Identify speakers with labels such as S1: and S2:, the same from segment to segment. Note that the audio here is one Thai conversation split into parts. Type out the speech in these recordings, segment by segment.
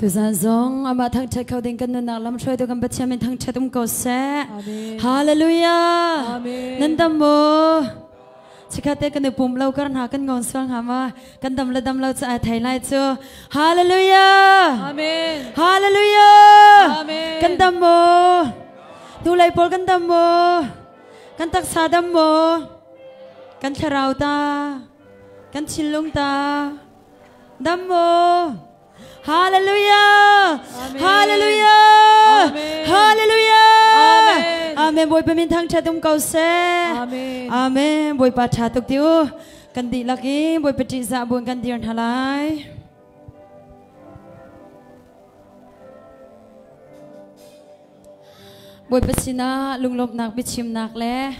S1: tu san zong ama thang chat khau ding kan na lam throi to kan bachia min thang chatum ko se hallelujah nan dam mo chikate kan pum lau kar na kan ngon swang hama kan dam lau cha thai lai chu hallelujah amen hallelujah amen kan dam mo tu lai pol kan dam mo kan tak sa dam mo kan tharau ta kan chilung ta dam mo hallelujah hallelujah hallelujah amen boy pamin thang chatum kau se amen boy pa cha tuk tiu kan di laki boy peti za bun kan dir halai boy pasina lunglop nak bichim nak le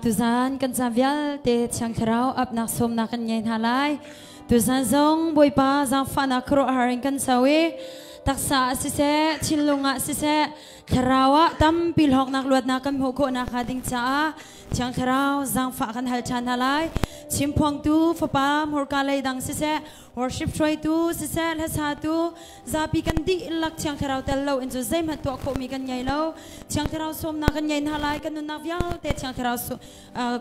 S1: tu zan kan zavial te chang tharau ap nak som nak kan nyen halai tu zan zong boy pa zang fana kro haring kan sawi taksa sise chilunga sise tharawa tam pilhok nak luat nak kan hoko nak hading cha chang tharau zang fa kan hal chan halai chimpong tu fapa morka lai dang sise worship troi tu sise la sa tu zapi kan di lak chang tharau tel lo enjo zai ma to ko mi kan nyai lo chang tharau som na kan nyai halai kan nu na vyal te chang tharau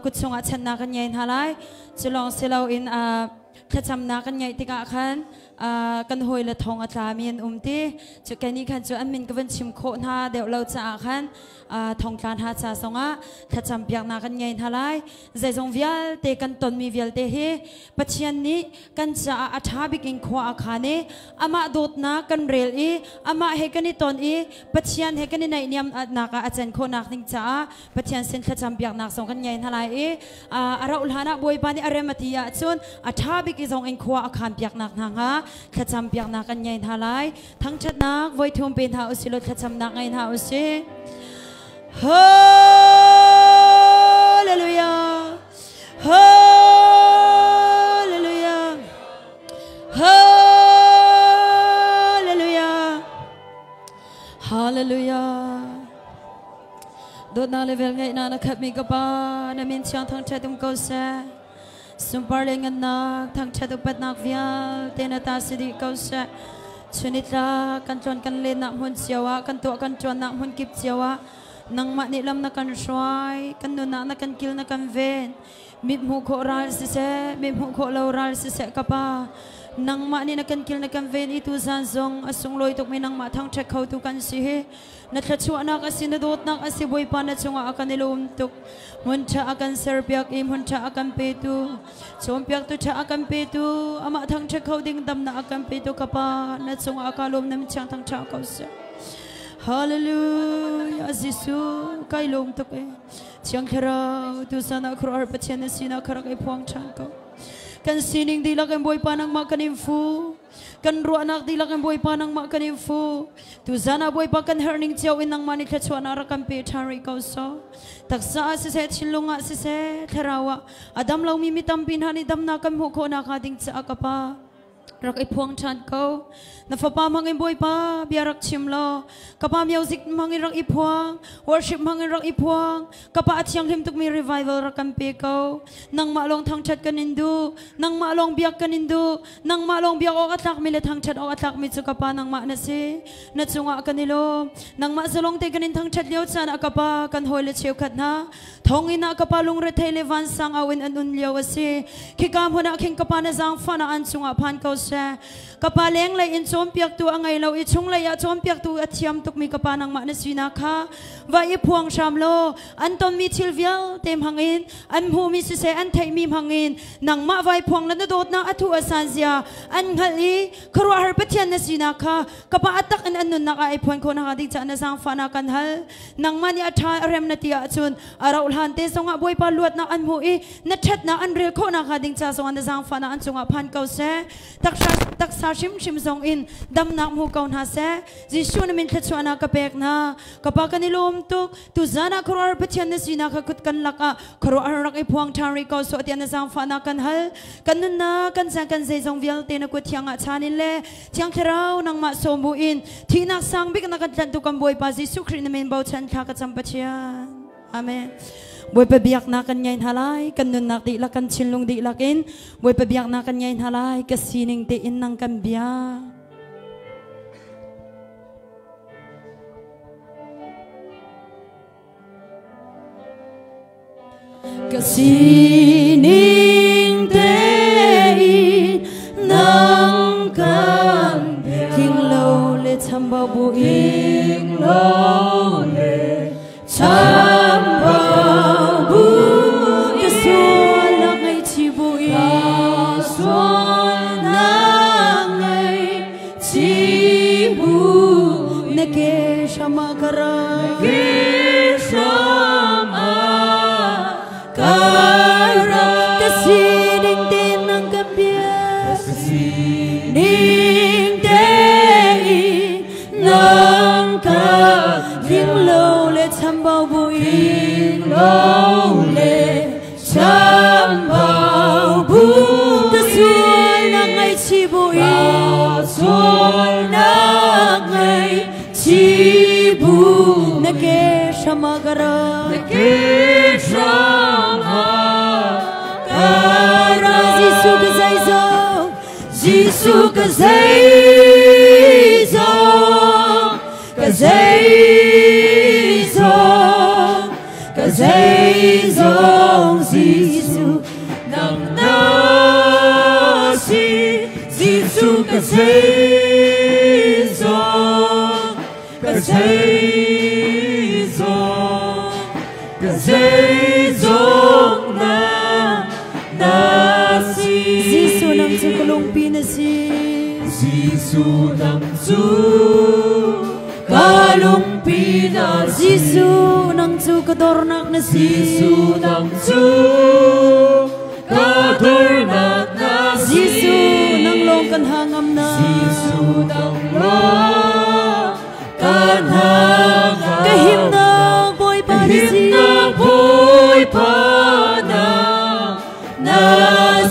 S1: kut songa chan na kan nyai halai chilong selo inขจำนักกันใหญ่ติกะขันกันหอยละทองอัตรามีนตีจุกันนี้ขันจุอันมินก็เป็นชิมโคหาเดี๋ยวเราจะขันทองการหาจ่าสงะขจำเปียกนักกันใหญ่ทลายใจทรงวิลเตกันตนมีวิลเตเฮปัจจัยนี้กันจะอัฐาบิกิงขวาขานีอามาโดดนักกันเรลอีอามาเฮกันนี้ตนอีปัจจัยเฮกันนี้ในเนียมนักอาจารย์โคนักนิ่งจ้าปัจจัยเส้นขจำเปียกนักสงกันใหญ่ทลายอีเราอุลหานะบวยปานีอารมติยาจนอัฐาบิกิจงเองขวาขานเปียกนักนางฮะขจำเปียกนักกันใหญ่ทลายทั้งชัดนักไว้ทุ่มเป็นหาอุสิลขจำนักไงหาอุสิฮาเลลูยาฮาเลลูยาฮาเลลูยาฮาเลลูยาโดดนาเลเวลไงนานักมีกบานามินช่างทั้งชัดตุ้มก็เสสุมปาร์เลงันนักทั้งชัดตุปัดนักวิลเตนตาสิริก็เสชนิดละกันจวนกันเล่นนักหุ่นเสียวะกันตัวกันจวนนักหุ่นกิบเสียวะนังมานิลำนักกันช่วยกันนุนักนักกันกิลนักกันเวนมิดหูโคราลสิเสมิดหูโคลาราลสิเสกับปานังมานี่นักกันกิลนักกันเวนอีตุซันซงอสงลอยตุกมีนังมาทั้งเช็คเขาตุกันสินักชัวนักอสินโดดนักอสิบวยปานักจงอากันนิลุมตุกมุนชะอากันเซอร์เปียกอิมมุนชะอากันเปตูชมเปียกตุชะอากันเปตูอามาทั้งเช็คเขาดิ่งดำนักอากันเปตูกับปานักจงอากันลมน้ำช่างทั้งชาเขาเสฮาเลลูยาซิสุไกลงตุกเอช่างเราตุสานาครอร์ปัจเจนสินาครักไอพวงช่างเขากันสินิงดีลักกันบวยปานังมากันอินฟูกันรัวนักดีลักกันบวยปานังมากันอินฟูตุสานาบวยปากันเฮอร์นิงเจ้าอินังมานิขชวนารักกันเปทาริกาโซตักษาสิเซชิลุงะสิเซทราวะอดัมเรามีมิตัมปินฮันิดัมนักกันหุโคนักฮาดิงจะกะปารักไอพวงชันเขานับฟ้ามังอินบวยปาเบียรักชิมโลกับปามิวสิกมังอินรักอีพวงวอร์ชิปมังอินรักอีพวงกับปาเชียงทิมตุกมีรีไวเวลรักกันเปียเขานังมาลงทางชัดกันอินดูนังมาลงเบียกกันอินดูนังมาลงเบียกออกอัตลักมีเลทางชัดออกอัตลักมีจุกับปานังมาเนสินัดจงอากันนิโลนังมาจะลงเตกันอินทางชัดเลี้ยวจานกับปากันหอยเลเชียวขัดนะทองอินกับปาลงเรเทเลวันสังอาวินอันอุนเลี้ยวสิขิกามหัวนักขิงกับปาเนซังฟันอันจงอาพันเขากับปาเลี้ยงเลยอินโจมเปียกตัวไงเราอิชงเลยโจมเปียกตัวเทียมตุกมีกับปานังมาเนสีนาคาว่าอีพวงชามโลอันตอนมีชิลเวียลเต็มหังอินอันหูมีสิเซอันไทยมีหังอินนังมาไว้พวงนั้นโดดนังอัตุอาซานเซียอันฮัลลีครัวฮาร์เปเทียนเนสีนาคากับปาอัตักอันนุนนักไอพวงคนหาดิจานสังฟานากันฮัลนังมานี่อัฐาเรมนาติอาจุนอาราอุลฮันเตสงะบวยปาลวดนักอันหูอีนัดชัดนักอันเรียกคนหาดิจาสงะสังฟานาอันจงอาพันเกาเซตักซาชิมซงอินดำนักหูเกาหน้าเสจิชูนมินขจวนากับเปกนากับปากันนิลุมตุกตุจานาครัวร์เปเทียนสินาขกุดกันลักะครัวร์รักไอพวงทาริกาสวดยันสังฟานากันฮัลกันนุนนากันแสงกันใจจงวิลเตนกุดที่งาชานิเลที่งเรานังมาสมุอินที่นักสังบิกนักจันตุกันบวยปาจิสุครินเมนเบาชันข้ากันจำปัจจัยอาเมนบวยไปเบียกนักกันยัยนฮาลายกันนุนนักดีลักกันชิลลงดีลักอินบวยไปเบียกนักกันยัยนฮาลายกันสีนิงตีอินนังกันเบีย cái sining te nang kan king lo le cham bao bu ing lo le cham bao bu cái xuân là ngày chi bu ing xuân là ngày chi bu ne ke shama kara bao vui lâu lệ chăm bao bu ta xuôi là ngày chi bụi xuôi là ngày chi bu na ke shamagara na ke shamagara Giêsu cái dây dâu Giêsu cái dây dâu cái dây cái dây dòng Giêsu nằm na si Giêsu cái dây dòng cái dây dòng na si Giêsu nằm chu kalung pina si Giêsu nằm chu kalung pina Giêsu nang chu kadornak na si Giêsu nang chu kadornak na si Giêsu nang long kan hangam na Giêsu nang long kan hangam kahim na boy pa na si boy pa na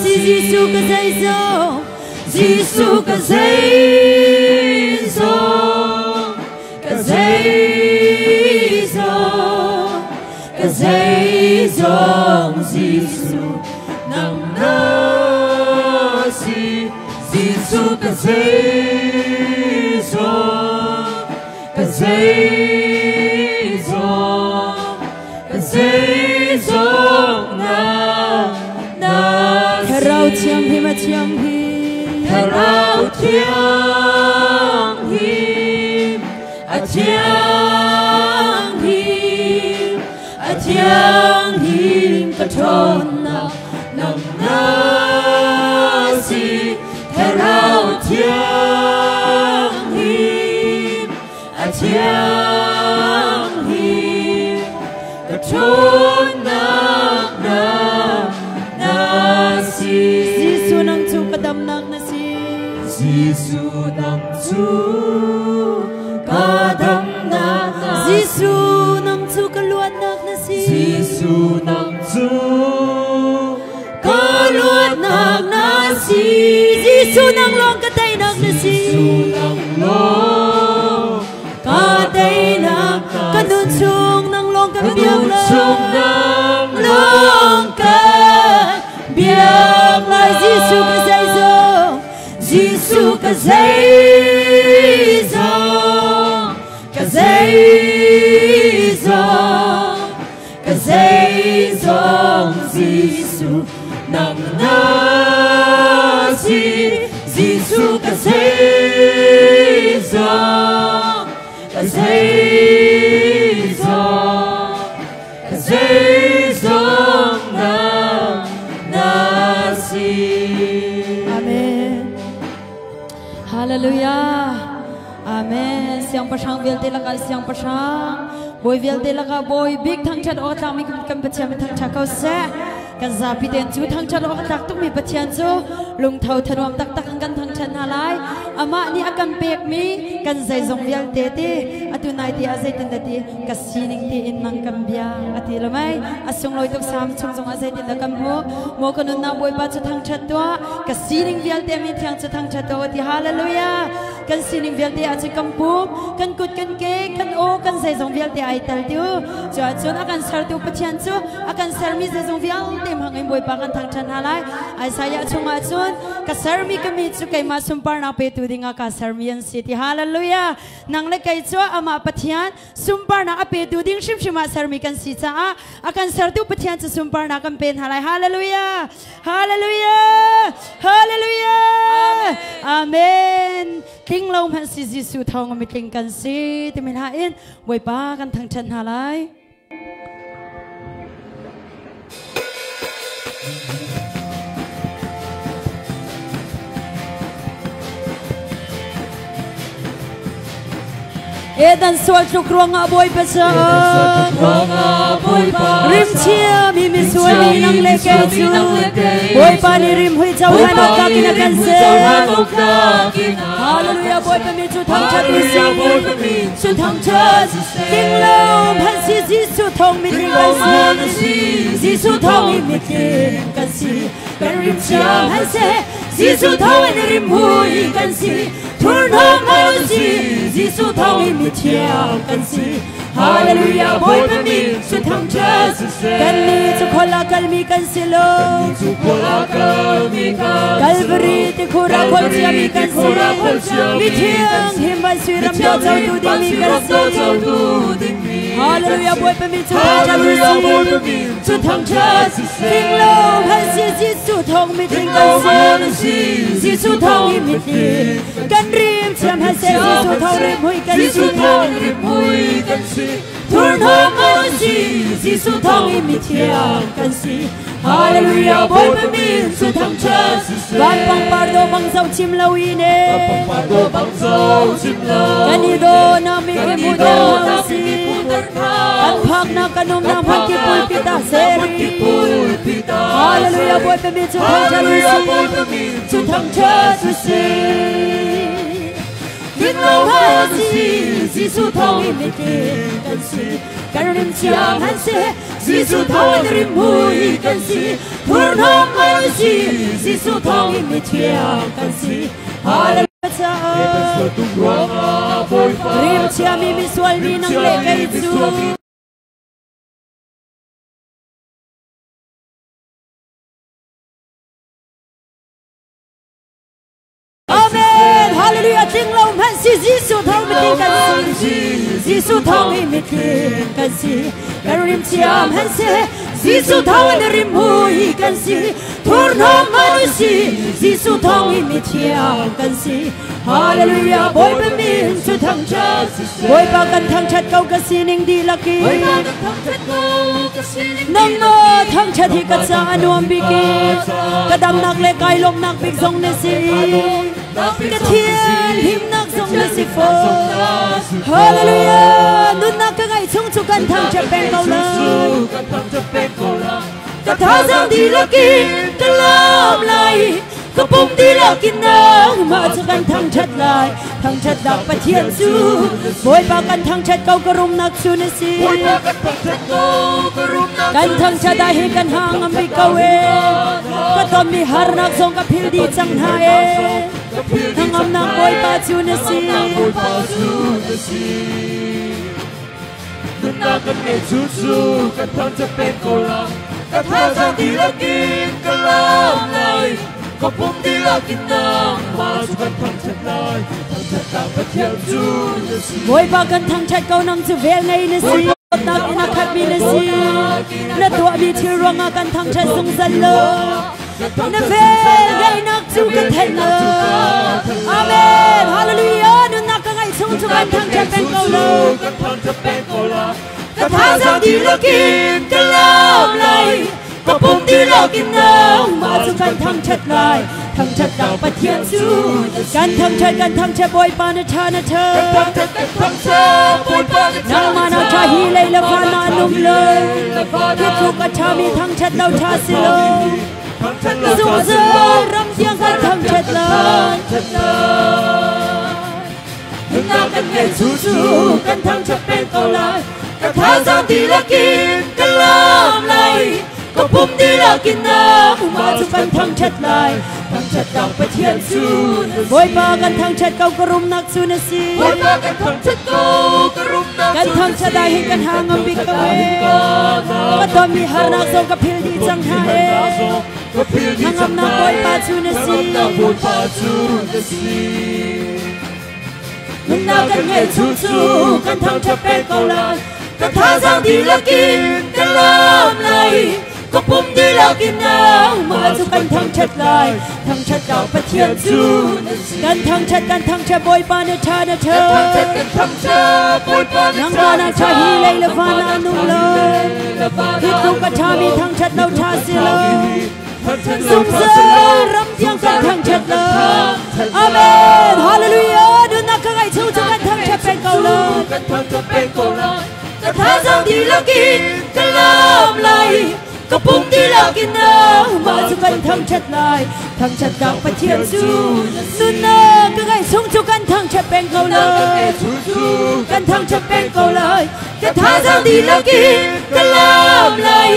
S1: si Giêsu ka dây dâu Giêsu ka dây dâu cái dây dòng Giêsu nằm na si Giêsu cái dây dòng cái dây dòng na theo rau chiang hi mà chiang hi theo rau chiang hi chiang him patron nằm na si theo rau chiang him patron na si Giêsu nang chu kadam nak na si Giêsu nang chu kadam nak Giêsu nang chu kaluan nak na si Giêsu nang chu kaluan nak na si Giêsu nang long ka tay nak na si Giêsu nang long ka tay nak kanun chung nang long ka biang nang long ka biang lai Giêsu ka dây dâu Giêsu ka dây dâu cái dây dòng Giêsu nằm na si Giêsu cái dây dòng na si Amen Hallelujah Amen siang pasang velte laka siang pasang boy velte laka boy big thang chat o tang mi kam pacham thang chakau se kan zapi ten chu thang chat o tak tuk mi pachian chu lung thau thanwam tak tak kan thang chan halai ama ni akan pek mi kan zai zong velte te atu nai ti azai tin dati kasining ti in nang kam bia ati lamai asung loi tok sam chung jong azai tin da kam ho mo kanun na boy pa chu thang chat to kasining velte mi thang chu thang chat to ti hallelujah kan sining velte a chu kam pum kan kut kan ke kan o kan ใส่ทรงวิลที่ไอเตลติวจวนจนอาการสารติวปะเทียนจูอาการสารมีใส่ทรงวิลเต็มหังไอ้บวยปากันทางชันอะไรไอสายชงอาจวนกับสารมีก็มีจุกไอมาสุมปานาเปตุดิงอาการสารมีอันสิทธิฮาเลลูยานังเล็กไอจูอามาปะเทียนสุมปานาเปตุดิงชิมชิมาสารมีกันสิจ้าอาการสารติวปะเทียนจะสุมปานากันเป็นอะไรฮาเลลูยาฮาเลลูยาฮาเลลูยาอาเมนทิ้งลมหันสิจิสุทองมิตริงกันสิที่มินหาอินไว้ป้ากันทั้งชันหาไลเอดันสวดจุกรวงอาบอยประเสริฐริมเชียมีมิสวยมีนังเล็กจูบอยปานีริมหุยเจ้าฮันกากินกันเซฮาเลลูยาบอยปามีจุทองชัดมิสิจุทองชัดทิ้งลมพันสิจิสุทองมิตริกันสิจิสุทองมิตริกันสิเป็นริมเชียฮันเซจิสุทองในริมหุยกันสิทุนทองฮันสิจิสุทองมิตริกันสิฮาเลลูยาบอยปามีจุทองชัดกันมีจุคนละกันมีกันสิโลกัลวารีที่คุระคนเชียมีกันสิมีเทียงหิมบันสุรำเจ้าเจ้าดูดีมีกันสิฮาเลลูยาบอยปามีจุทองชัดจุทองชัดทิ้งโลกให้สิจิสุทองมิตริกันสิจิสุทองมิตริกันริมเชื่อมให้เสจิสุทองริมหุยกันสิทุนทองกันสิจิสุทองมิตริกันสิฮาเลลูยาบอยปามีจุทองชัดบ้านปังปาร์โดบังเซาชิมลาวีเนกันอีโดนามิเกมุดาสิกันพักนักกันนมนางพักกิปุยปิตาเสรีฮาเลลูยาบอยปามีจุทองชัดจุทองชัดสิทิ้งลมหายใจจิสุทองมิตริกันสิกันริมเชียงหันเซจิสุทองริมหุยกันสิทุนทองกันสิจิสุทองมิตริกันสิฮาเลลูยาริมเชียมีมิสวลมีนังเล็กไอจูฮาเลลูยาทิ้งลมหันสิจิสุทองมิตริกันสิจิสุทองมิตริกันสิกันริมเชียมหันเซจิสุทองในริมหุยกันสิทุนทองกันสิจิสุทองมิตริกันสิฮาเลลูยาบอยปามีจุทองชัดบอยปากันทางชัดเก่ากันสินิงดีลักกี้นังโนทางชัดที่กัจจานวมบิกิกระดำนักเล็กไก่ลมนักบิกทรงในสิกระเทียนหิมนักทรงในสิโฟฮาเลลูยานุนนักกระไก่ชงจุกันทางชัดเป็นเก่าเลยกระทาสังดีลักกี้กระลามไหลก็ปุ่มดีแล้วกินน้ำมาจากกันทางชัดลายทางชัดดักปะเทียนจูบอยปากันทางชัดเก่ากระรุมนักชูนสีกันทางชัดได้ให้กันห่างอัมบิกาเวก็ต้องมีหาร์นักทรงกับพิลดีจังหายทางอัมนักบอยปาชูนสี
S2: นุนนากันเมชูชูกันทางจะเป็นโกลากันทางจะดีแล้วกินกันแล้วเลยก็ปุ่มดีแล้วกินน้ำมาสุกันทางชัดเลยทางชัดดักปะเทียนจู
S1: บอยปากันทางชัดเก่านำจะเวลในนสีนักนักขัดมีนสีและตัวมีที่รวงอากันทางชัดทรงสันเลนเวลไงนักจูกันเทนเลอาเมนฮาเลลูยานุนักกันไงทรงจุกันทางชัดเป็นเก่าเลย
S2: กันทางจะเป็นโกลา
S1: กันทางจะดีแล้วกินกันแล้วเลยก็ปุ่มดีแล้วกินน้ำมาสุกันทางชัดลายทางชัดดักปะเทียนจูกันทางชัดบอยปานะชานะเธอนามานาชาฮีเลยละพานานุ่มเลยที่ทุกอาชามีทางชัดเราชาสิโลสุขเจอรำเสียงกันทางชัดเลยนากันเงยชูกันทางชัดเป็นเกาลายกันทางจะดีแล้วกินกันล้ามเลยก็ปุ่มดีแล้วกินน้ำมาสุกันทางชัดลายทางชัดดักปะเทียนจูบอยปากันทางชัดเก่ากระรุมนักชูนสี
S2: บอยปากันทางชัดเก่ากระรุมนัก
S1: กันทำชะได้ให้กันหางบิกเวก็ตัวมีหานาโซกับพิลดีจังหาเอหางนาบอยปาจูเนซีมันนากันให้ชุ่มชูกันทำชะเป็นเกาลังกันท่าสังดีละกินกันล้อมเลยก็ปุ่มดีละกินน้ำมาสู่กันทั้งชัดลายทั้งชัดดาวประเทียนจูกันทั้งชัดบอยปาเนชาเนเธอกันทั้งชัดบอยปาเนชานาชาฮีเลยละฟานานุ่งเลยที่ทุกกระชามีทั้งชัดเราชาสิเลยสุขเสริมรำเทียงกันทั้งชัดเลยอาเมนฮาเลลูยาดูนักไก่ชูกันทั้งชัดเป็นเกาเลยกันทั้งชัดเป็นเกาเลยกันท่าสังดีละกินกันล้อมเลยก็ปุ่มดีละกินน้ำมาสู่กันทั้งชัดลายทั้งชัดดาวประเทียนจูสุนนะก็ไก่ชงชูกันทั้งชัดเป็นเกาเลยกันทั้งชัดเป็นเกาเลยกันท่าสังดีละกินกันล้อมเลย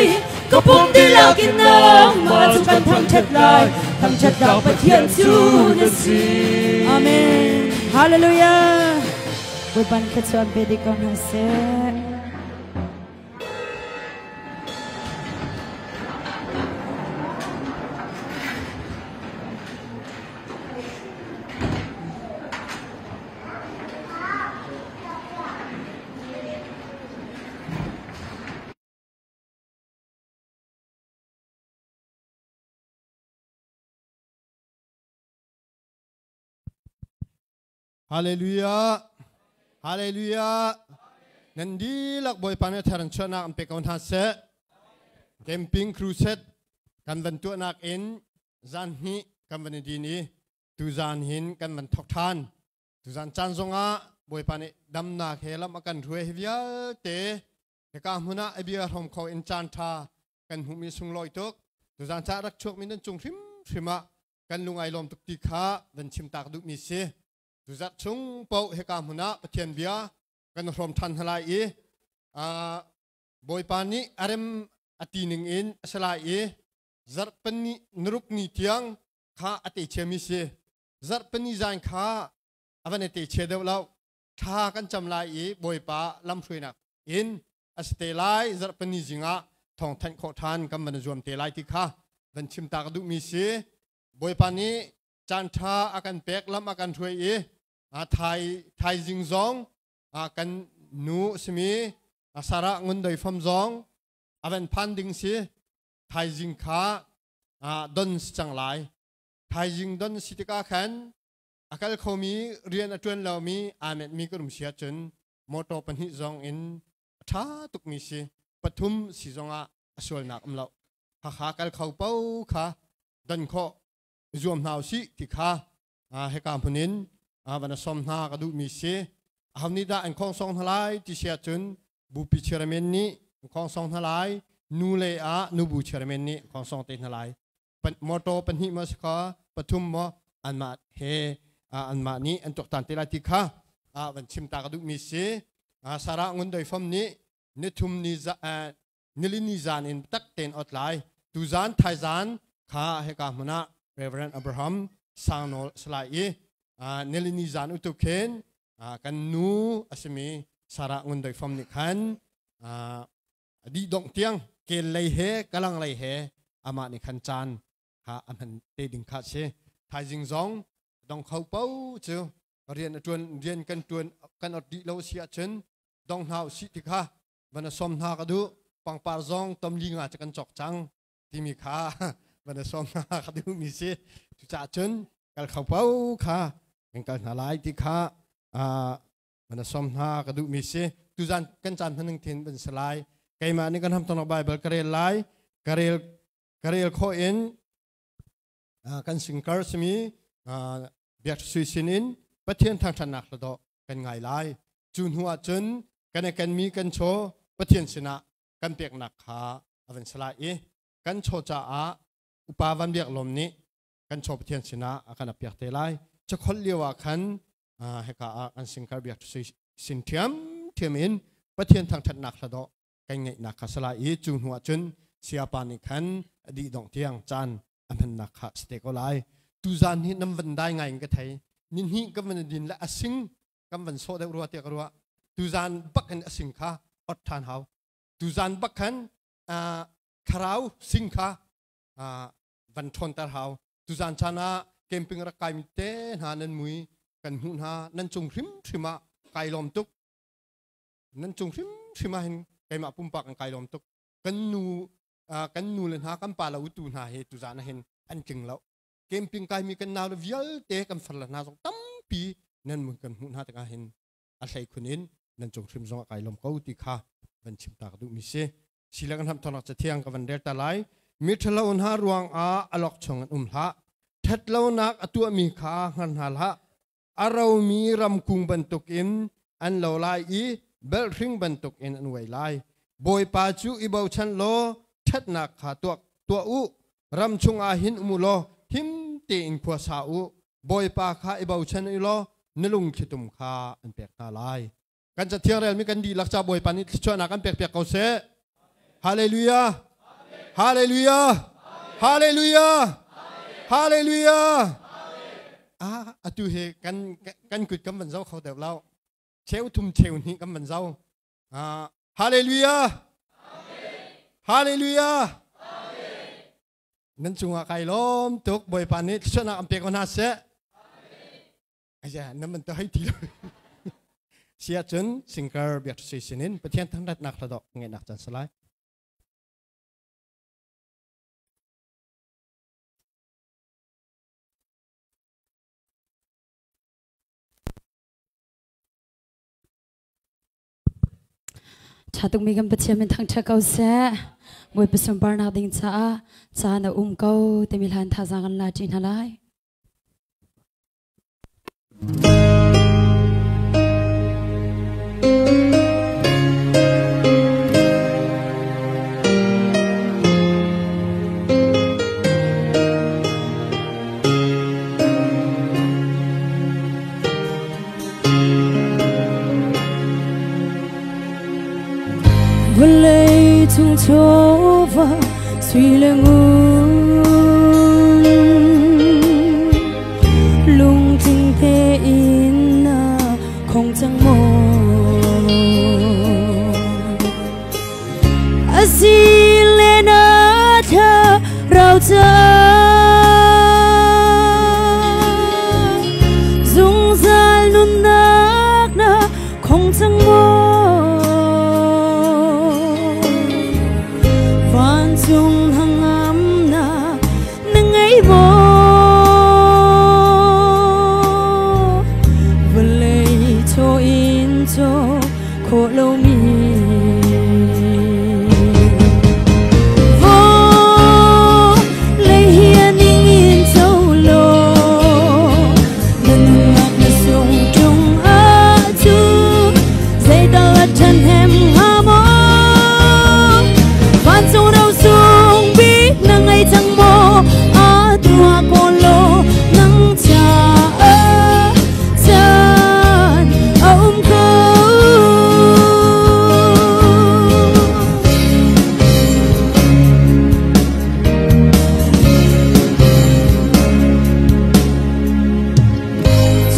S1: ก็ปุ่มดีละกินน้ำมาสู่กันทั้งชัดลายทั้งชัดดาวประเทียนจูอาเมนฮาเลลูยาบุญบันกระชวนเบดิกอนฮาเซ
S3: ฮาเลลูยาฮาเลลูยานันดีลักบอยปานเทรันชนะอันเป็กอนทัสเซเกมปิ้งครูเซตกันวันตัวนักเอ็นจานฮีกันวันดีนี้ตูจานหินกันวันทอกทานตูจานจันทรงะบอยปานดำนักเฮลัมกันรวยเฮียเตะเฮกามุนะไอเบียร์หอมเขาเอ็นจันทากันหุมีสุงลอยตุกตูจานชารักชกมินันจงริมะกันลุงไอลมตุกติขาวันชิมตากดุมิเซดูจัดชงเป่าเฮกามุนะประเทียนเบียกันรวมทันทลายบอยปานีอารมอตีหนึ่งอินสลายจัดเป็นนรุกนิเทียงข้าอติเชมิเซจัดเป็นนิจานข้าอวันติเชเดวเราท่ากันจำลายบอยปาลำช่วยนักอินอสเตลายจัดเป็นนิจิงะทองทันโคทานกันมันรวมเตลายที่ข้าวันชิมตากดุมิเซบอยปานีจันทาอากันเป็กลำอากันช่วยไทยจิงซองกันนูสมีสาระเงินโดยฟอมซองอาเป็นพันดิงสีไทยจิงขาดอนจังไลไทยจิงดอนสิติกาขันอาการเขามีเรียนจวนเรามีอาเมดมีกลุ่มเสียจนมอโตปันหิซองอินท้าตุกมีสีปฐุมสีซองสวยนักเราหาการเขาเป้าขาดอนข้อรวมหาวสิที่ขาให้การพนินวันสมนากระดูมีเสียหาวนี้ได้อันคงสองทลายที่เสียจนบุปิเชรเมนนี้คงสองทลายนูเลนูบุเชรเมนนี้คงสองเต็นทลายเป็นมอโตเป็นหิมัสกาปฐุมมออันมาเฮอันมานี้อันตกตันเตลาติกาวันชิมตากระดูมีเสียสาระเงินโดยฟอมนี้นิทุมนิลินิจานอินตักเต็นอดไลตูจานไทยจานข้าให้กามุนะเรเวอเรนต์อับราฮัมสางโนสลายเนลินิจานอุตุเคนกันนูอาสมีสาระเงินโดยฟอมนิคันดีดงเตียงเกลเลยเฮกำลังเลยเฮอามานิคันจานอามันเตดิงคาเชไทยจิงซองดงเขาเป้าเจ้าเรียนจวนเรียนกันจวนกันอดดีเราเสียจนดงหาวสิติค่ะวันสมนากระดูปังปาซองตำลิงอาจจะกันจอกจังที่มีค่าวันสมนากระดูมีเสียจุจ่าจนกันเขาเป้าค่ะกันหาลายที่ข้ามันสมหากระดูมิเสตุจันกันจันพันหนึ่งเทนเป็นสลายไกมานี่กันทำตอนออกใบเบิลกระเรลไลกระเรลโคเอ็นกันสิงคาร์สมีเบียดสุยสินินประเทศทางชนะระดกันไงไลจุนหัวจุนกันมีกันโชประเทศชนะกันเปียกหนักขาเป็นสลายกันโชจ่าอุปาวันเบียกลมนี้กันโชประเทศชนะกันเปียกเตลัยจะคนเลี้ยวขันให้กับอันสิงคาร์เบียสุยสินเทียมอินประเทศทางชนะระดกันไงหนักขาสลายจุนหัวจุนเสียปานิขันดีดงเทียงจันอันเป็นนักขาสเตกอไลตูจานนี้น้ำวันได้ไงก็ไทยนินฮีก็มันดินและสิงก็มันโซได้รัวเตียกรัว tu zan bakan singkha ot than hau tu zan bakan kharau singkha van thon tar hau tu zan chana camping ra kai mite hanan mui kan hun ha nan chung hrim thrima kai lom tuk nan chung hrim thrima hin kai ma pum pak kai lom tuk kan nu len ha kan pa la utu na he tu zan hen an ching lo camping kai mi kan naw la vial te kan fal na song tam pi nan mun kan hun ha ta hen a sai khunin nan chung hrim zong kai lom ko ti kha van chim tak du mi se silakan ham thonak cha thiang ka van der ta lai mi thalo un ha ruang a alok chong an ha that lo nak atua mi kha han hal ha arau mi ram kung bantuk in an lo lai i bel ring bantuk in an wai lai boy pa chu i bau chan lo that nak kha tua u ram chung a hin mu lo him te in phua sa u boy pa kha i bau chan i lo nilung khitum kha an pek ta lai kan cha thiang rel mi kan di lakcha boy pa ni chona kan pek ko se hallelujah hallelujah hallelujah hallelujah atu he kan kut kam ban zau khau dew lau cheu thum cheu ni kam ban zau hallelujah hallelujah nan chunga kai lom tuk boy pan ni chona am pe ko na se aja nan man to hai ti sia chun singer biak se sinin pathian thang dat nak thadok nge nak chan salai
S1: cha tung mi gam pathian min thang cha kau se boy pasam bar na ding cha na kau te mi lan tha zangan la chin halai
S4: Vlei chung chova suy lengun lung ting te in na không chẳng mò asi lena tha rau cha dung zal nun nak na không chẳng mò chung hang am na nang ai bo vlei cho in cho kho lo mi vo lei hian in cho lo nan ngak na sung chung a chu zai da la chan hem ha mo van so nang ai chẳng mò a tua con lo nang cha chan ông cô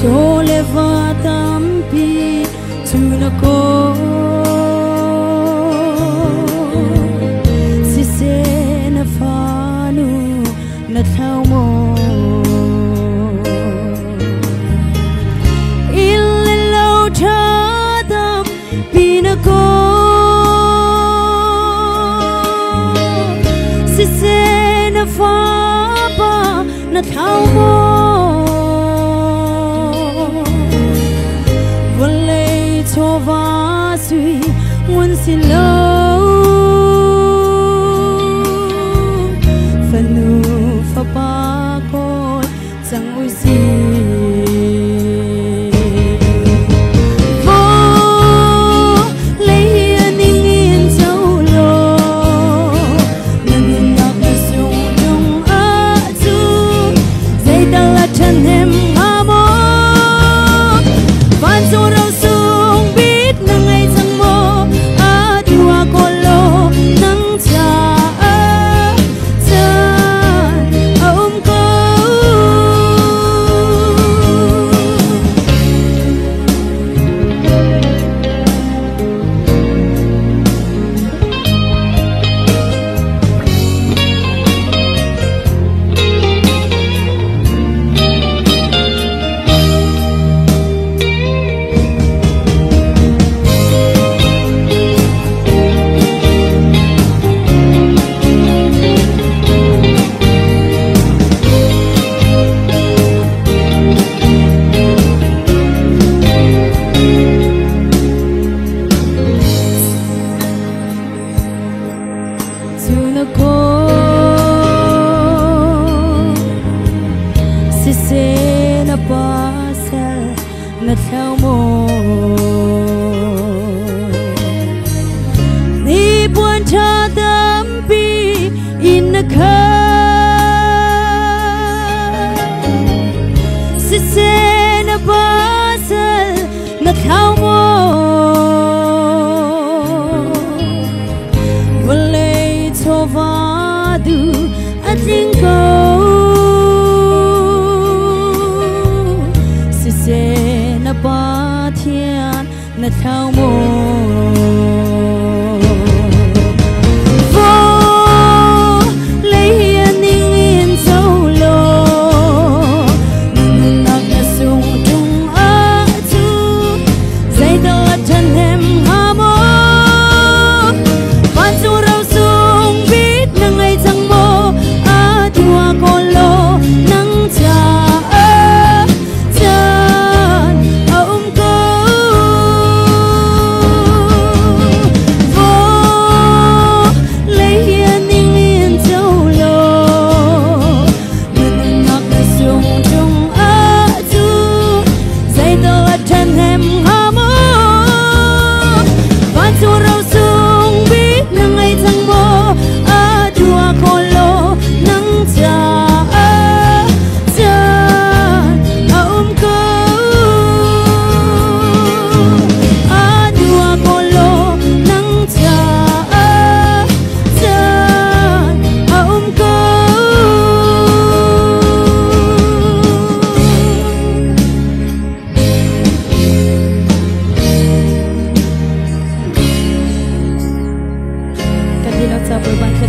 S4: cho le va tam pi tu na ko thao mồ in lên lâu cha tâm pinaco si se na fa pa na thao mồ vlei cho va suy muốn xin lâu phần pa con chẳng ui gì vô lấy hiền in châu lo nên ngọc na sung chung a chu dây ta là chân em a mo van số đâu sung biết nang ai chẳng mo a tua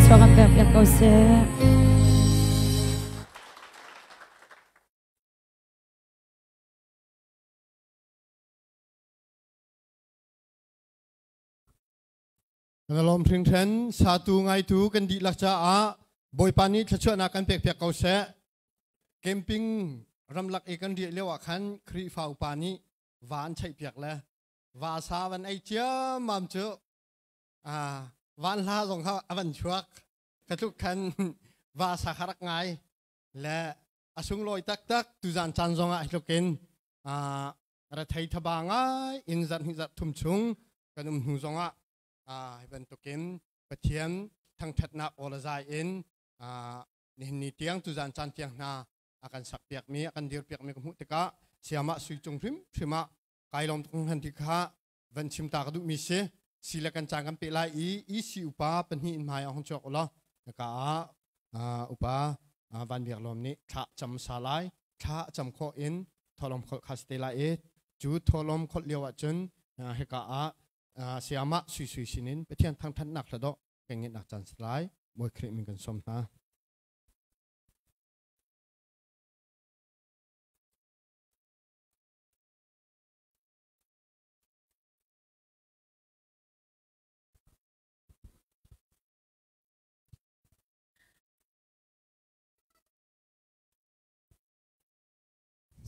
S1: cho con bẹp bẹp câu xe
S3: Ngalom pring ten satu ngai tu kan di lakcha a boy pani thachua na kan pek pek kau se camping ramlak e kan di lewa khan khri fau pani van chai pek le va sa van ai chia mam chu van la zong kha avan chuak ka tu khan va sa kharak ngai le asung loi tak tak tu jan chan zong a hlokin ra thai thaba ngai in zat hi zat thum chung kanum hu zong a bên tục kiến bát thiên thằng thật na olazai in ni tiếng tu gian chan tiếng na akan sak piak mi akan dir piak mi kum tika siama sui chung phim phima kailom tung han tikha van chim ta kadu mi se silakan changam pe lai i si upa panhi in mai hong chok ola ka upa van biak lom ni tha cham salai tha cham kho in tholom kho khastela e chu tholom khot lewa chun he ka siama sui sui sinin pe thian thang than nak lado kengin nak chan slai moi khri min kan som na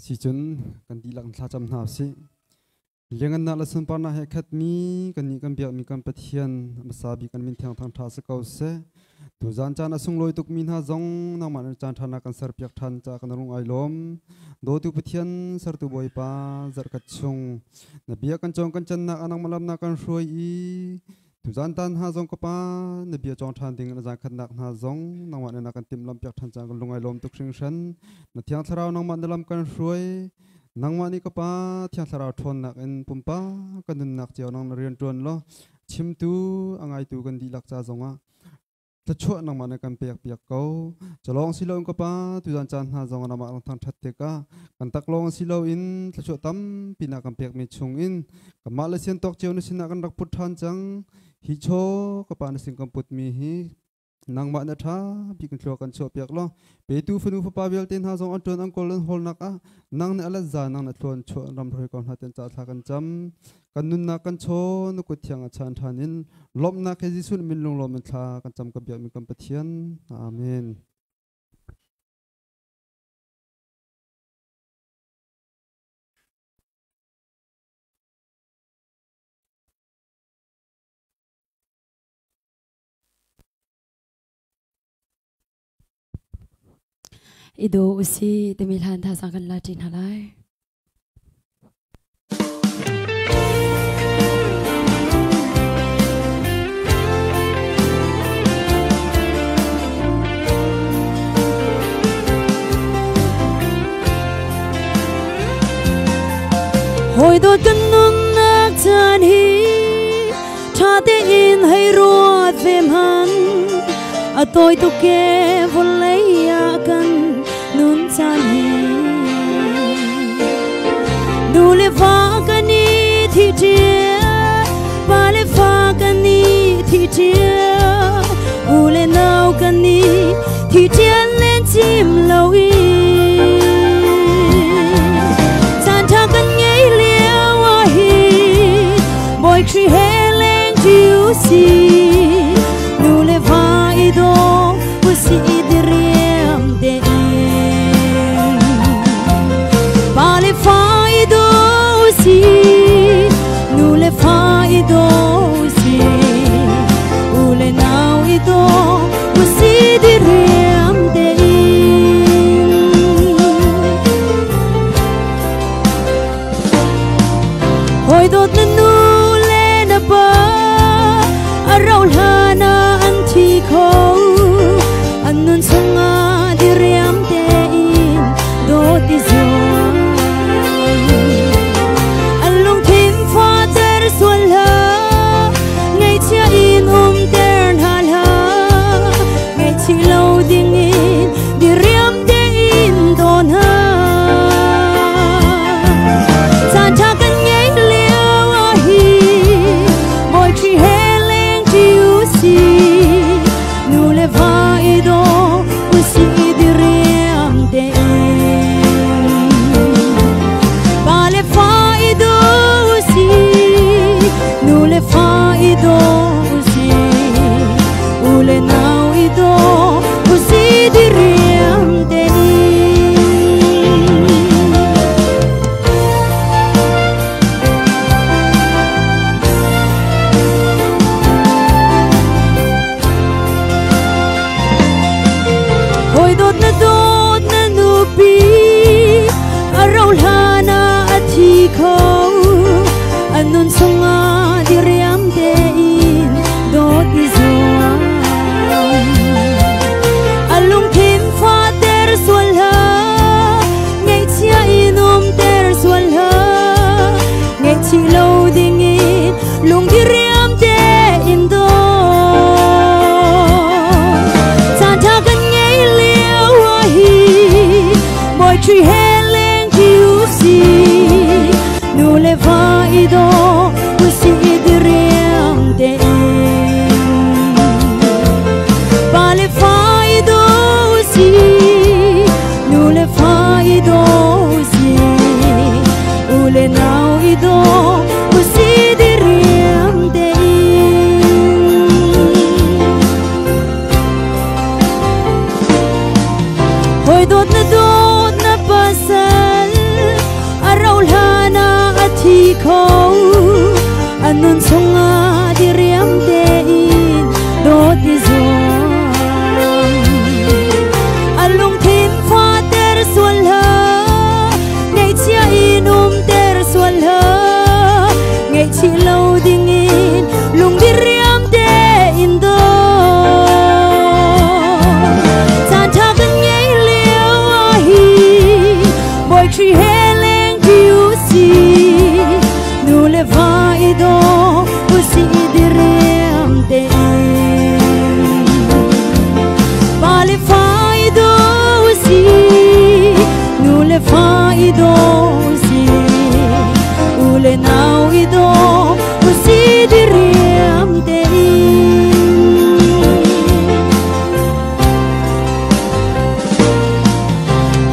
S5: si chun kan di lang tha cham na si lengan na la sun pa na he khat mi kan ni kan bia mi kan pathian masabi kan min thang thang tha se kau se tu jan chan asung loi tuk min ha zong na man chan thana kan sar piak than cha kan rung ai lom do tu pathian sar tu boi pa zar ka chung na bia kan chong kan chan na anang malam na kan roi i tu jan tan ha zong ka pa na bia chong than ding na jan khat nak na zong na man na kan tim lam piak than cha kan rung ai lom tuk sing shan na thiang tharau nang man lam kan roi nang mani ka pa thiang tharau thon nak en pumpa kan nun nak chiao nang rian tuan lo chim tu angai tu kan di lak cha zonga ta chua nang man kan piak piak ko chalong silong ka pa tu jan chan ha zonga na ma thang that te ka kan tak long silo in ta chua tam pina kan piak mi chung in ka ma le sian tok chiao na sin kan rak put than chang hi cho ka pa na sing kan put mi hi nang ma na tha bi kan thlo kan cho piak lo pe tu funu fa pa bel ten ha zong an ton ang kol hol nak a nang ne ala za nang na thlon cho ram roi kon ha ten cha tha kan cham kan nun na kan cho nu ku thiang a chan thanin lom na ke ji sun min lung lom min tha kan cham ka bia mi kan pathian amen
S1: Ido usi demilan tha sang kan latin halai
S4: Hoi do kan nun nak chan hi tha te in hay ruat vem han a tôi tu ke vol lấy kan nun chan hi du le va kan ni thi chia ba le fa kan ni thi chia u le nau kan ni thi chia lên chim lâu y chan tha kan nhảy liao a hi boy khi he lên chiu si du le va i do u si de riem de nu le fa i do si u le nau i do u si di riam de hoi do nu le na ba a rau la ule fa ido usi ule now ido usi diriam deni hoy dot na nupi araw lana athi ko anun songa diriam dein dot izwa alung tim fa ter swalha ngay chia inum ter swalha ngay chi lo dingin lung diriam dein do san tha kan ngay liao hi boy tree heling you see nu le va ido usi idiriam de bale fa ido usi nu le fa ido usi ule now ido usi idiriam de hoy dot na pasal araw lana athi ko anun songa diriam dein dot izwa alung tim fa ter swalha ngay chia inum ter swalha ngay chi lo dingin lung diriam dein do san tha kan ngay liao hi boy tree heling you see nu le va ido usi idiriam dein bale fa ido usi nu le fa ido usi ule now ido usi idiriam dein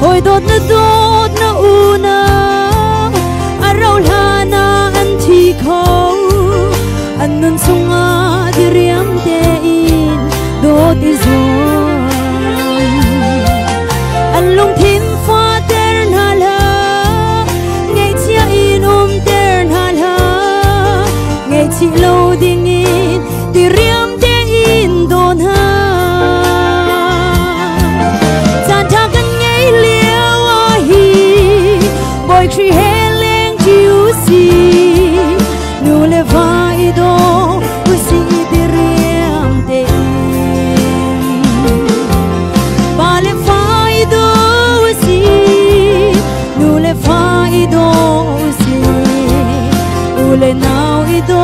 S4: hoy dot na una araw lana anthi ko anun songa diriam dein dot izwa alung tim fa ter nala ngay chia inum ter nala ngay chi lo dingin diriam dein don ha san tha kan ngay liao hi boy tree heling you see nu le va ido usi diriam dein bale fa ido usi nu le fa ido usi ule now ido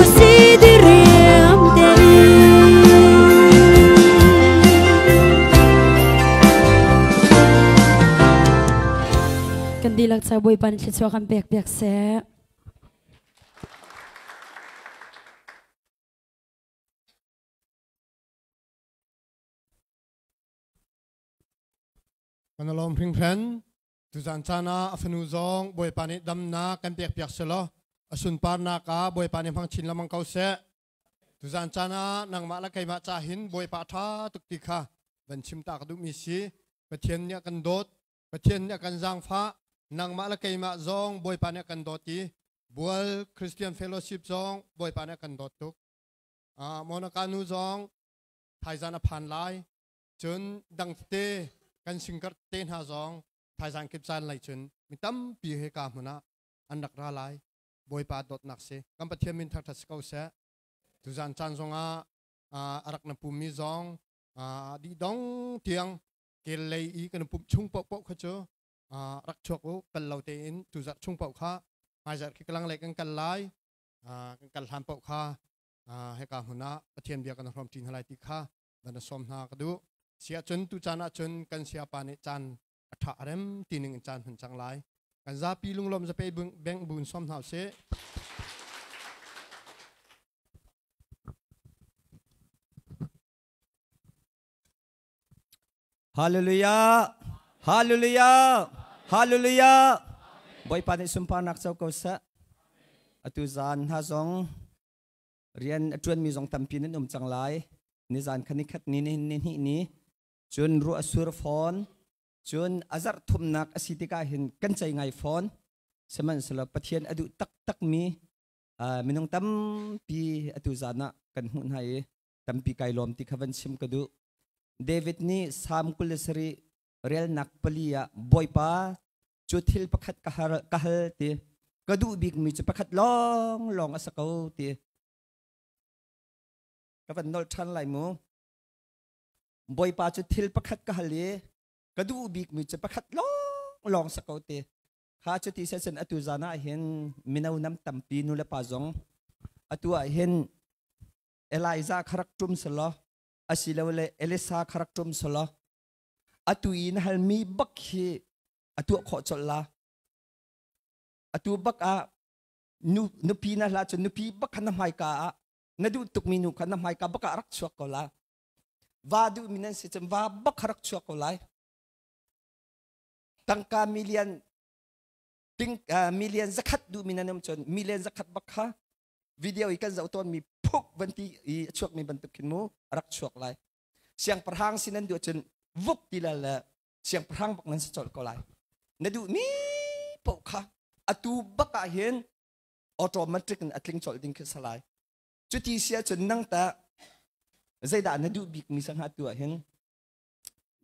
S4: usi diriam dein
S1: kan dilak sa boy pan chitso kan bek se
S3: kan alom pring pren tu zan chana afanu zong boy pani dam na kan pek pek selo asun par na ka boy pani phang chin lamang kau se tu zan chana nang ma la kai ma cha hin boy pa tha tuk ti kha ban chim ta ka du mi si pathian nya kan dot pathian nya kan jang pha nang ma la kai ma zong boy pani kan dot ti bual Christian Fellowship zong boy pani kan dot tuk mona kanu zong thai jana phan lai chun dang te kan singkar ten ha zong thai jang kip chan lai chun mitam pi he ka muna anak ra lai boy pa dot nak se kam pathian min thak thas kau se tu zan chan zonga arak na pumi zong di dong tiang ke lei i kan pup chung pok pok kha cho rak chok o kal lau te in tu zat chung pok kha mai zat ki kalang lai kan kal lai kan kal ham pok kha he ka muna pathian bia kan rom tin halai ti kha dan som na ka du sia chun tu chana chun kan sia pa ne chan atha rem tining chan hun chang lai kan za pi lung lom za pe beng bun som hau se
S2: Hallelujah. Hallelujah. Hallelujah. Boy pani sumpa nak sa ko sa
S6: atu zan ha zong rian atuan mi zong tampi nin changlai ni zan khani khat ni ni chun ru asur phone chun azar thumnak asitika hin kan chai ngai phone seman sala pathian adu tak mi minung tam pi atu zana kan hun hai tampi kai lom ti khavan sim kadu David ni sam kulisari rel nak palia boypa chuthil pakhat kahal ti kadu big mi chu pakhat long asakau ti kavan nol than lai mu boypa chuthil pakhat kahali kadu big mi chu pakhat long sakau ti ha chuti se sen atu zana hen minau nam tampi nu la pa zong atua hen Eliza kharak tum sala asilawle Elisa kharak tum sala atuin halmi bakhi atu kho cholla atu baka nu pi na la chu nu pi bakhan mai ka nadu tukmi nu khan mai ka baka rak chok kola vadu minan system va bak rak chok kolai tangka million zakat du minanam chon million zakat bakha video ikan zauton mi phuk banti I chuak mi bantukin mu rak chuak lai siang perhang sinan du chen vuk tilala siang perhang bak nan sechol ko lai nadu mi pokha atu baka hen automatic an atling chol ding khalai chuti sia chen nang ta zaida nadu bik mi sang hatu hen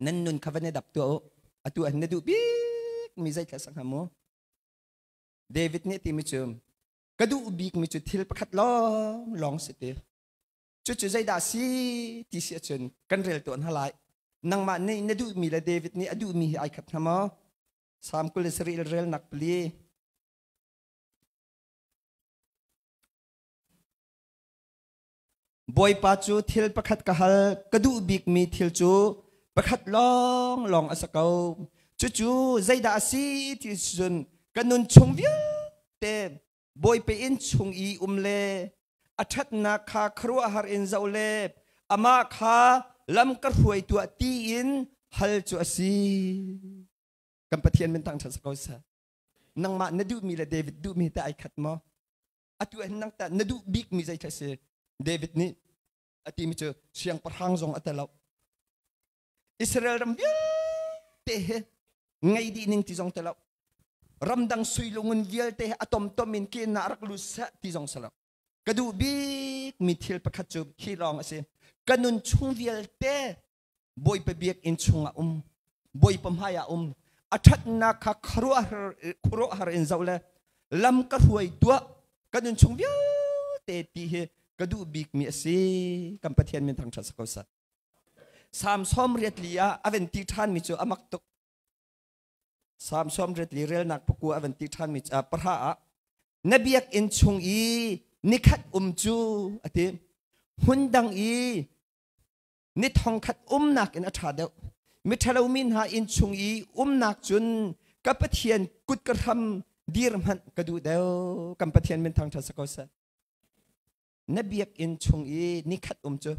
S6: nan nun khavane dap tu atu an nadu bik mi zai ka sang hamo David ni ti mi chum kadu ubik mi chu thil pakhat long sete chu zai da si ti sia chen kan rel ton halai nang ma nei nadu mi la David ni adu mi ai khat hama sam kul sri rel nak pli boy pa chu thil pakhat kahal kadu ubik mi thil chu pakhat long asakau chu zai da si ti chen kanun chungvia te boy pe in chung I umle athat na kha khru har in zaule ama kha lam kar huai tu ti in hal chu asi kampathian men tang thas kausa nang ma nadu mi la David du mi ta ai khat mo atu en nang ta nadu big mi zai thase David ni ati mi chu siang parhang zong atalaw Israel ram bia te ngai di ning ti zong talaw ramdang suilungun vial te atom tomin ki narak lusa ti jong sala kadu big mithil pakhat chu khilong ase kanun chung vial te boy pe biak in chunga boy pamhaya athat na kha khru har in zawle lam ka huai tua kanun chung vial te ti he kadu big mi ase kampathian min thang thas ko sa sam som riat lia aventi than mi chu amak tok sam som ret li rel nak puku avanti than mi parha nabiak in chung I nikhat chu ati hundang I ni thong khat nak in atha deu mi thalo min ha in chung I nak chun kapathian kut karam dir man kadu deu kampathian min thang thasa kosa nabiak in chung I nikhat chu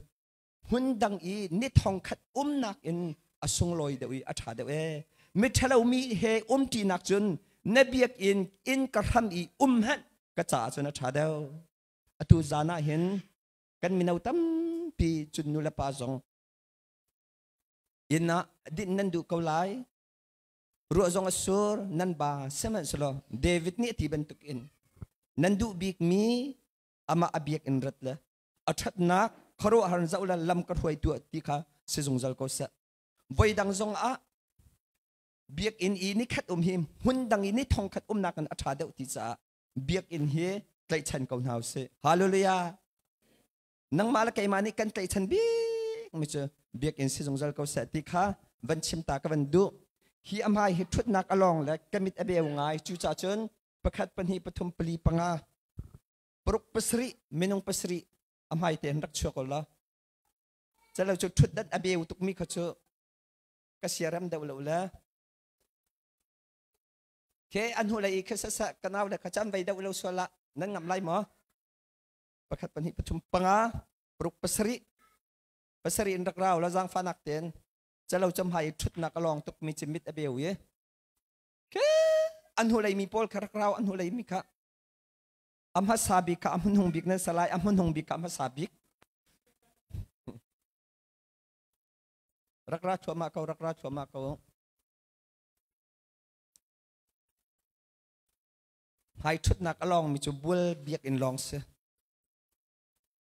S6: hundang I ni thong khat nak in asung loi deu atha deu mithalau mi he ti nak chun nabiak in karham I han ka cha chuna thadau atu zana hin kan minau tam pi chun nula pa zong inna din nan du kaulai ru zong asur nan ba seman solo David ni ti bentuk in nan du bik mi ama abiak in ratla athat na kharo har zaula lam ka huai tu ti kha se zong zal ko sa voi dang zong a biak in ini khat him hundang ini thong khat na kan atha deu ti cha biak in he tlai chan kau nau se hallelujah nang mala kai mani kan tlai chan bi mi cha biak in si jongjal kau sa ti kha van chim ta ka van du hi amhai hi thut nak along la kamit abe ngai chu cha chun pakhat pan hi pathum pali panga pruk pasri minung pasri amhai te rak chokola chalo chu thut dat abe utuk mi kha chu kasiaram dawla ke anhulai ke sasa kanaw la kacham vai daw sola nan ngam lai mo pakhat pan hi pathum panga pruk pasri in rak raw la jang fanak ten chalo cham hai thut na kalong tuk mi chimit abeu ye ke anhulai mi pol kharak raw anhulai mi kha อัมฮัสซาบิกกับอัมฮุนบิกนั้นสลายอัมฮุนบิกกับอัมฮัสซาบิกรักราชัวมาเขารักราชัวมาเขาให้ชุดนักอลองมีจูบุลเบียกอินลองเส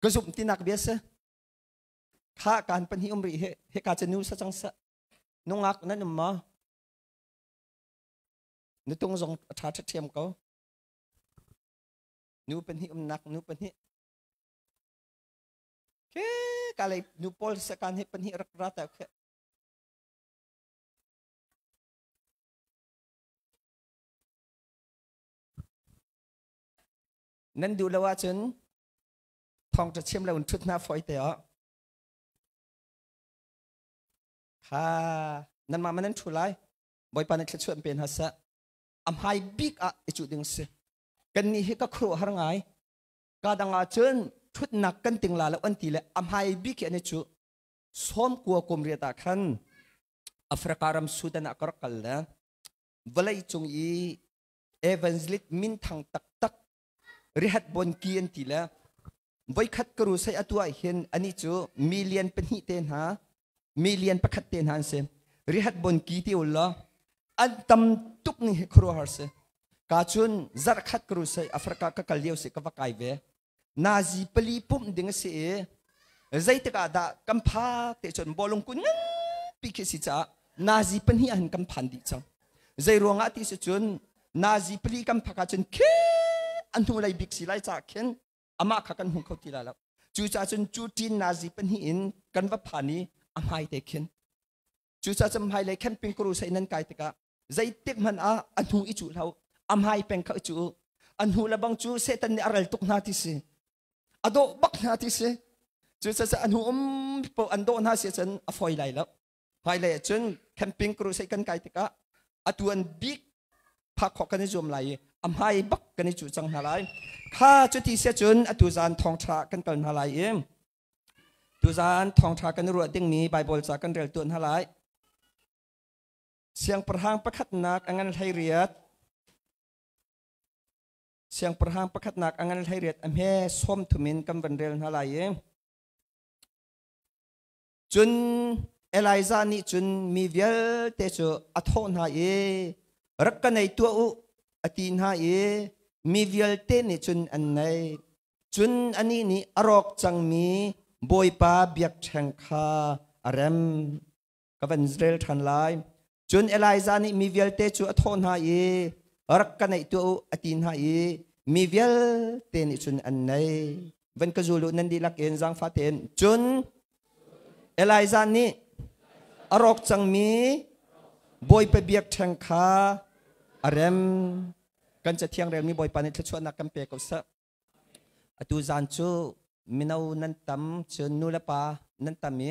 S6: ก็สุมที่นักเบียเสข้าการเป็นฮิอุมริเฮกาจะนิวสัจังสะนงักนั่นมานึกตรงทรงชาติเทียมเขานิวเป็นฮิอุมนักนิวเป็นฮิแค่การเลยนิวโพลสการให้เป็นฮิรักราแต่แค่นั่นดูแล้วว่าฉันทองจะเชื่อมแล้วชุดหน้าฝอยเต๋อค่ะนั่นมามันนั่นชุดไรบ่อยปานนั้นชวนเป็นฮัสะอัมไฮบิ๊กอะจุดดึงเสกันนี่ให้ก็ครัวหางไงการดังอาจนชุดหนักกันติงลาแล้วอันตีเลยอัมไฮบิ๊กอันนี้จุซ้อมกัวกลมเรียตาขันแอฟริการัมสุดานอักรักกันแล้วเวลาจงอีเอเวนส์ลิตมินทางตักrihat bon kian tila voi khat karu sai atua hen ani chu million penhi ten ha million pakhat ten han se rihat bon ki ti ulla an tam tuk ni khro har se ka chun zar khat karu sai afrika ka kaleu se ka wakai ve nazi pali pum ding se zai te ka da kam pha te chon bolong kun pi ke si cha nazi penhi an kam phan di chang zai ronga ti se chun nazi pali kam pha ka chun keอันทุลัยบิกสิไลจากเข็นอามาขักันหุ่นเขาตีแล้วจูจ่าจนจูจีนนาซีเป็นหินกันว่าผ่านนี้อามาเด็กเข็นจูจ่าจำไฮเลยแคมปิ้งกรูใส่นั่นไกลตะกะใจเด็กมันอันหูอิจูเราอามาเป็นเขาจูอันหูละบังจูเซตันนี่อะไรตุกนาทิเสอโดบักนาทิเสจูจ่าอันหูปอันโดนาเสียจนอฟอยไลแล้วไฮเลยจนแคมปิ้งกรูใส่กันไกลตะกะอัตวันบิ๊กพักขอกันในจมไหลอัมไฮบักกันในจุดจังหาไรข้าจุดที่เสียจนอตุจานทองชากันกันหาไรเองตุจานทองชากันรัวดิ้งมีใบบอลจากกันเรียลตัวหาไรเสียงประหางประคัดนักอังกันไทยเรียดเสียงประหางประคัดนักอังกันไทยเรียดอัมเฮส้มทุมินกันวันเรียลหาไรเองจุนเอลิซานี่จุนมีเวลเตจูอัทอนหาเอรักกันในตัวอุอตินหาเอมีเวลเตนี่จุนอันไหนจุนอันนี้นี่อรอกจังมีบอยปาเบียกแข่งคาอารมกับอิสราเอลทันไลจุนเอลิซานี่มีเวลเตจูอัทอนหาเอรักกันในตัวอุอตินหาเอมีเวลเตนี่จุนอันไหนวันกจูลุนันดีลักเอ็นจังฟาเตนจุนเอลิซานี่อรอกจังมีบอยไปเบียกแข่งคาอารมกันจะเที่ยงเรียนมีบอยปานิชชวนนักกัมเปกอุษะอตุจานจูมินานันตัมเชิญนูเลปานันตัมมี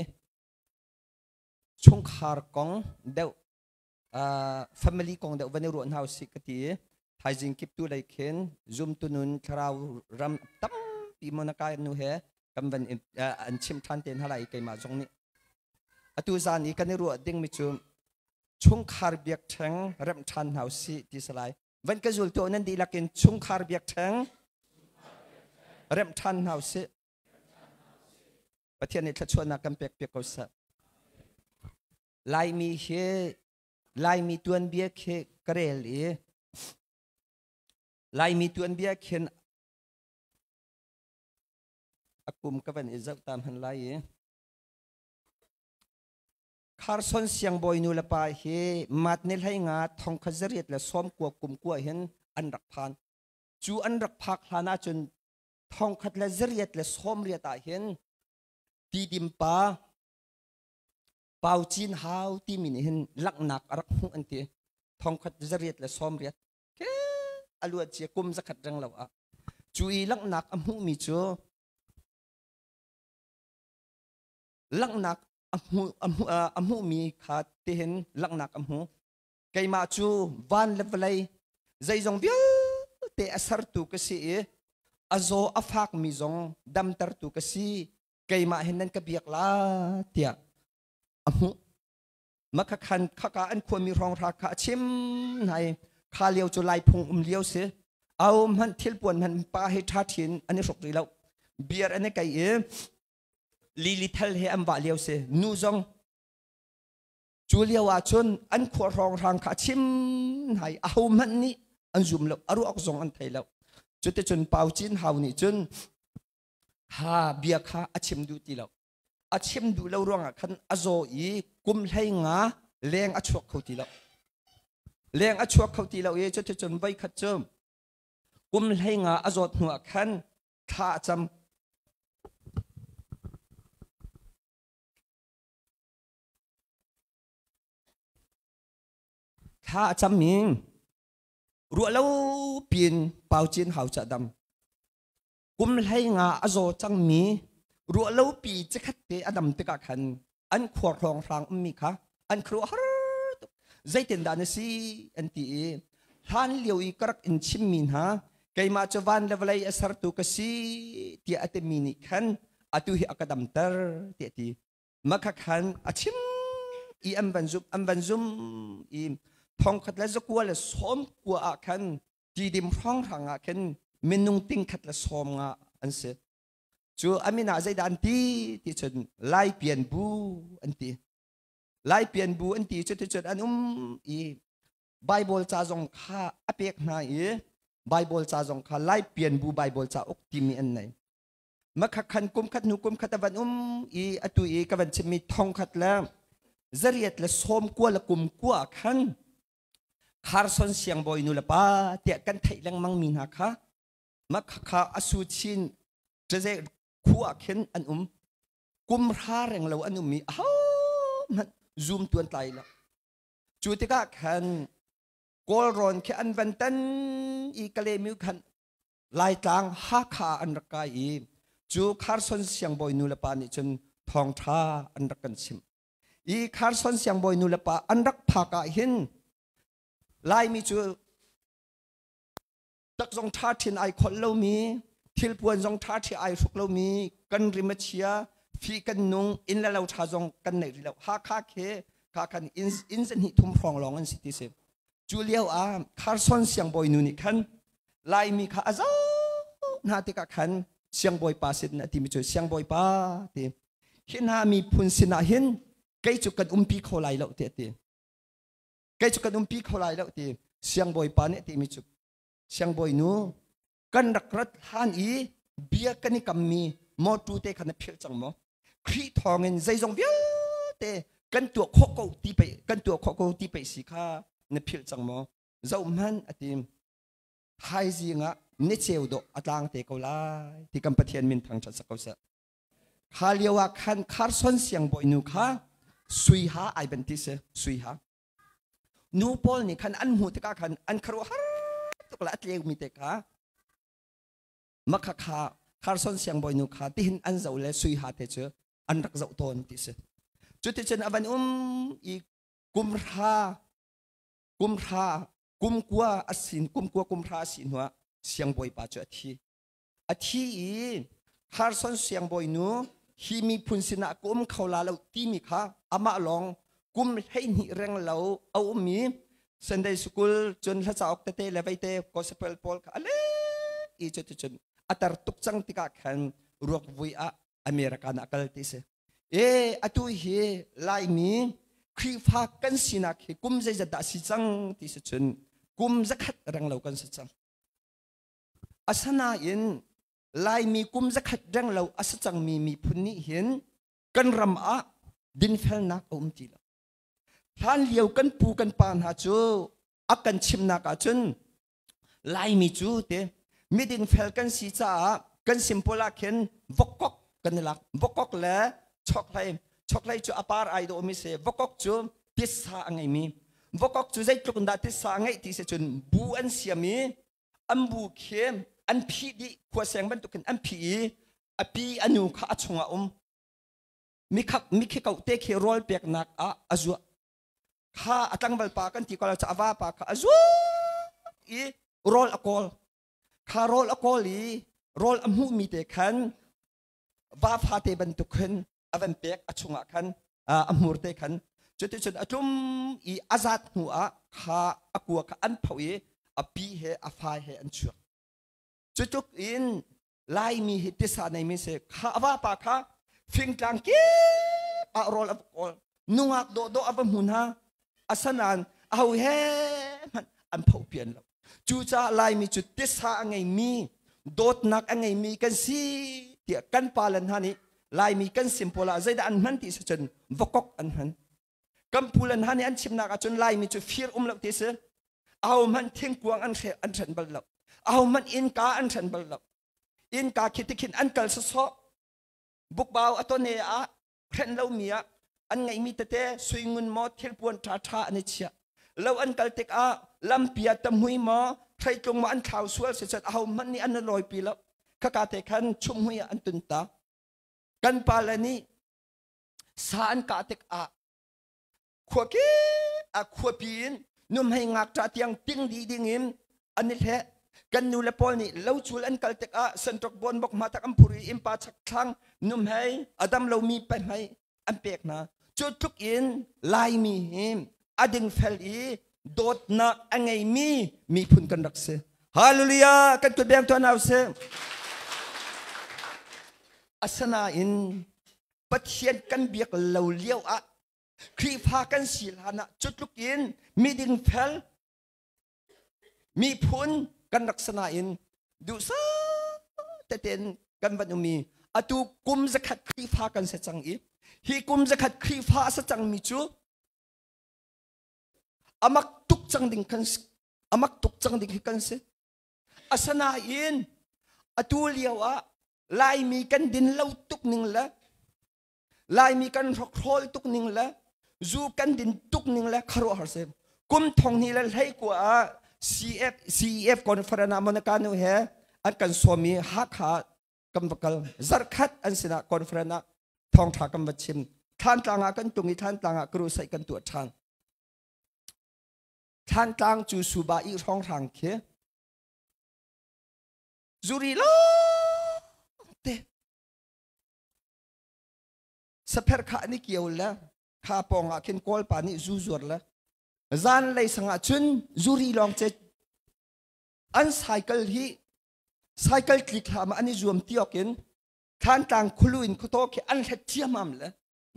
S6: ชงคาร์กงเดวfamily กงเดววันนี้รู้อันหาสิกตีไทยจิงกิบตัวไลเคนซุมตุนุนคราวรำตั้มปีมนักการนูเฮกัมวันอันชิมทันเตนฮาไลเกมาจงนี้อตุจานนี้กันนี้รู้ดิ้งมิจูชงคาร์เบียกแทงเริ่มทันหาสิที่สลายวันกระจุลตัวนั้นดีลักเกนชงคาร์เบียกแทงเริ่มทันหาสิประเทศนี้ถ้าชวนนักการเปียกเปียกเขาสับลายมีเฮลายมีตัวเบียกเฮกระเรลีลายมีตัวเบียกเฮนอากุมกับวันอิจฉาตามหันลายคาร์ซอนเสียงบอยนูละปาเฮมัดเนลให้งาทองขจริตและซ้อมกัวกุมกัวเห็นอันรักพานจูอันรักพักหานาจนทองขจริตและซ้อมเรียตาเห็นตีดิมปาเป่าจีนฮาวตีมินเห็นลักหนักรักหุ่นอันตีทองขจริตและซ้อมเรียตแค่อลัวเจียกุมสักขัดจังเราอะจูอีลักหนักอัมหูมีจูลักหนักอัมหูมีขาดเตนลักหนักอัมหูไกมาจูวันเลวเลยใจจงเบี้ยเตะสารตุกษีอาโซอาฟักมีจงดำตรตุกษีไกมาเห็นนั่นกบียกลาเตียอัมหูมักขันข้าอันควรมีรองราคาชิมในข้าเลี้ยวจุไลพงเลี้ยวเสีย เอามันทิลปวนมันป้าให้ท่าทินอันนี้สกรีแล้วเบียร์อันนี้ไก่ลิลิทัลเฮอัมบาเลียวเซนูจงจูเลียวอาชนอันขวรองทางขาชิมให้เอามันนี่อันจุ่มแล้วอารุอักษงอันไทยแล้วจุดที่จนเป่าจินเฮานี่จนหาเบียร์ข้าอาชิมดูตีแล้วอาชิมดูแล้วร่วงอ่ะคันอาโซอีกุมให้งาแรงอาชวกเขาตีแล้วแรงอาชวกเขาตีแล้วจุดที่จนใบขัดเจิมกุมให้งาอาโซหัวคันข้าจำข้าจำมิงรัวแล้วเปลี่ยนเป่าจินเขาจะดำกุมให้งาอโซจังมีรัวแล้วปีจะคัดเตอดำตะกะขันอันขวดรองทางมีค่ะอันครัวฮาร์ใจเต็นดานสีอันตีฮันเลียวอีกรักอินชิมมินฮะไกมาจวันเลเวลไอสารตุกสีที่อัตมินิขันอัตุฮิอักดำเตอร์เตตีมักขันอัชิมอีอัมบันซุมอีทองขัดและสกัวและซ้อมกัวอาคันจีดิมร้องทางอาคันเมนุงติ้งขัดและซ้อมงาอันเสจูอามินาใจดันตีที่จนไล่เปลี่ยนบูอันตีไล่เปลี่ยนบูอันตีจนอันอีไบเบิลจ่าจงข้าอเปียกนาไบเบิลจ่าจงข้าไล่เปลี่ยนบูไบเบิลจ่าอกติมีอันไหนมักขันกุมขัดนุกุมขัดวันอีอตุอีกับวันจะมีทองขัดแล้วจริยตและซ้อมกัวและกุมกัวขันคาร์ซอนเสียงบอยนูละป้าเตะกันไทยลังมังมีนะคะมักข้าอสุชินจะจะขัวเข็นอันกุมราแรงเราอันมีมันซูมตัวไตละจุดที่ก็ขันกอลรอนแค่อันวันตันอีกเลมิวขันลายต่างฮักขาอันรักายจูคาร์ซอนเสียงบอยนูละป้านี่จนทองท่าอันรักกันชิมอีคาร์ซอนเสียงบอยนูละป้าอันรักพากาหินไล่มีจูตักจงท่าทินไอคนเรามีทิลปวนจงท่าที่ไอสุกเรามีกันริมเชียฟีกันนุงอินแล้วเราท่าจงกันไหนเราฮักฮักเคข้ากันอินเซนหิทุ่มพรองลองอันสิติเซจูเลียวคาร์ซอนเสียงบอยนูนี่ขันไล่มีข้าจ้านาติกาขันเสียงบอยป้าสินนาทีมีจูเสียงบอยป้าทีเห็นหามีพุนสินาเห็นไกจุกันปีเขาไล่เราเตะไกจุกันปีเขาไล่แล้วทีเสียงบอยป้าเนี่ยทีมีจุเสียงบอยนูกันรักรัดฮันอีเบียกันนี่กำมีมอตูเตขันเพียรจังมั้งครีทองเงินใจจงเบียเตกันตัวโคกตีไปกันตัวโคกตีไปสิค่ะเนี่ยเพียรจังมั้งเจ้ามันอติมไฮซิงะเนเชลโดอัตลังเตกเอาไล่ที่กำปะเทียนมินทางจัดสกัดเสข้าเลียวขันคาร์ซอนเสียงบอยนูค่ะสุยหาไอเบนติเสสุยหานูปอลนี่ขันอันหูตะกาขันอันครัวฮาตุกละเลียวมีเตกามักคาร์ซอนเสียงบอยนูค่ะที่เห็นอันเจ้าเลยสุยหาเตเจออันรักเจ้าตนติเสจุดที่เจนอวันอีกุมรากุมกัวอสินกุมกัวกุมราสินหัวเสียงบอยป้าเจอทีคาร์ซอนเสียงบอยนูฮีมีพุนสินะกุมเขาลาเราที่มีค่ะอามาลองกุมให้หิเร่งเราเอามีสันเดย์สกุลจนถ้าจะออกเตะเลเวเตะก็สเปลปอลค่ะอะไรอีจุดจนอัตราตุกจังติกาขันรวกวิอาอเมริกันอักลติเสอตุเฮไลมีครีฟ้ากันสินักกุมใจจะดัสิจังติเสจนกุมจะขัดเร่งเรากันสิจังอาสนาอินไลมีกุมจะขัดเร่งเราอาสจังมีพุนนี่เห็นกันรำอาดินเฟลนักตีละท่านเลี้ยวกันปูกันปานหาจูอักกันชิมนักอาจนไลมีจูเตมีดินเฟลกันสีจ้ากันสิมพลาเข็นวกกกันนี่ละวกกและช็อกไลจูอปาร์ไอโดมิเซวกกจูติสาไงมีวกกจูใจจุกันดาติสาไงที่เสจนบูอันเสียมีอันบูเข้มอันพีดีขวดเสียงบรรทุกันอันพีอันนูข้าชงมีเขาเตะเคโรลเปียกนักอาจัวข้าตั้งบัลปากันที่ก็เราจะว่าปากอาจัวโรลอโกลข้าโรลอโกลีโรลอัมหูมีเตขันว่าฟาเตบรรทุกันอวันเปียกอาชงขันอัมหูเตขันจุดจุดอาจุมอาจัดหัวข้าอักวัวข้าอันเผาอปีเฮอฟายเฮอันชัว จุกอินไลมีฮิติสาในมิเสกข้าว่าปากข้าฟิงจังกี้อารอลอับกอลนุงอักโดอับมุนฮาอาสนานเอาเฮมันอันเผาเปลี่ยนแล้วจูจ่าไลมีจุดติสาไงมีโดดนักไงมีกันสิเดียกันปาลันฮานี่ไลมีกันสิมโพลาใจได้อันมันที่สุดวกกอันหันกัมพูลันฮานี่อันชิมนักจนไลมีจุดฟิร์ลักที่สุดเอามันเที่ยงกวางอันเขอันฉันบัลลักเอามันอินกาอันฉันบัลลักอินกาคิดคิดอันกัลสซอบุกบ่าวอัตโนเอะเพื่อนเราเมียอันไงมีแต่สวยงุนมอเที่ยวปวนท่าท่าอันนี้เชียเราอันกัลเตกอะลำเปียตมุยมอใครตรงมาอันข่าวสวยเสร็จเอามันนี่อันลอยปีแล้วข้ากาเตกันชุ่มหุยอันตุนตากันปาลนี่สานกาเตกอะขวกี้อะขวปีนนุ่มให้งักจ่าเตียงติ้งดีดิ่งอิมอันนี้แท้กันนูเลปอลนี่เราจูอันกัลเตกอะสันตกบนบอกมาตักอัมพุรีอิมปาชักทังนุ่มให้อดัมเรามีไปไหมอันเปียกนะจุดทุกอินลายมีหิมอดิงเฟลอีโดดนักอันไงมีพุนกันรักเสฮาเลลูยากันตัวแดงตัวหนาวเสอัศนาอินปัจเจียนกันเบียกเหลาเลี้ยวอะครีพากันสีลานะจุดทุกอินมีดิงเฟลมีพุนกันรักษณะอินดูซะแต่เต็นกันบันมีอตูกุมจะขัดครีพากันเสจังอีฮีกุมจะขัดครีพาเสจังมีจูอามักตุกจังดิ่งกันอามักตุกจังดิ่งกันเสอาสนาอินอตูเลียวอะลายมีกันดินเล่าตุกหนึ่งละลายมีกันรกโคลตุกหนึ่งละจูกันดินตุกหนึ่งละคารุฮาร์เซมกุมทองนี่ละให้กว่า CF คอนเฟอเรนซ์มันกันนู่นเหรออันกันสวมีฮักหากำบักลจัดขัดอันสินะคอนเฟอเรนซ์ทองทากำบัดชิมท่านต่างกันตรงนี้ท่านต่างกรูใส่กันตัวท่านต่างจูสุบาอีทองทางเคจูริโลเตสเปร์ขานี่เกี่ยวแล้วข้าปองอาเคนกอลปานี่จูจวดแล้วจานเลยสังอาจุนจูรีลองเจอันไซเคิลคลิกหามาอันนี้รวมที่อกินท่านต่างคุลุอินคุโตเคอันเฮ็ดเทียมามเลย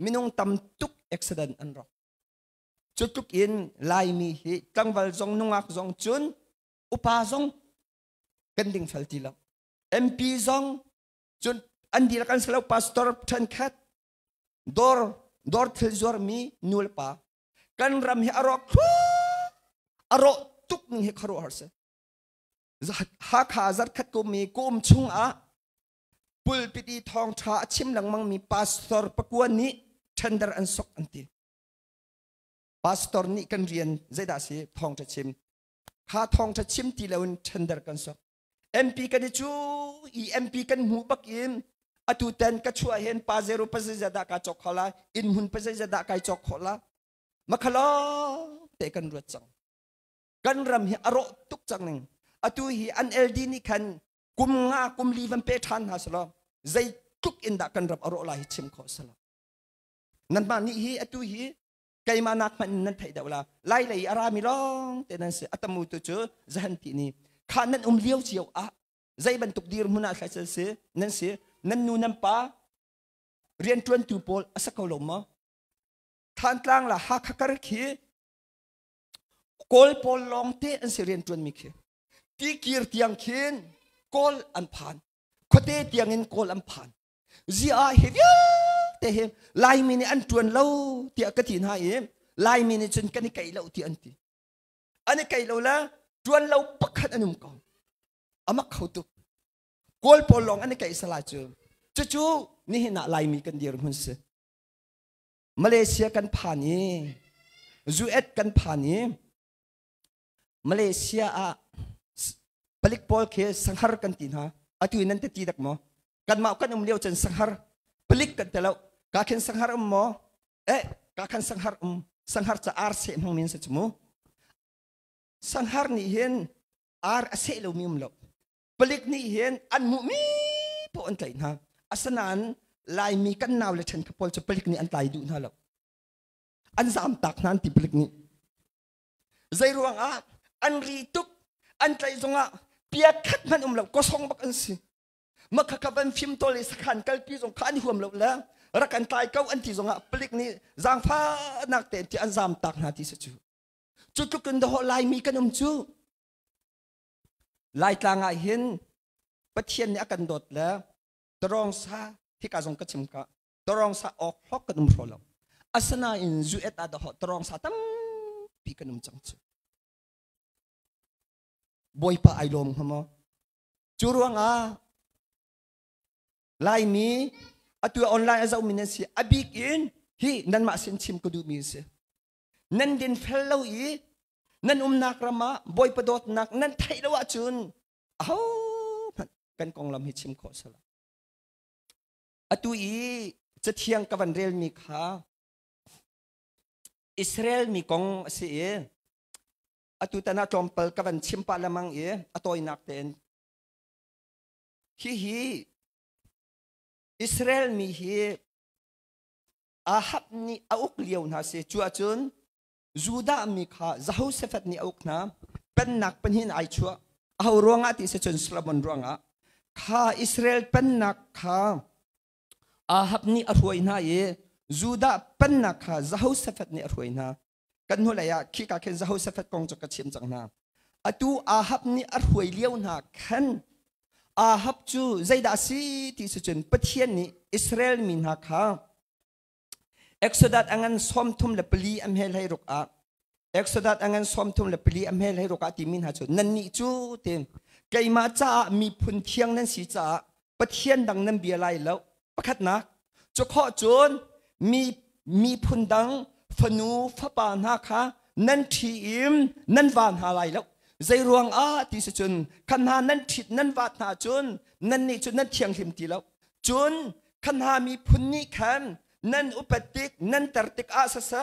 S6: มินงตำตุกเอ็กซิเดนต์อันรอจุดตุกอินลายมีฮีตั้งวัลจงนุ่งอักจงจุนอุปาจงกันดิ่งเฟลติละMPจงจุนอันดีละกันสลาวพาสตอร์ทันคัดดอร์ทิลจอร์มีนูลปากันรำให้อารอกตุกนี่ให้คารุฮาร์เซฮักหาจัดขัดกุมีกุมชุงอะปุลปิดีทองชาชิมหลังมังมีพาสตอร์ปะกวนนี้เทนเดอร์อันซอกอันตีพาสตอร์นี่กันเรียนใจดาสีทองจะชิมข้าทองจะชิมตีแล้วเทนเดอร์กันซอกMP กันจูMP กันหูบักอินอตุเตนกัช่วยเห็นปาเซรุปเซจดากาจอกขลาอินหุนปเซจดากาจอกขลามาขลาเตกันรวดจังกันรำเฮอรอตุกจังหนึ่งอตุฮีอันเอลดีนี่คันกุมงากุมลีวันเปทันฮาสลอใจทุกอินดักกันรำอรอลาฮิชิมขอสลานั่นมานี่ฮีอตุฮีไกมานักมันนั่นไทยดาวลาไล่เลยอารามิลองแต่นั่นสิอัตมุตุเจอจันทีนี่ขานั้นเลี้ยวเจียวอะใจบรรทุกดีร์มุนาใครจะเสียนั่นสินั่นนูนัมปาเรียนจวนตูโพลอาศักลมะท่านต่างละฮักฮักระคีกอลโพลลองเตอันเสียเรียนจวนมิเคตีกีร์เตียงเคนกอลอันผ่านคดเตเตียงเงินกอลอันผ่านจีอาเฮียเตเฮลายมินอันจวนเล่าเตียกตินหายลายมินจนกันไก่เล่าเตียอันตีอันนี้ไก่เล่าละจวนเล่าปักขัดอันนุ่มกองอามักเขาตุกอลโพลลองอันนี้ไก่สลายจู่นี่เห็นลายมีกันเดียร์หุ่นเสมาเลเซียกันผ่านนี้ยูเอสกันผ่านนี้มาเลเซียอะผลิตพอลเคสังหารกันตีนะอาทิตย์นั้นตีดักหมอกันมากันเลี้ยวจนสังหารผลิตกันแต่แล้วกาเข็นสังหารหมอกาเข็นสังหารจะอาร์เซมของมินส์จมูสังหารนี่เห็นอาร์เซลูมิมลกผลิตนี่เห็นอันมุมีพออันไหนนะอาสนันลายมีกันนาวเลยฉันขบวนจะผลิตนี่อันไหนดูนะหรอกอันสามตักนั้นที่ผลิตนี่ใจรวงอันรีตุกอันใจจง เปียกคัดมันเราก็ส่งบักอันสิมาขับบันฟิมตัวเลยสักขันกัลปีส่งขันหัวเราแล้วรักกันตายเก้าอันที่ส่งอ่ะปลิกนี้จางฟ้านักเตะที่อันจามตักนาที่สุดจุดกันดอกลายมีกันจูลายกลางอ่ะเห็นปะเทียนเนี่ยกันโดดแล้วตรองซาที่กาส่งกระชิมกะตรองซาออกฮอกกันพอเราอาสนาอินจูเอตอาดอกตรองซาตั้มปีกันจังจูบอยปะไอลมขโมจูรวงอ่ะลายมีอัตัวออนไลน์อาจจะมีเนสิอบิกอินฮีนั่นมาเส้นชิมก็ดูมีเสนั่นดินเฟลล์อีนั่นนักรามาบอยประดดนักนั่นไทยละวะจุนอ้าวกันกองลำให้ชิมขอสละอัตัวอีจะเที่ยงกับวันเรียลมีขาอิสราเอลมีกองเสียอัตัวตนาจอมเปิลกับวันชิมปาละมังเออัตัวนักเต้นฮีอิสราเอลมีเฮอาฮับนี่อาอุกเลียวนะเสจวจุนจูดามีข้าจะฮู้เสฟตนี่อาอุกนะเป็นนักเป็นหินไอชัวเอารวงอาทิเสจนสลับมันรวงอาข้าอิสราเอลเป็นนักข้าอาฮับนี่อรวยนะเยจูดาเป็นนักข้าจะฮู้เสฟตนี่อรวยนะกันหัวเลยอะขี้กาเคนจะฮู้เสฟตกองจักรเชียมจังนะอะตูอาฮับนี่อรวยเลียวนะเข็นอาฮับจูใจดาสีที่สุดจนประเทศนี้อิสราเอลมีนักข้าเอ็กซ์ดัดอังสอมทุ่มเลปลีอัมเฮลให้รุกอาเอ็กซ์ดัดอังสอมทุ่มเลปลีอัมเฮลให้รุกอาที่มีนักจูนั่นนี่จูเต็มไกมาจ้ามีพุนเทียงนั่นสีจ้าประเทศดังนั้นเบียร์ไรแล้วประคัดนักจะข้อจูนมีพุนดังฟนูฟปานาคานั่นทีอิมนั่นวานหาไรแล้วใจรวงอาที่สุดจนขันหานั่นทิดนั่นวาดหาจุนนั่นนี่จุนนั่นเทียงหิมตีแล้วจุนขันหามีพุนนี่ขันนั่นอุปติกนั่นตรติกอาสสะ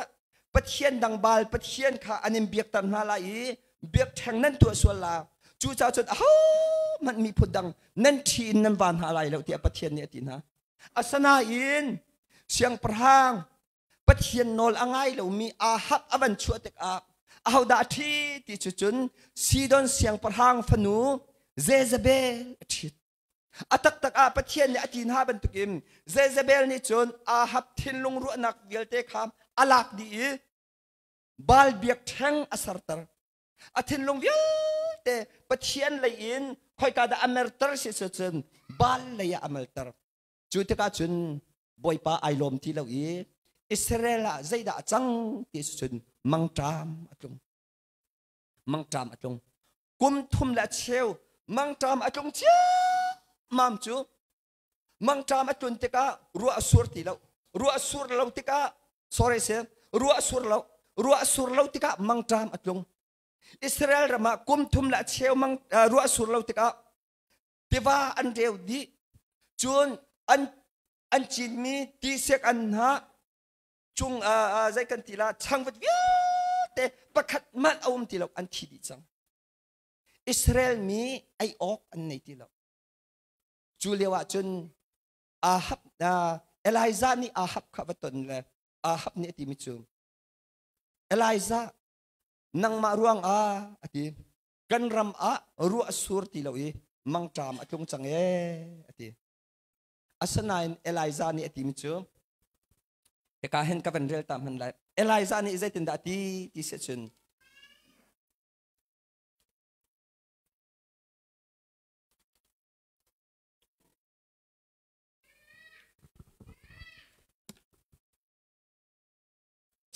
S6: ปะเทียนดังบาลปะเทียนข้าอันนี้เบียกตันหาลายเบียกแทงนั่นตัวส่วนลาจูจ้าจุนอ้าวมันมีพุนดังนั่นทีนั่นวานหาไรแล้วที่ปะเทียนเนี่ยตีนะอาสนาอินเสียงพรางปะเทียนนอลอ่างไงแล้วมีอาฮับอวันชัวติกอาเอาดาทีที่จุนซีดอนเสียงประหางฟนูเซเซเบลทิดอัตักตักอาปะเทียนเนี่ยจีนหาบันตุกิมเซเซเบลนี่จุนอาฮับทินลงรุนักเวลเตคามอลักดีบาลเบียกแทงอสารตร์อทินลงเวลเตปะเทียนเลยอินคอยกาดอเมริกาสิจุนบาลเลยอเมริกาจุดที่กาจุนบอยป้าไอลมที่เราอิสราเอลใจด่าจังที่สุดมังจามอจงมังจามอจงกุมทุ่มละเชียวมังจามอจงเจ้ามามจูมังจามอจงติการัวสุรติเรารัวสุรเราติกา sorry เสียรัวสุรเราติกามังจามอจงอิสราเอลรามากุมทุ่มละเชียวมังรัวสุรเราติกาที่ว่าอันเดียวดีจูนอันจีนมีที่เสกอันฮะจุงใจกันทีละช่างวัดเยอะแต่ประคัดมันเอาทีละอันที่ดีจังอิสราเอลมีไอออกอันไหนทีละจูเลียวจนอาฮับเอลิซานี่อาฮับขับตนเลยอาฮับนี่ที่มิจูเอลิซานังมาร่วงที่กันรำรัวสุรทีละมังจามจงจังที่อาสนาเอลิซานี่ที่มิจูแต่การเห็นกับเป็นเรื่องตามมันเลยเอลิซานี่ใจตินดาที่เสียจน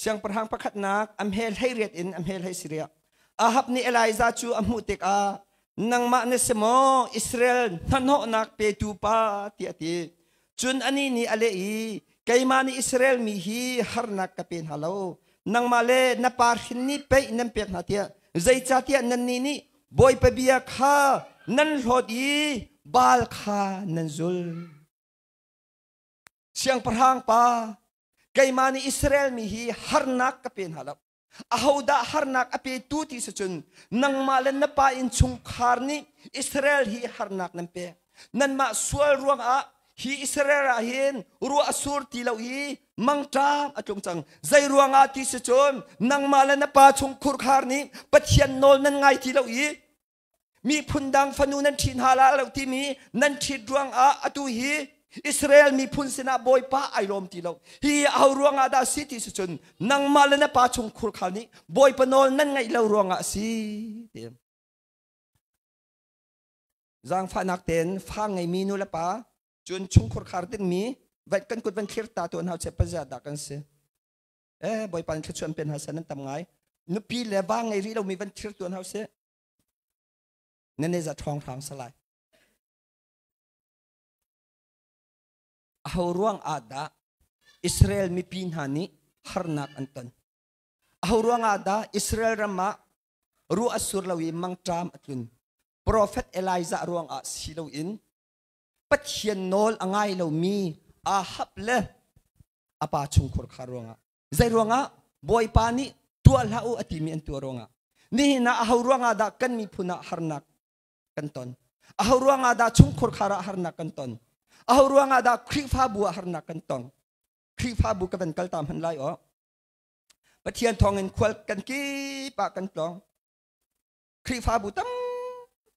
S6: เสียงประหางประคัดนักอัมเฮลให้เรียดอินอัมเฮลให้สิเรียอาฮับนี่เอลิซาจูอัมหูติกานังมาเนสโมอิสราเอลท่านหนักเปตูปาที่จุนอันนี้นี่อะไรไกมานีอิสราเอลมีฮีฮาร์นักกับเป็นฮัลโหลนังมาเลนับปาร์หินนี่ไปนั่นเปียกนาเทียใจจัดเทียนันนี่บอยไปเบียข้านั่นหดอีบาลข้านั่นจุลเสียงประหางป้าไกมานีอิสราเอลมีฮีฮาร์นักกับเป็นฮัลโหลอาหูดาฮาร์นักอภิตูติสจุนนังมาเลนับปาอินชุงคาร์นี่อิสราเอลฮีฮาร์นักนั่นเปียนั่นมาสวลรวงฮีอิสราเอลเห็นรัวสุรที่เรามังจามอจงจังใจรวงอาทิสจนนังมาเลนปาชงคุรคาร์นี้ปะเทียนโนลนั่นไงที่เรา มีพุนดังฟันูนันทินฮาลาเราที่มีนันทิดรวงอาตุฮีอิสราเอลมีพุนสินะบอยป้าไอรอมตีเราฮีเอารวงอาดาสิติสุจนนังมาเลนะป้าชงคุรขานี้บอยปนอลนั่นไงเรารวงอาสิเดียมจางฟ้านักเต้นฟังไงมีนูละป้าจนชงคุรขาเต้นมีวัดกันกุดวันเคียร์ตาตัวเขาเจ็บประจัดดักกันเสียบอยปันขชวนเป็นฮัสนันทำไงนุปีเลบ้างไงรีเรามีวันเคียร์ตัวเขาเสียนั่นเองจะทองทางสลายเอาร่วงอาดาอิสราเอลมีปีนหานี้ฮาร์นักอันตันเอาร่วงอาดาอิสราเอลรำมารู้อัสุรลาวีมังจามอัตุนโปรเฟตเอลิซาร่วงอาสิลาวินปัจเจียนโนลอ่างไงเรามีอาฮับเลอาปาชุงคุรคาร่วงอาใจร่วงอาบอยปานีตัวลาอูอติมีอันตัวร่วงอานี่นะเอาร่วงอาดากันมีพุนะฮาร์นักกันตอนเอาร่วงอาดาชุงคุรคาระฮาร์นักกันตอนเอาร่วงอาดาครีฟ้าบัวฮาร์นักกันตอนครีฟ้าบัวก็เป็นกัลตามหันไลอ๋อปะเทียนทองเงินควลกันกี้ปากกันตองครีฟ้าบัวตั้ม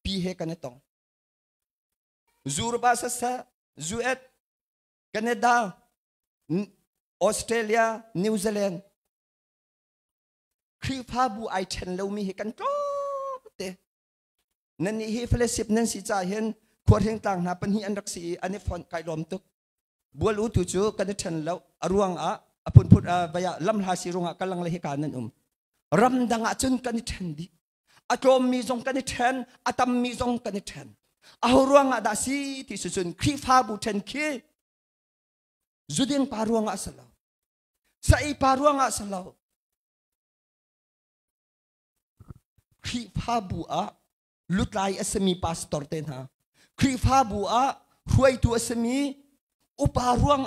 S6: ปีเฮกันตองจูรบาสสะจูเอตแคนาดาออสเตรเลียนิวซีแลนด์ครีฟ้าบัวไอเทนเรามีเฮกันตองเตนั่นนี่เฮฟเลสิบนั่นสิจ่าเห็นขวดเฮงต่างหาปัญหาอันรักสีอันนี้ฟอนไก่ลมตุกบัวรู้ถูกจูกันเทนแล้วอรวงพูดไปลำลาสิรงกำลังเลหิการนั่นรำดังจนกันเทนดีอาจอมมีจงกันเทนอาตมมีจงกันเทนเอารวงดาสีที่สุดครีฟ้าบุเทนคีจุดยังปารวงสลาวใส่ปารวงสลาวครีฟ้าบุลุดลายสมีพาสตอร์เตนฮะครีฟ้าบัวรวยตัวสมีอุปารวง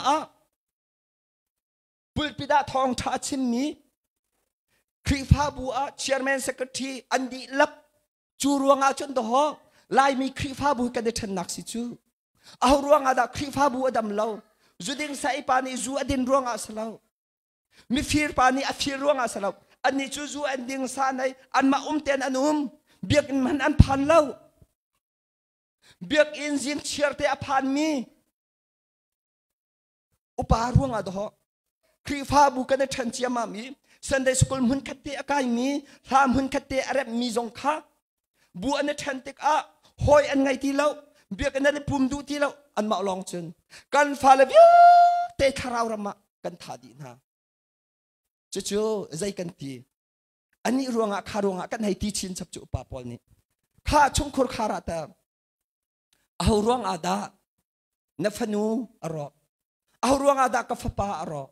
S6: ปุลปิดาทองท่าชิมมีครีฟ้าบัวเชียร์แมนเซกรทีอันดีลับจูรวงจนตัวลายมีครีฟ้าบัวกันเดชนักสิจูเอารวงดาครีฟ้าบัวดำเล่าจุดิงใส่ปานีจูอดินรวงสลาวมีฟิร์ปานีอฟิรรวงสลาวอันนี้จูอันดิงสานในอันมาเตียนอันเบียกมันอันพันเล่าเบียกอินจินเชียร์เตอพันมีอุปาร่วงดอกครีฟ้าบุกันเดชันเจียมามีสันเดสกุลมุนคัตเตอากายมีทามมุนคัตเตออะไรมีจงค้าบัวอันเดชันเตกหอยอันไงที่เราเบียกอันนั้นปุ่มดูที่เราอันมาลองจนกันฟาเลวิเตคาราวรำกันทาดีนะจู่ใจกันทีอันนี้ร่วงคารวงกันให้ที่ชินสับจุปาปอลนี้ข้าชงคุรคาราตาเอาร่วงอาดานฟนูอรอเอาร่วงอาดากฟปาอรอ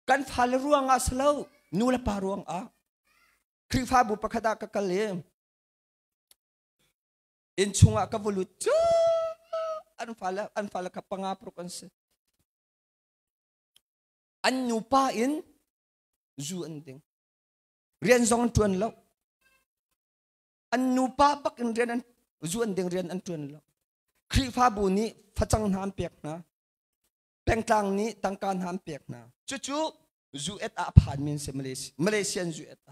S6: กันฟาลร่วงอาสลาวนูละปาร่วงครีฟ้าบุปผดากกะเลอินชุงกวลุจูอันฟาลกับปังอาปรุกันเสอันนูปาอินจูอันดิงเรียนซองจวนแล้วอันนูปาปักอินเรียนจูอันเดงเรียนอันจวนแล้วครีฟ้าบุนี้ฟัจังหามเปียกนะแปลงกลางนี้ตั้งการหามเปียกนะจู่จูเอตผ่านมินเซมาเลเซียจูเอต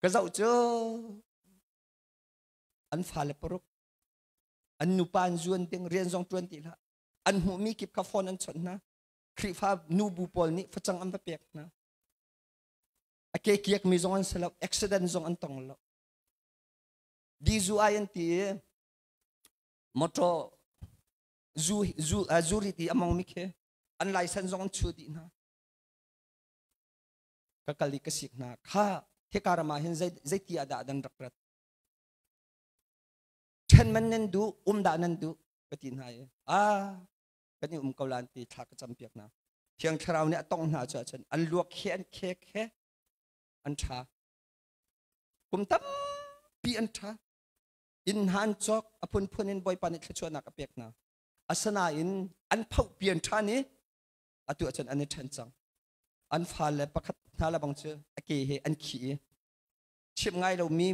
S6: ก็จะเจออันฟาเลปรุกอันนูปานจูอันเดงเรียนซองจวนตีละอันหูมีกิบคาฟอนอันชนนะครีฟ้านูบูปอลนี้ฟัจังอันเปียกนะเกี่ยกมีจงอันสลับอุบิเหตุจงอันตองแล้วดีจูอายันตีมอเตอร์จูริตีอมองมิเคอันไลเซนจงอันชูดีนะก็กลิกสิกนะข้าเทการมาเห็นใจตีอาดาดันรักรัดเช่นมันนั่นดูดานันดูก็ตีนายก็นี่เกาลันตีทักจำเปียกนะเพียงคราวนี้ต้องหาเจอฉันอันลวกเคอันชากุมตั้มปีอันชาอินฮันจอกอพุนพุนินบอยปานิชชวนักเปียกนะอาสนาอินอันเผาเปลี่ยนชานี้ตัวฉันอันนี้ฉันจังอันฟาเลปะคัดนาละบังเจอเกเฮอันขี้ชิมไงเรามี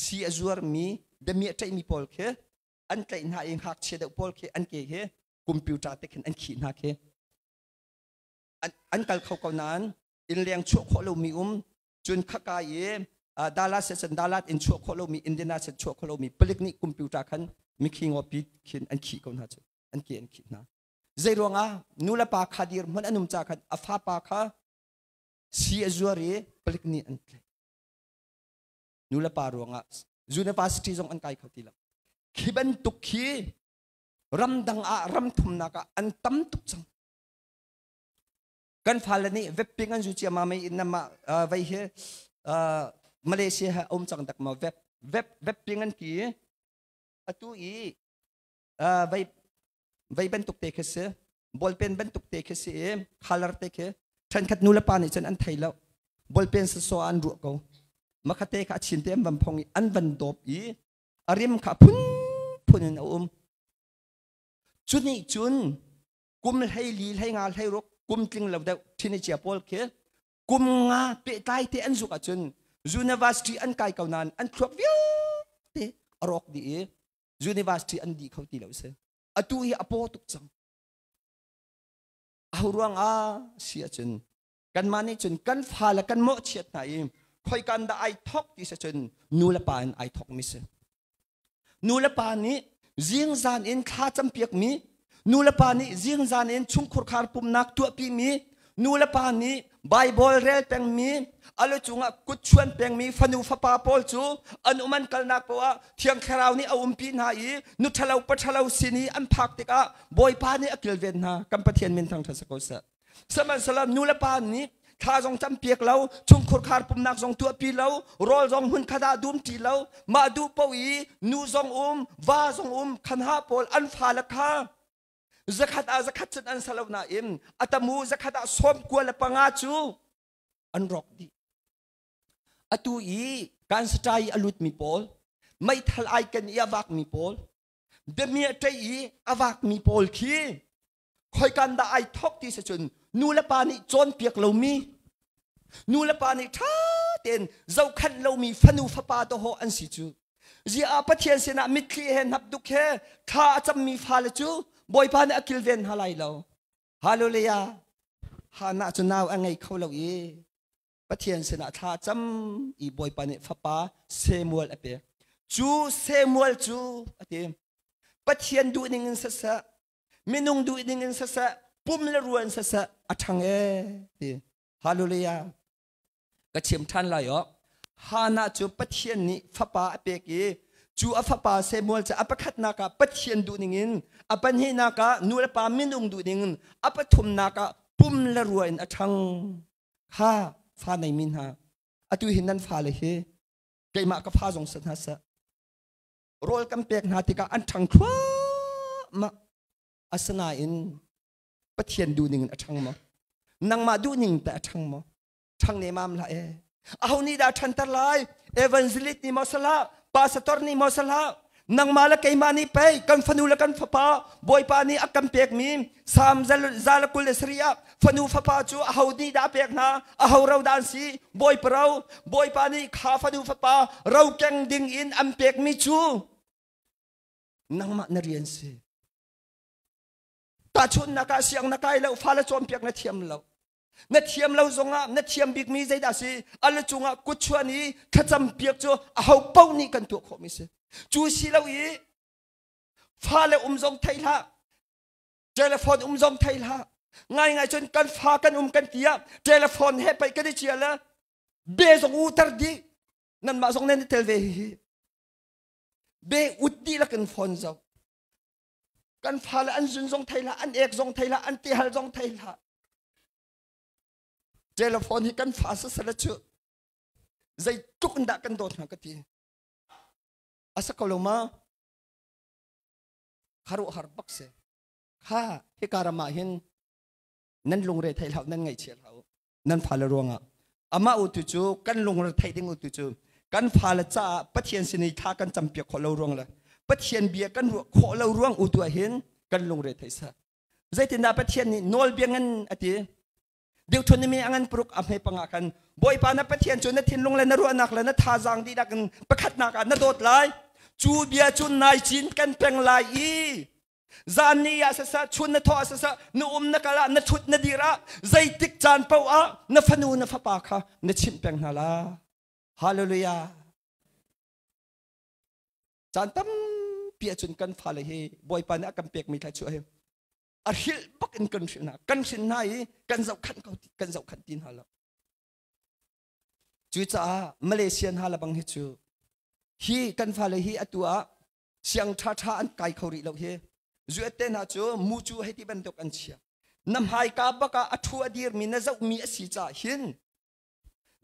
S6: ซีอาจูร์มีเดมีใจมีพอลเคอันใจหาเองหักเชดพอลเคอันเกเฮคอมพิวเตอร์เทคนิคอันขี้นักเคอันกัลเขาเกานั้นอินเลี้ยงชั่วเขาเรามี จุนขกายดาราเซนดาราอินชัวโคโลมีอินเดียนาเซนชัวโคโลมีปลิกนี่คอมพิวเตอร์ขันมีคิงอปิดขินอันขีกันนะจุอันขีนะใจรวงนูละปาขาดีร์มันอนุมจากขันอฟาปาขาซีอจัวรีปลิกนี่อันเลยนูละปารวงจูเนฟาสตีจงอันไกเขาทีละขีบันตุกขีรำดังรำทุมนักอันตั้มตุกจังกันฟ้าเลนี่เว็บปิ้งอันจูเชียมาไม่อินนามาไว้เฮมาเลเซียจังดักมาเว็บปิ้งอันกี้อตุยไว้เป็นตุกเตะเสบอลเป็นตุกเตะเสคาลาร์เตะฉันขัดนูละปานี่ฉันอันไทยแล้วบอลเป็นสโซอันรัวเขามาขัดเตะขัดชินเตมบัมพงอันบันดบอาริมขับพุ่นนจุดนี้จุนกุมให้ลีให้งานให้รกกุมจริงเราเดาที่นี่เจียบอลกุมงาเปะไตที่อันสุกจุนยูนิเวอร์ซิตี้อันไกลเก่านั้นอันครบวิวเตะรอกดียูนิเวอร์ซิตี้อันดีเขาตีเราเสียอตุยอโปตุกจังเอาร่วงเสียจุนกันมานี่จุนกันฟ้าและกันโมเชียดไหนคอยกันได้ไอทอกที่เสียจุนนูละปานไอทอกมิเสนูละปานนี้ยิงจานอินข้าจำเปียกมีนูละปานนี้ยิงจานอินชุงขุดคาร์ปุ่มนักตัวปีมีนูละปานนี้ไบเบิลเรลแปงมีอะไรจุงกุดชวนแปงมีฟันูฟปาปอลจูอันอุมันกัลนักปะวะเที่ยงคราวนี้เอาปีนหายนุทะเลาปะทะเลาสินีอันพักติกะบอยปานนี้อักลเวนฮะกัมปะเทียนมินทางทัศกษะสมัยสลับนูละปานนี้ข้าจงจำเปียกเราชุงขุดคาร์ปุ่มนักจงตัวปีเรารอจงหุ่นขดาดุมตีเรามาดูปวีนูจงว่าจงขันหาปอลอันฟาละข้าzakatจันอันสลาวนาอิมอัตมูzakatสมกวลปังอาจูอันรอกดีอัตุยการสตายอลุดมีปอลไม่ทลายกันอวักมีปอลเดมียใจอวักมีปอลขี้คอยกันได้ทอกที่สจุนนูละปานิจนเปียกเรามีนูละปานิท่าเต็นเจ้าขันเรามีฟันูฟปาโตโฮอันสิจูจีอาปะเทียนเสนามิตรเห็นนับดุเคข้าจะมีฟาลจูบอยพานอักิลเวนฮาไลเราฮาโลเลียฮานาจนาวอังไงเขาเราปะเทียนเสนาท่าจำอีบอยพานฟปาเซมัวลอเปจูเซมัวลจูอติปะเทียนดูนิ่งสัสมินุงดูนิ่งสัสปุ่มละรวนสัสอัชังติฮาโลเลียกระเชียมท่านไรอ๋อฮานาจูปะเทียนนี่ฟปาอเปกีจูอัฟปาเซมัวลจะอัปขัดนักปะเทียนดูนิ่งอัปนี้นักนูละปามินุงดูนิ่งอัปทุมนักปุ่มละรวนอัชังข้าฟ้าในมินฮาอตุหินนั้นฟ้าเลยเฮเกยมากับฟ้าจงสันฮัสโรลกัมเปียกนาติกาอันชังคว้ามาอัศนาอินปะเทียนดูนิ่งอัชังมานังมาดูนิ่งแต่อัชังมาชังเนมามละเอานี่ดาชันตะไลเอเวนซิลิตนี่มอสลาปาสตอร์นี่มอสลานังมาละเกยมานี่ไปกันฟันูละกันฟปาบอยปานี่อักกัมเปียกมีสามซาลกุลสริยาฟันูฟปาจูเอานี่ดาเปียกนาเอาเราดานซีบอยปเราบอยปานี่ขาฟันูฟปาเราแกงดิ่งอินอัมเปียกมีจูนังมานเรียนซีตาชุนนักเสียงนักไอเราฟ้าละจอมเปียกนัดเทียมเรานัดเทียมเราจงนัดเทียมบิ๊กมีใจดาซีอัลจุงกุชวนี้ขจำเปียกจูเอาเป้านี่กันตัวขมิสจูสิเราฟ้าละจงไทยละเทเลโฟนจงไทยละง่ายจนกันฟ้ากันกันเกียเทเลโฟนให้ไปกันได้เชียละเบจงอุตรดีนั่นมาจงเน้นเทลเวเบอุดดีละกันฟอนเจ้ากันฟ้าละอันซุนจงไทยละอันเอกจงไทยละอันตีฮัลจงไทยละเทเลโฟนให้กันฟ้าสัสละชุใจทุกคนด่ากันโดดนักทีอาศักลมาคารุฮาร์บักเซข้าที่การมาเห็นนั่นลงเรือไทยเรานั่นไงเชียร์เรานั่นฟ้าละรวงอามาอุตุจูกันลงเรือไทยดิ้งอุตุจูกันฟ้าละจ้าปะเทียนสินีข้ากันจำเปียกขอเรารวงละปะเทียนเบียกันขอเรารวงอุตุเห็นกันลงเรือไทยซะใจตินาปะเทียนนี่นอลเบียงันอติเดี๋ยวทนมีอันปลุกอเมปังกันบอยปานับปะเทียนจนนัดทิ้งลงเลยนรัวนักเลยนัดท่าจางดีดักกันประคัดนักนัดโดดไหลจูเบียจุนนายจินกันเป็นลาย จานนี้ยาสะชุนนทอสะนุมนกละนชุดนดีระใจติกจานเป้าอะนฟนูนฟปาค่ะนชิมเปงนาลาฮาเลลูยาจานตั้มเปียจุนกันฟาเลยบอยปานกันเปียกมีใครช่วยอาฮิลบักกันสินะกันสินไหนกันเจ้าขันเขากันเจ้าขันดินฮาลจุจ้ามาเลเซียนฮาลบังฮิจูฮีกันฟาเลยฮีอตัวเสียงท่าท่าอันไกลเขาริเราเฮจุเอเตน่าจูมูจูให้ที่บรรทุกอันเชียนำหายกาบกะอัฐวดีร์มีนเจ้ามีอสีจ่าหิน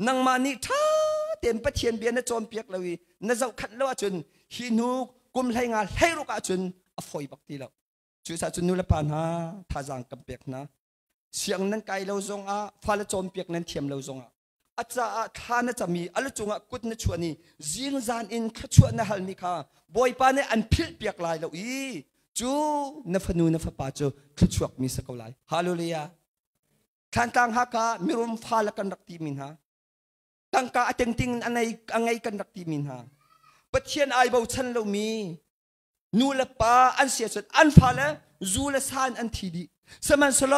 S6: นังมานิท่าเต็มประเทียนเบียนจอมเปียกเลยนเจ้าขันเลวจนหินูกุมไหงาให้รุกจนอฟอยบักตีเราจุสาจุนุลปานฮาท่าจางกับเปียกนะเสียงนั้นไกลเราจงอาฟ้าละจอมเปียกนั้นเทียมเราจงอาอาจารย์ท่านจะมีอะไรจงอากุดนชวนีจิงจานอินขชวนนฮัลมิคาบอยปานอันพิลเปียกลายเราอีจูนฟนูนฟปาจูขชวกมีสกลายฮาเลลูยาขันตังฮักะมิรุมฟ้าละกันรักตีมินฮาตั้งกาอังติงอันไงกันรักตีมินฮาปะเทียนไอเบาชันเรามีนูละปาอันเสียสุดอันฟ้าละจูละซานอันทีดีสมันสโล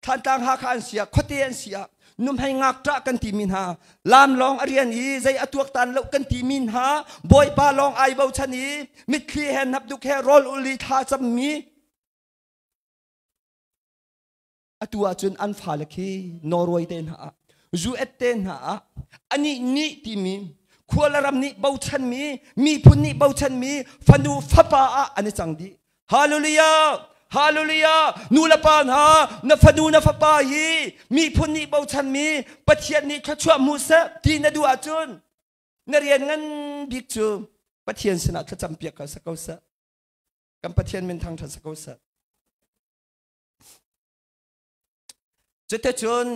S6: ขันตังฮักะอันเสียขดเตียนเสียนุ่มให้งักตะกันตีมินฮาลามลองอริยันอีใจอตัวตันเลวกันตีมินฮาบอยปาลองไอเบาชันอีมิดคีเห็นนับดูแค่รอลอุลิทาจำมีอตัวจนอันฟ้าละคีนอร์เวย์เตนฮาจูเอตเตนฮาอันนี้นี่ตีมีขวลรำนี้เบาชันมีพุนนี้เบาชันมีฟันูฟปาอันนี้จังดีฮาเลลูยาฮาเลลูยานูละปานฮานฟนูนฟปาฮีมีพุนนี้เบาชันมีปะเทียนนี้ขชวมูเซที่นดูอาจุนนเรียนงั้นบิ๊กจูปะเทียนสนัดขจำเปียกกับสกาวเซกันปะเทียนเป็นทางทัศกาวเซจุดเตจุน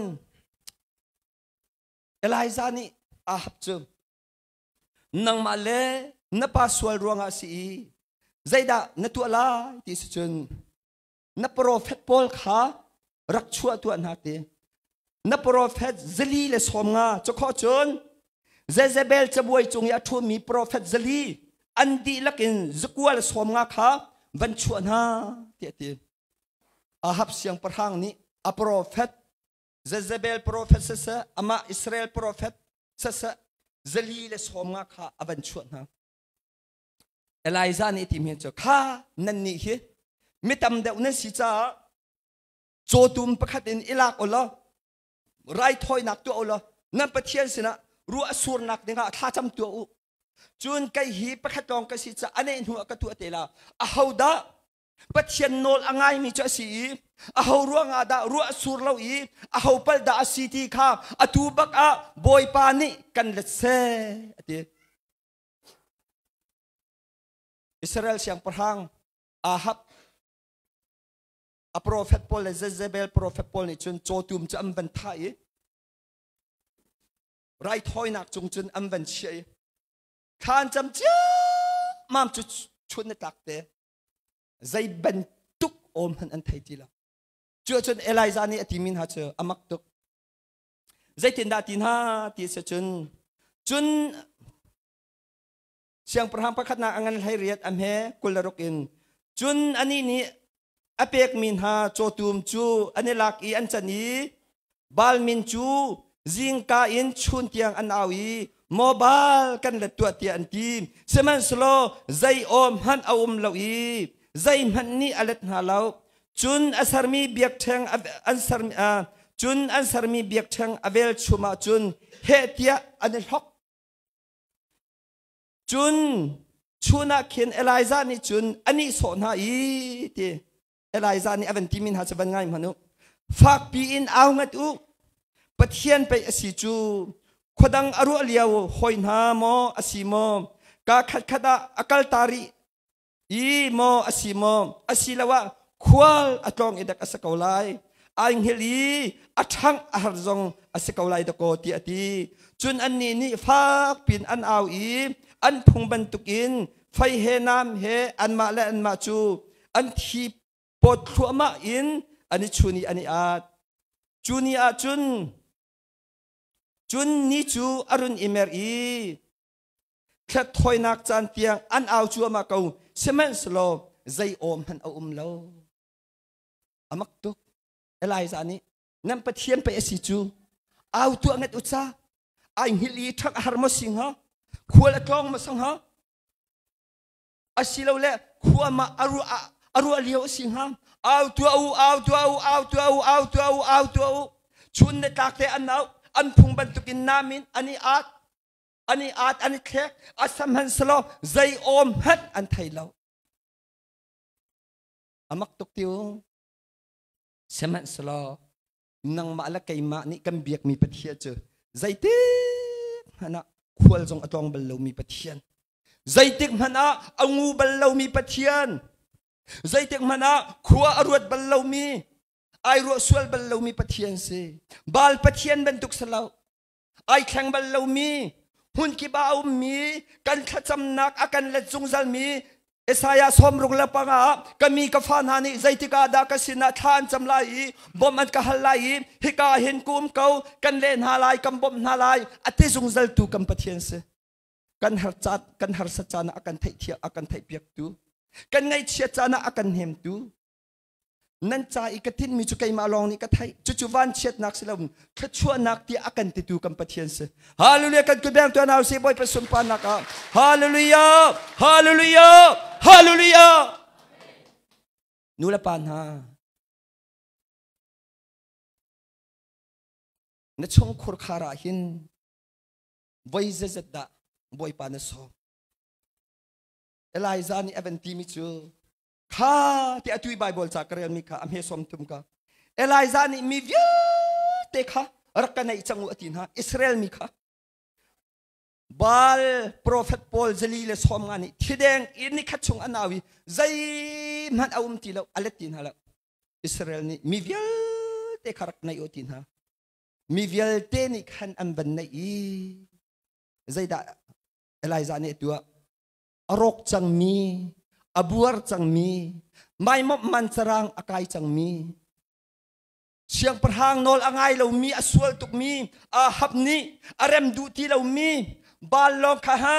S6: เอลไยซานี่อาฮับจูนังมาเลนปาสวลรวงอาศีใจดานตัวลาที่สุดนโปรเฟตพอลขารักชัวตัวนาเตนโปรเฟตซลีเลสอมงาจะขอจนเซเซเบลจะบวยจงยาทัวมีโปรเฟตซลีอันดีลักินสกัวเลสอมงาขาวันชัวนาเตียอาฮับเสียงประหังนี้อโปรเฟตเซเซเบลโปรเฟตเซอามาอิสราเอลโปรเฟตเซซลีเลสอมงาขาอวันชัวนาเอลไยซานี่ที่มีเจ้าข้านั่นนี่เหไม่ทำเดี๋ยวนั้นสิจ้าโจตุมประคัดอินอิลักอัลลอฮ์ไรถอยนักตัวอัลลอฮ์นั่นประเทศสินะรู้อสูรนักเนี่ยข้าจำตัวอุจุนไกฮีประคัดลองกันสิจ้าอันนี้หัวกระตัวเตล่าอาหูดาประเทศโนลอ่างไงมีจ้าสีอาหูรัวงาดารู้อสูรเราอีอาหูเปิลดาสีทีข้าอตูบักอาบอยปานิกันเลเซอิสราเอลเสียงประหังอาฮับโปรเฟตพอลและเซเซเบลโปรเฟตพอลนี่จนโจตุมจะอันเป็นไทยไรถอยนักจงจนอันเป็นเชียขานจำเจ้ามามจุดชนในตักเตะใจเป็นตุกอมหันอันไทยทีละเจอจนเอไลซานี่อธิมินหาเจออามักตุกใจตินดาตินหาที่เสจนเสียงประหังประคัดนาอังกันให้เรียดอันเฮกุลรกินจนอันนี้นี่อเปกมินฮาโจตุมจูอันนี้ลักอีอันจันีบาลมินจูจิงกาอินชุนเตียงอันอาวีโมบาลกันละตัวเตียนทีมเซมันสโลใจอมหันเอาเราอีใจมันนี่อเล็ดหาเราจุนอัสรมีเบียกเชงอันสรมีจุนอันสรมีเบียกเชงอเวลชุมาจุนเฮเตียอันนี้ฮอกจุนชูนักเขียนเอไลซานี่จุนอันนี้สอนหาอีทีเอไลซานี่อเวนติมินหาจะเป็นไงมนุษย์ฝากปีอินเอาเงตุปะเทียนไปอสิจูขดังอรุเลียวหอยนาโมอสิโมกาขัดขัดอากาลตารีอีโมอสิโมอสิลาวะควาลอัตองเอดักอสกาวไลอังเฮลีอัทังอาร์ซงอสกาวไลตะโกตีอตีจุนอันนี้นี่ฝากปีนอันเอาอีอันพุงบรรทุกินไฟเฮน้ำเฮอันมาและอันมาจูอันที่ปวดขัวมาอินอันนี้ชูนีอันนี้อาดจูนีอาจุนนี่จูอรุณอิเมรีแค่ถอยนักจานเตียงอันเอาจูมาเกาเซมันสโล ใจโอมหันเอาเลาอามักตุกเอไลซานี่นั่นปะเทียนไปเอสิจูเอาตัวเงินอุตสาไอฮิลีทักฮาร์มสิงฮะขวละกลองมาสังฮะอาศิลาเล่ขวมาอารุเลียวสิงฮะเอาตัวชุนในตากเตอันเอาอันพุงบรรทุกินนามินอันนี้อาดแขกอาสมันสโลใจโอมฮัดอันไทยเราอามักตุกติวสมันสโลนังมาละไกมานี่กันเบียกมีปะเทียนเจอใจติ๊กฮันนะควรจงอตองบัลลูมีปะเทียนใจติ๊กฮันนะอังูบัลลูมีปะเทียนใจติ๊กฮันนะขวอรวดบัลลูมีไอรัวสวลบัลลูมีปะเทียนสิบาลปะเทียนบรรทุกสลาวไอแข่งบัลลูมีหุ่นกีบาวมีกันขจำนักอากันเล็ดจุงซัลมีเอสายาสมรุกละปังอาก็มีกฟานานิใจติกาดากสินาทานจำลายบอมอันกะฮัลลายฮิกาเห็นกุมเขากันเล่นฮาลายกันบอมฮาลายอติจุงซัลตูกันปะเทียนสิกันหาจัดกันหาสัจจานะอากันไทยเทียอากันไทยเปียกตูกันไงเชียจานะอากันเฮมตูนั่นใจอีกทินมีจุกไกมาลองนี่ก็ไทยจุวันเช็ดนักสิลมขชัวนักที่อากันติดตูกันปะเทียนสิฮาเลลูยากันกุดแบงตัวนาวสิบอยประสมปานักฮาเลลูยาฮาเลลูยาฮาเลลูยานูละปานฮาในช่องคุรคาราหินไว้เจดดะบอยปานสอบเอลายซานี่เอเวนตีมิจูข้าที่อตุยไบเบิลจากเรียนมีข้าอเมซอมตุมข้าเอลายซานี่มีเยอะเตข้ารักกันในจังหวัดที่นั่นอิสราเอลมีข้าบาลโปรเฟตพอลเจลีเลสฮอมงานี่ที่แดงอินนี่ขัดชงอนาวิใจมันเอาตีเราอเลตินฮะละอิสราเอลนี่มีเยอะเตข้ารักในอตินฮะมีเยอะเตนี่ขันอันบันในใจด่าเอลายซานี่ตัวอรกจังมีอบัวจังมีไม่มบมันสรางอากายจังมีเชียงประหางนอลอ่างไงเรามีอสวลตุกมีอาหับนี้อารมดูที่เรามีบาลลองข้าหา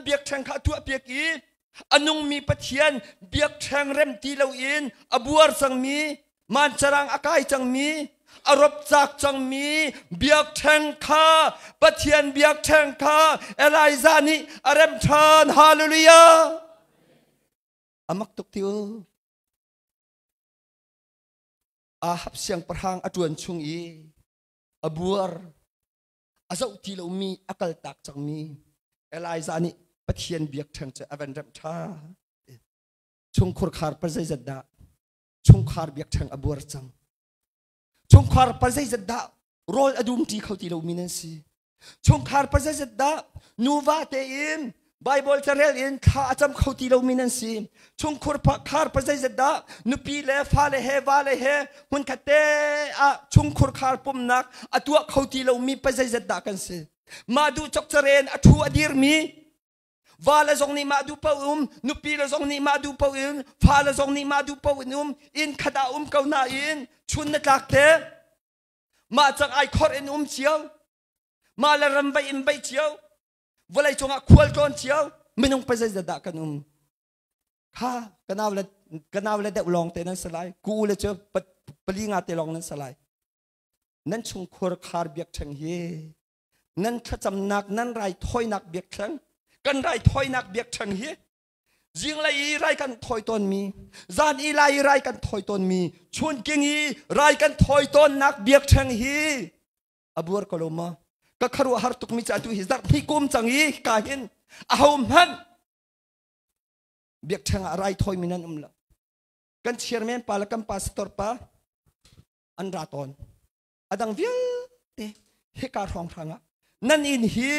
S6: เบียกแทงข้าตัวเบียกอีอนุงมีปะเทียนเบียกแทงเร็มที่เราอินอบัวจังมีมันสรางอากายจังมีอารบจากจังมีเบียกแทงข้าปะเทียนเบียกแทงข้าเอลายซานีอารมทานฮาเลลูยาอามักตุกติวอาหับเสียงประหางอจวนชงอีอบัวอาเจ้าที่เรามีอากาศตักจังมีเอลายซานีปะเทียนเบียกแทงจะอเวนเรมท่าชงคุรคาร์ประเจจดาชงคาร์เบียกแทงอบัวจังชงคาร์ประเจจดาโรลอดุมที่เขาที่เรามีนั่นสิชงคาร์ประเจจดานูวาเตอินไบเบิลจะเรียนอินข้าจำเขาที่เรามีนั่นสิชงคุรคาร์ประเจจดานุปีเลฟาเลเฮวาเลเฮหุ่นขัดเตะชงคุรคาร์ปุ่มนักตัวเขาที่เรามีประเจจดากันสิมาดูจกจะเรียนทัวอดีรมีวาลจงนี้มาดูเป้านุปีละจงนี้มาดูเป้าฟาละจงนี้มาดูเป้าอินขดาเกาหน้าอินชุนนักเตะมาจากไอคอร์อินเชียวมาละรำไปอินไปเชียววลัยจงควรก่อนเชียวไม่ต้องไปใจจะด่ากันข้ากันเอาเลยเด็กลองเตนั้นสลายกูเลยเจอปลีงาเตลองนั้นสลายนั่นชงควรคาร์เบียกชังเฮนั่นข้าจำนักนั่นไรถ้อยนักเบียกชังกันไรถอยนักเบียกชังเฮจิงไรไรกันถอยตนมีจานอีไรกันถอยตนมีชวนกิงอีไรกันถอยตนนักเบียกชังเฮอบัวกลมาก็ครัวฮาร์ตุกมิจัตุฮิซักที่กุมจังอีกาหินอาหุมฮันเบียกชังอะไรถอยมินันละกันเชียร์แมนปาลกันพาสตอร์ปาอันราตอนอดังวิลเตเฮการองทางนั่นอินฮี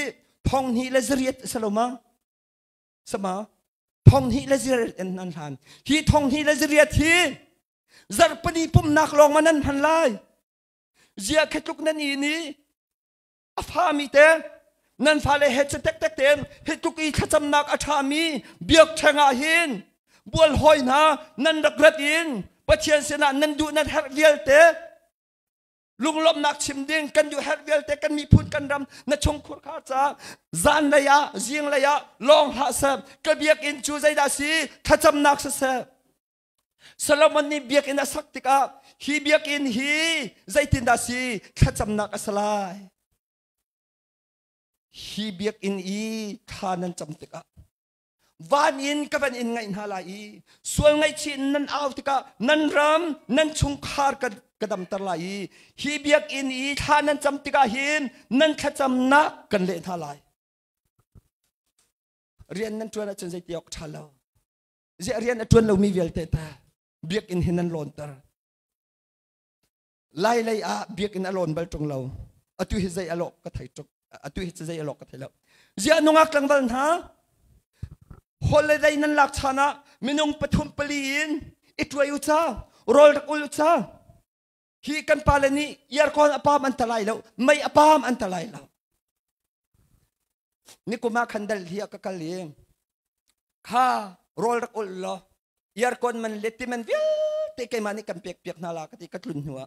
S6: ทองนี้เลเซเรียตสโลมาสมาทองนี้เลเซเรียตนันทันที่ทองนี้เลเซเรียตที่จับปนีปุ่มนักลองมานั้นพันไลเจียเคตุกนั่นนี่อาฟามีเตนั่นฟาเลเฮตเต็กเต็มเฮตุกอีขจำนักอาชามีเบียกแทงอาหินบัวลอยนะนั่นรักรัดอินปะเทียนเสนานั่นดูนั่นเฮเวียลเตลุงลมนักชิมดิ้งกันอยู่เฮดเวลแต่กันมีพูดกันรำนัชงคุรข้าจ้าจานระยะจิงระยะลองหาเสบกระเบียกอินจูใจดาสีขจำนักเสบ โซโลมอนนี่เบียกอินสักติกาฮีเบียกอินฮีใจตินดาซีข้าจำนักอสลายฮีเบียกอินอีข้านั้นจำติกาวานอินกับวันอินไงอินฮาลายส่วนไงชินนั้นเอาติกานั้นรำนั้นชุงคาร์กระดำตะลายฮีเบียกอินอีข้านั้นจำติกาหินนั้นข้าจำนักกันเล่นฮาลายเรียนนั้นชวนอาจารย์ใจเตียกชาลาวเรียนชวนเรามีเวลเตตาเบียกอินหินันลอนตร์ไล่เบียกอินอลอนเบลตรงเราตุยใจอลอกก็ไทยจกตุยใจอลอกก็ไทยแล้วเจ้านุ่งอักลังบันฮะฮอลเลย์นั้นหลักฐานะมินุงปฐุมปลีนอิตวยอุจ้ารอลรักอุจ้าฮีกันปาเลนียาร์คอนอปามอันตรายแล้วไม่อปามอันตรายแล้วนี่กูมาขันดัลเฮียกะกะเลียงข้ารอลรักอุลลอยาร์คอนมันเล็ดที่มันวิลเตะไกมันนี่กันเปียกนาลากติกัดลุนหัว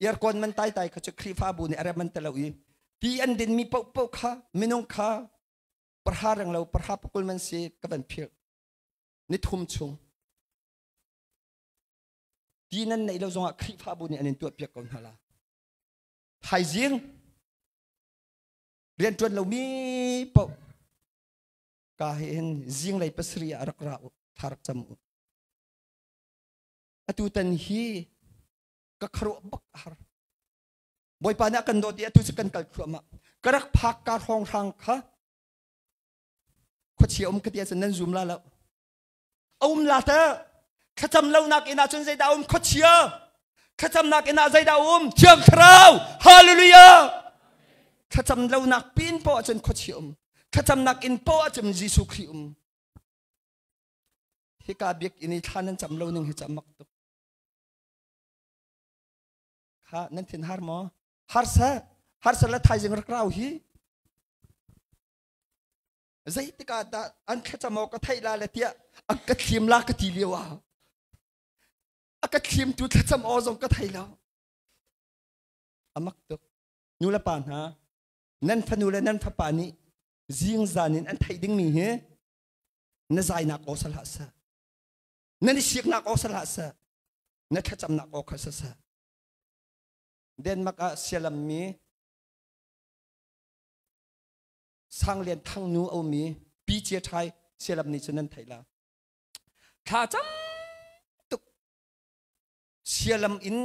S6: ยาร์คอนมันตายเขาจะคลีฟ้าบุญอะไรมันตะลุยที่อันดินมีเป่าข้ามินุงข้าประหารเราประหารปกุลมันเสียกับมันเพียกนิทุ่มชงที่นั่นในเราจงคลีฟ้าบุญอันนี้ตัวเปียกก่อนฮะละไทยจิงเรียนจนเรามีเป่ากาเห็นจิงเลยปัสริยารักเราทารักจมูกatu tan hi ka kharo bak har boy pa na kan do ti atu sekan kal khama karak phak ka rong rang kha kho chi ka tia nan zoom la la la ta khatam lo nak ina chun zai da kho chia khatam nak ina zai da chiang khrau hallelujah khatam lo nak pin po chun kho chi khatam nak in po chum jisu khri hi ka biak ini thanan cham lo ning hi chamak tu ha nan thin har mo har sa la thai jing rakrau hi zai tika da an kha chamo ka thai la la tia ak thim la ka ti lewa ak thim tu kha cham o jong ka thai la amak tu nu la pan ha nan phanu la nan pha pa ni jing zanin an thai ding mi he na zai na ko sala sa nan siak na ko sala sa na kha cham na ko kha sa den maka sialam mi sang lian thang nu au mi pi chia thai sialam ni chunan thaila kha cham tuk sialam in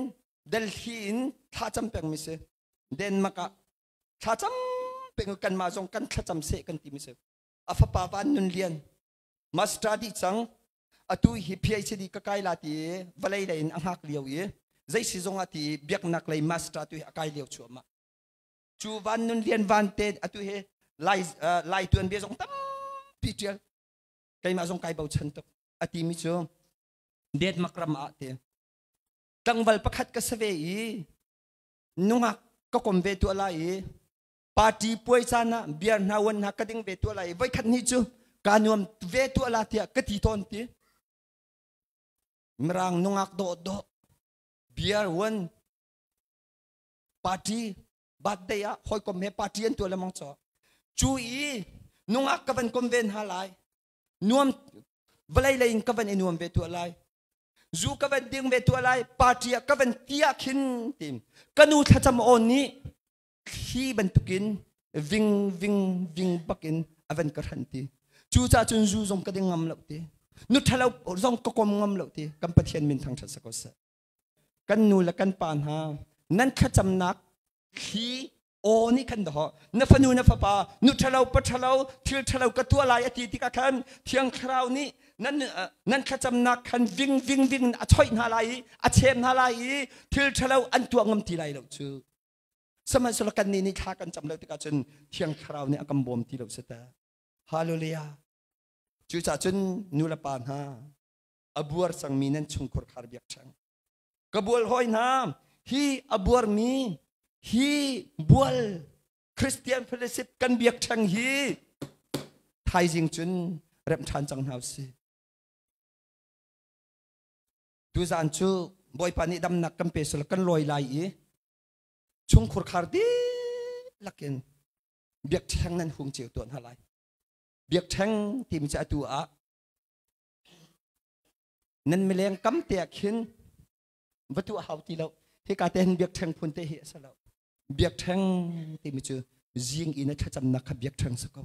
S6: delhi in kha cham peng mi se den maka kha cham peng kan ma jong kan kha cham se kan ti mi se afa pa van nun lian master di chang atu hi phd ka kai la ti valai lain ang hak liau ye zai si zonga ti biak nak lai master tu akai liu chuama chu van nun lian van te atu he lai tuan bia zong tam pitial kai ma zong kai bau chan tok ati mi chu det makram a te tangwal pakhat ka save i nunga ka kom ve tu ala i party poi chana biar nawan na kading ve tu ala i vai khat ni chu kanuam ve tu ala tia ka ti ton ti mrang nungak do biar one party birthday ya hoi kom he party an tu la mong cho chu i nungak ka ban kom ven halai nuam valai lain ka ban enuam ve tu alai zu ka ban ding ve tu alai party ka ban tia khin tim kanu thacham on ni khi ban tukin ving bakin avan ka thanti chu cha chun zu zong ka ding ngam lo ti nu thalau zong ka kom ngam lo ti kam pathian min thang that sa ko sa kan nu la kan pan ha nan kha cham nak khi o ni kan do na fanu na fa pa nu thalau pa thalau thil thalau ka tu lai ati ti ka khan thiang khrau ni nan kha cham nak khan ving a choi na lai a chem na lai thil thalau an tu ngam ti lai lo chu saman so kan ni kha kan cham lo ti ka chun thiang khrau ni akam bom ti lo sa ta hallelujah chu cha chun nu la pan ha abuar sang mi nan chung khor khar biak chang kabul hoi na hi abuar mi hi bual Christian fellowship kan biak chang hi thai jing chun rem than chang hau si tu zan chu boy pani dam nak kan pe sol kan loi lai i chung khur khar di lakin biak chang nan hung chiu ton halai biak chang tim cha tu a นั้นไม่เลี้ยงกำเตียขินวัตถุหาวตีเราที่การเต้นเบียกแทงพุนเตะเหี้ยซะแล้วเบียกแทงที่มีชื่อยิงอินทัจจำนักเบียกแทงสัก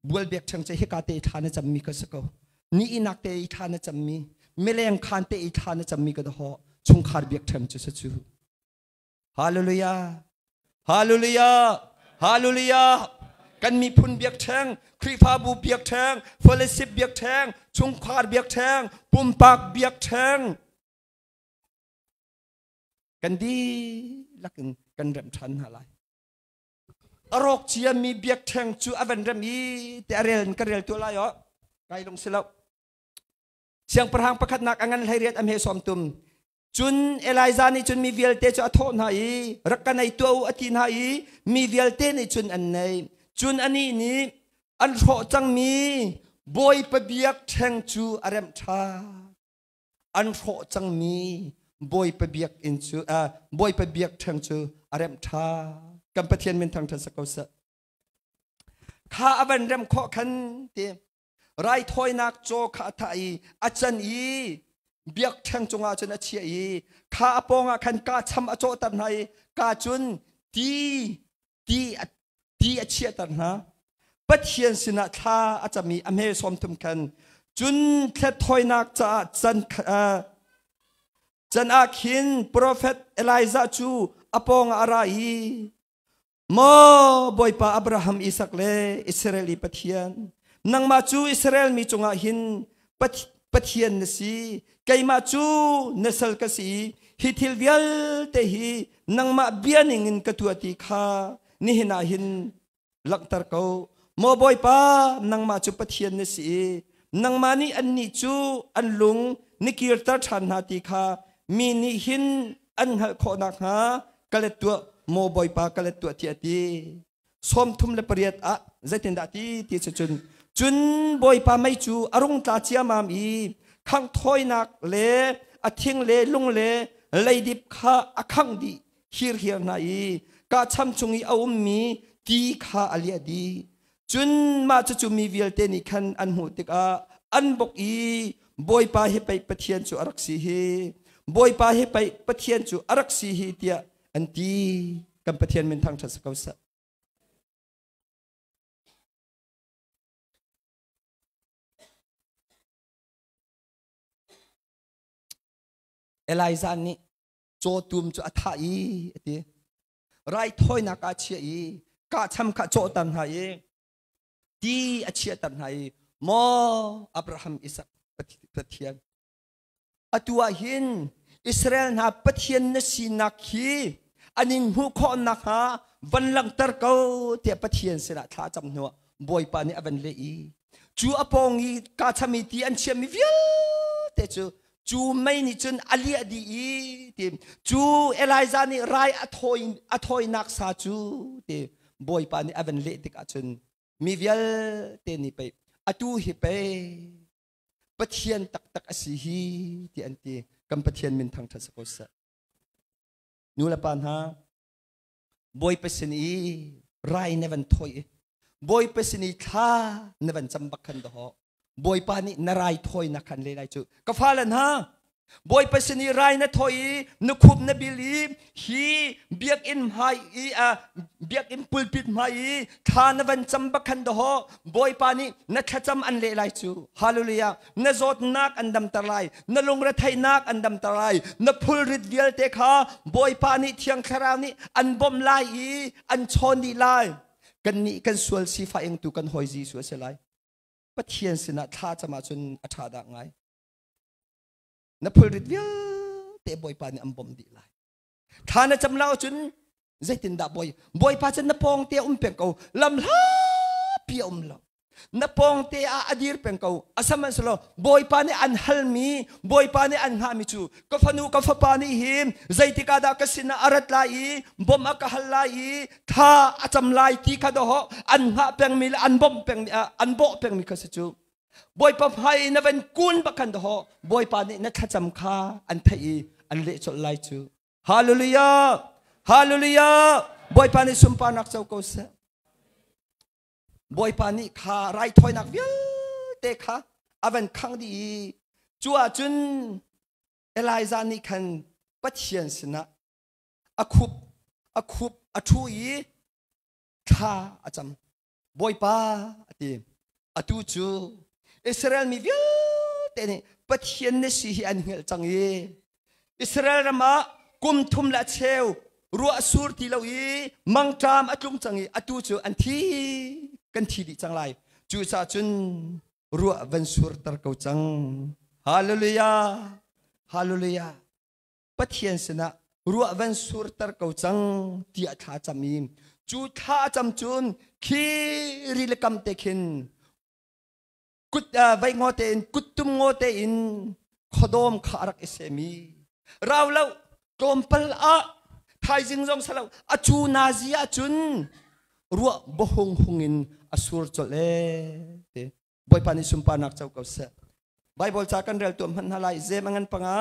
S6: บัวเบียกแทงจะให้การเตะทานจำมีก็สักนี่อินักเตะทานจำมีไม่เลี้ยงคานเตะทานจำมีก็ต้องชงขาดเบียกแทงจะสักจูฮาเลลูยาฮาเลลูยาฮาเลลูยากันมีพุนเบียกแทงครีฟาบูเบียกแทงเฟลซิบเบียกแทงชงขาดเบียกแทงปุ่มปากเบียกแทงกันดีลักกันเริ่มทันอะไรอรกเชียมีเบียกแทงจูอเวนเรมีแต่เรียนก็เรียนตัวไรอ๋อไกลลงสิแล้วเสียงประหังประคัดนักอังกันให้เรียนอเมซอมตุมจุนเอลิซานี่จุนมีเวลเตจูอัทโนให้รักกันในตัวอัตินให้มีเวลเตนี่จุนอันไหนจุนอันนี้นี่อันโฉจังมีบอยปะเบียกแทงจูอารมชาอันโฉจังมีบอยปะเบียกอินจูบอยปะเบียกแทงจูอารมชากัมพูชีเป็นทางทัศกษะข้าอวันเริ่มข้อขันเตไรถอยนักโจข้าไทยอาจารย์อีเบียกแทงจงอาจารย์เชียอีข้าปองอาคันกาทำอโจตันให้กาจุนตีอาเชียตันนะปัจเจียนสินะท่าอาจจะมีอเมซอมทุมกันจุนแค่ถอยนักจะจันอาคินโปรเฟตเอลิซาจูอปองอะไรมอบอยปาอับราฮัมอิสักเลอิสราเอลีปัจเจียนนังมาจูอิสราเอลมีจงอาหินปัจเจียนนสีไกมาจูเนสลกสีฮิทิลเวลเตหีนังมาเบียนิงินกตัวตีขานี่หินาหินลักตร์เขามอบอยปานังมาจูปัจเจียนนสีนังมานี่อันนี้จูอันลุงนิกิรตัดชันนาตีขามีนี่หินอันขอนักหากะเลตัวโมบอยปากะเลตัวที่ตีสมทุมเลปริยตใจตินดาตีที่จุนบอยปาไม่จูอารมณ์ตาเจียมามีข้างถอยนักเลอทิ้งเลลุงเลเลยดิบข้าข้างดีฮีร์นายกาช้ำจงอีเอามีตีข้าอเลียดีจุนมาจูมีวิลเตนิคันอันหูติกาอันบกอีบอยปาให้ไปปะเทียนจูอารักสีฮีบอยปาให้ไปปะเทียนจูอารักสีฮีเตียอันตีกัมปะเทียนเป็นทางทัศกษะเอลิซานี่โจตุมจูอัฐอีตีไรถอยนักอาเชียอีกาทำข้าโจตันหายตีอาเชียตันหายมออับราฮัมอิสักปะเทียนอตัวหินอิสราเอลหาปะเทียนนสีนักฮีอันนี้หูข้อนักฮะวันหลังตร์เขาเตียปะเทียนสินะท้าจำหัวบอยปานี่อวันเลอีจูอปองอีกาทำมีตีอันเชียมีเวียเตจูไม่นี่จนอเลียดีทีจูเอลิซานี่ไรอถอยนักซาจูทีบอยปานี่อเวนเลติกาจนมีเวลเตนี่ไปอตูฮิไปปะเทียนตักอสิฮีที่อันที่กัมปะเทียนมินทางทัศกษะนูละปานฮะบอยเปสนีไรเนวันถอยบอยเปสนีท่าเนวันจำบักขันดอกบอยปานี่นารายถอยนักขันเลยไรจูก็ฟ้าลันฮะบอยเปสนีไรนะถอยนุคุบนบิลีฮีเบียกอินไฮเบียกอินปุลปิดไฮท่านวันจำบักขันดอกบอยปานี่นักจำอันเลยไรจูฮาเลลูยานจอดนักอันดำตะไลนลงระไทยนักอันดำตะไลนพูลริดเดียลเตคาบอยปานี่เทียงคราวนี้อันบอมไลอันชนดีไลกันนี่กันสวลสีฟ้าเองตุกันหอยจีสวลเสไลปะเทียนสินะท่าจะมาจนอัฐาดังไงนับผลิตเวียเตะบอยปานี่อันบอมดีไลท่านะจำเล่าจนใจตินดาบอยปาจนนับปองเตะเป็งเขาลำลาเปียเรานับปองเตะอดีรเป็งเขาอาสมันสโลบอยปานี่อันฮัลมีบอยปานี่อันฮามิจูกฟนูกฟปานี่หิมใจติกาดากสินะอารัตไลบอมอักฮัลไลท่าจำไลที่คาดออันฮาเป็งมีอันบอมเป็งอันโบเป็งมีกสิจูบอยปาไฮนับเป็นกุนบักกันดอบอยปานี่นักจำข้าอันไทยอันเละจดไลจูฮาเลลูยาฮาเลลูยาบอยปานี่สุมปานักเจ้าโกษะบอยปานี่ข้าไรถอยนักเวียเตะข้าอเวนขังดี จัวจุนเอลายซานี่คันปัจเจียนสินะอคุบอทุยข้าอาจารย์บอยป้าตีอตูจูอิสราเอลมีวิวแต่นี่ปัจเจียนนี่สิอันเฮลจังยีอิสราเอลมากุมทุมละเชวรัวสูรที่เราอีมังจามอจุงจังยีอตูจูอันที่กันที่ดีจังไรจูซาจุนรัววันสูรตะเกาจังฮาเลลูยาฮาเลลูยาปัจเจียนสินะรัววันสูรตะเกาจังที่อาท่าจำมีจูท่าจำจุนคีริลกำเตคินกุดไว้งอเตอินกุดตุมงอเตอินขดมขารักเอเซมีเราเล่าโจมปลาไทยจิงจงสลาวอจูนาซีอาจุนรัวบหงหงอินอสูรจเลเตบอยปานิสุมปานักเจ้าเก่าเสไบเบิลจากกันเรื่องตัวมันอะไรเจมังันปังอา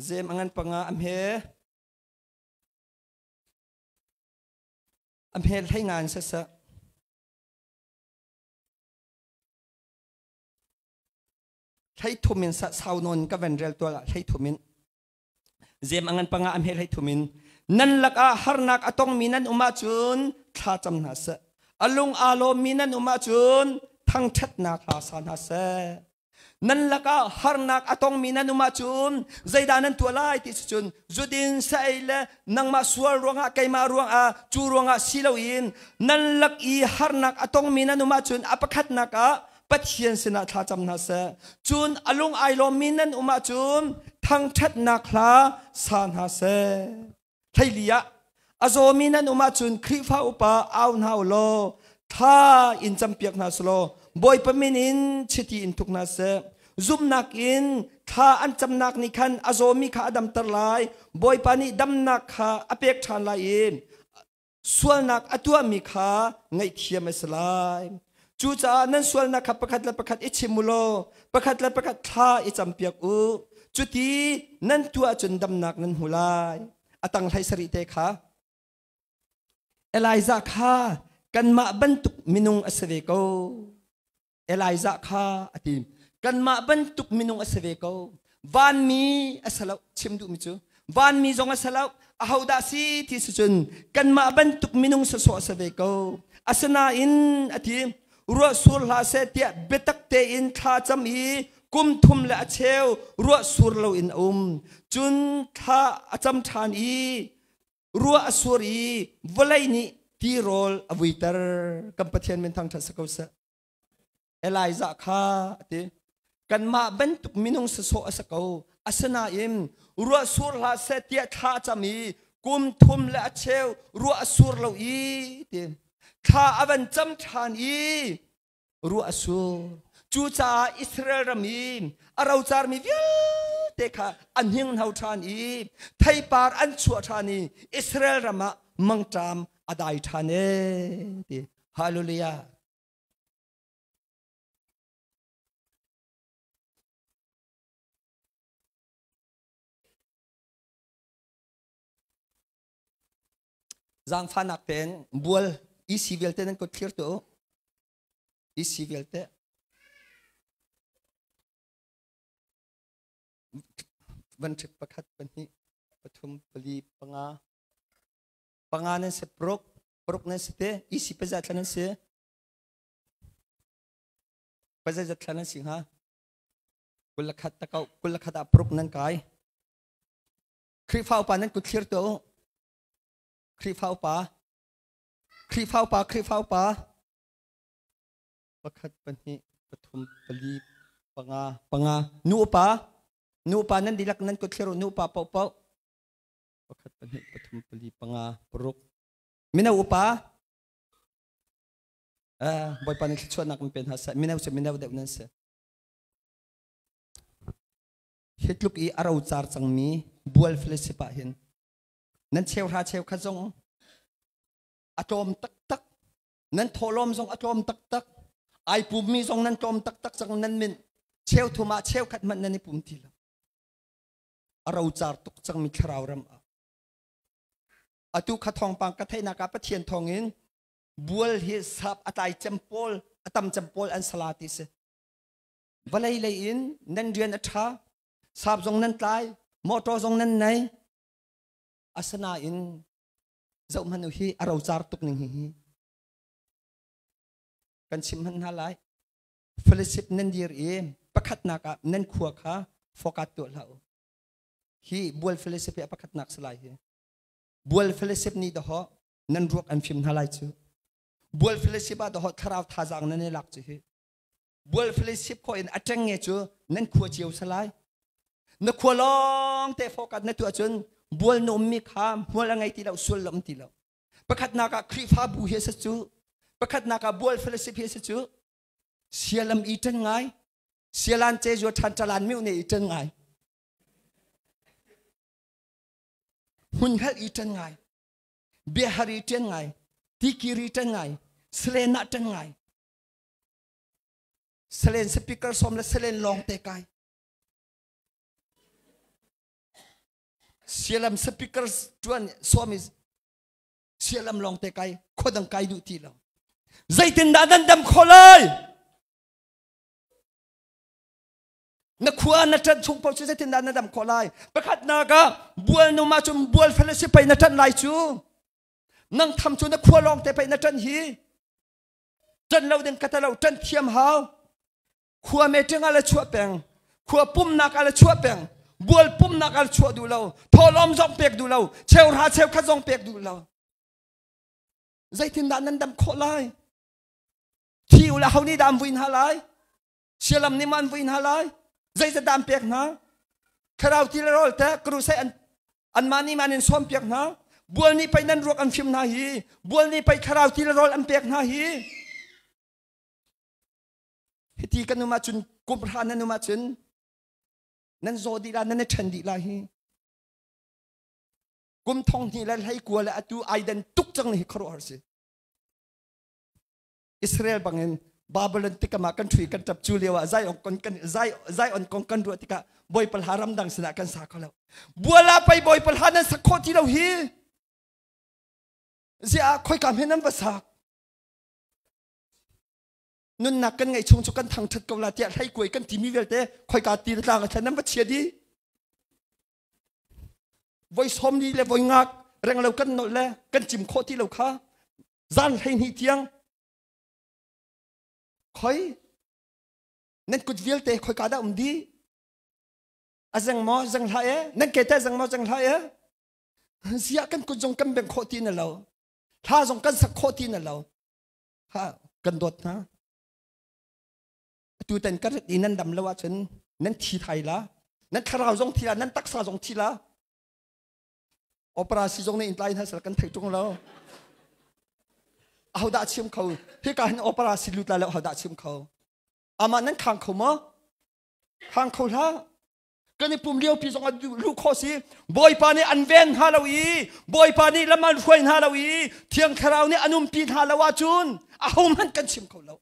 S6: เจมังันปังอาอำเฮให้งานเสะให้ทุมินสะสาวนนก็เป็นเรื่องตัวละให้ทุมินเจมังันปังอาอำเฮให้ทุมินนั่นลักอาฮาร์นักอตองมีนันอุมาจุนข้าจำนาเสอลุงอาโลมีนันอุมาจุนทั้งชัดนาคลาสานาเสนั่นลักอาฮาร์นักอตองมีนันอุมาจุนใจดานันตัวไล่ที่จุนจุดินใส่เลนังมาสวรรวงอาไกมารวงอาจูรวงอาสิลวินนั่นลักอีฮาร์นักอตองมีนันอุมาจุนอปคัดนักอาปัจเจียนสินะข้าจำนาเสจุนอลุงไอโลมีนันอุมาจุนทั้งชัดนาคลาสานาเสไทยลียะอาโซมีนันอุมาจุนคริฟ้าอุปาเอาหน้าโลท่าอินจำเปียกนาสโลบอยปมินินชิตีอินทุกนาเสซุมนักอินท่าอันจำนักนิคันอาโซมีข้าดำตรลายบอยปานิดำนักข้าอเปกชานลายอินส่วนนักอตัวมีข้าไงเทียมสลายจูจ่านั้นส่วนนักข้าประคัดและประคัดอิชิมุโลประคัดและประคัดท่าอิจำเปียกอุจุตีนั้นตัวจนดำนักนั้นหุลายอตังไทยสริเตค่ะเอลายซาค่ะกันมาบรรทุกมินุงอสเวโกเอลายซาค่ะอติมกันมาบรรทุกมินุงอสเวโกวันมีอสลาวชิมดูมิจูวันมีจงอสลาวอาหูดาซีที่สุดกันมาบรรทุกมินุงสโสอสเวโกอสนาอินอติมรัวสุรลาเซเตียเบตักเตอินท่าจำอีกุมทุมและเชวรัวสุรลาอินจุนท่าจำทานอีรัวสุรีวลัยนี่ที่โรลอวิตร์กัมพูชีเป็นทางทัศกษะเอลายซาค่ะที่กันมาบรรทุกมินุงสโสอสกาวอัสนาอิมรัวสุรลาเซเตียท่าจำอีกุมทุมและเชวรัวสุรลาอีที่ท่าอวันจำทานอีรัวสุรจูจ่าอิสราเอลมีเราจารมีวิวเตค่ะอันหิงเฮาทานอีไทยปาร์อันชัวทานีอิสราเอลมามังจามอดายทานเอติฮาเลลูยาจางฟันักเป็นบัวอีซีเวลเตนั้นก็เคลียร์ตัวอีซีเวลเตวันที่ประคัดวันนี้ปฐมปลีปังานั้นเสปรกนั้นเสเตอีสิปะจัดนั้นเสปะจัดนั้นสิฮะกุลขัดตะเกากุลขัดปรกนั้นกายครีฟ้าปานั้นกุเคลียร์ตัวครีฟ้าปาประคัดวันนี้ปฐมปลีปังานูปานั้นดิลักนั้นก็เชื่อนูปาเป่าประคัดปนิปฐมปลีปังาปรุกมินาอุปาบอยปานิชวนนักมันเป็นภาษามินาเด็กนั่นเสเฮ็ดลูกอีอาราจาร์จังมีบัวเฟลสิปะเห็นนั้นเชวขจงอะโตมตักนั้นโทลมจงอะโตมตักไอปุ่มมีจงนั้นโตมตักจังนั้นมินเชวทุมาเชวขัดมันนั่นนี่ปุ่มทีละเราจาร์ตุกจังมีคราวรำอตุขัดทองปังกระเทนักปะเทียนทองอิน บัวฮิสับอัตายจำปอลอัตมจำปอลอันสลาติสวันไหนเลยอินนั่นเรียนอัฐาสับทรงนั้นตายมอตอทรงนั้นไหนอาสนาอินเจ้ามันฮีอาราวจาร์ตุกหนึ่งฮีกันชิมหันหาไลฟิลิสิปนั่นดีเองประคัดนักนั่นขัวข้าโฟกัสตัวเราฮีบัวฟิลิสิปประคัดนักสลายฮีบัวฟิลิสิปนี่ดอกนั่นรวกอันฟิมหาไลจูบัวฟิลิสิปดอกคราวท่าจางนั่นหลักจูฮีบัวฟิลิสิปคอยอัดจังเงจูนั่นขัวเจียวสลายนักขัวลองแต่โฟกัสในตัวจนบัวนมมีข้ามบัวละไงที่เราส่วนลมที่เราประคัดนักครีฟ้าบูเฮสจูประคัดนักบัวฟิลิสิปเฮสจูเสียลำอีจังไงเสียลานเจจวทันจลานมิวเนี่ยอีจังไงหุ่นเฮลอีจังไงเบียฮารีจังไงติกิรีจังไงสเลนัจังไงสเลนสปีกเกอร์สมและสเลนลองเตะไกเสียลำสปีกเกอร์จวนสวมิเสียลำลองเตะไกโคดังไกดูทีเราใจตินดาดันดำโคเลยนักขัวนักจันชงพอช่วยตินดานันดำโคเลยประคัดนากะบัวนุมาจุมบัวเฟลสิไปนักจันไลจูนั่งทำจนนักขัวลองเตะไปนักจันฮีจันเราเดินกัตเราจันเทียมหาวขัวเมจิงอะไรชั่วแปงขัวปุ่มนักอะไรชั่วแปงบัวปุ่มนักอะไรชั่วดูเราทอลอมจงเปียกดูเราเชลราเชลขัดจงเปียกดูเราใจตินดานันดำโคเลยที่อุลาเขานี่ดำวินฮาไลเชื่อลำนิมันวินฮาไลใจจะดำเปียกนะคราวที่เราแต่กรุเซอันมานี่มันส้มเปียกนะบัวนี้ไปนั่นรวกอันฟิมนาฮีบัวนี้ไปคราวที่เราอันเปียกนาฮีฮิตีกันนุมาจุนกุมพรานันนุมาจุนนั่นโซดีลานั่นชันดีลาฮีกุมทองนี่แล้วให้กลัวแล้วตูไอเดนตุกจังเลยครอร์สิอิสราเอลบางเงินบาบิลอนติกามากันถุยกันจับจูเลียวว่าใจองคนกันใจองคนกันรัวติกาบอยปลารัมดังสนะกันสักแล้วบัวลาไปบอยปลานั้นสักคนที่เราฮีเสียคอยกำให้นั้นภาษานุ่นนักกันไงชงชกันทางชัดกลาเตียให้กวยกันที่มีเวลเต้คอยการตีตางกันนั้นมาเชียดีไว้ซ้อมดีเลยไว้งักแรงเรากันหน่อยเลยกันจิ้มโคที่เราค้าจันให้หิเทียงคอยนั่นกุดวิลเตะคอยการได้ดีอาจังมอจังไล่นั่นเกตจังมอจังไล่เสียกันกุดจงกันเป็นโคที่นั่นเราถ้าจงกันสักโคที่นั่นเราฮะกันโดดนะตัวแต่กันอีนั่นดำแล้วว่าฉันนั่นทีไทยละนั่นคาราวจงทีละนั่นตักษาจงทีละโอเปร่าซีจงในอินไลน์ให้สารกันไทยจงเราเอาดาชิมเขาที่การโอเปร่าสิลุตแล้วเอาดาชิมเขาอามานั้นข้างเขามั้งข้างเขาละก็ในปุ่มเดียวพี่จงลูกข้อสิบอยปานี่อันเวนฮาลาวีบอยปานี่ละมันช่วยฮาลาวีเที่ยงคราวนี่อนุมปีนฮาลาวาจุนเอามันกันชิมเขาแล้ว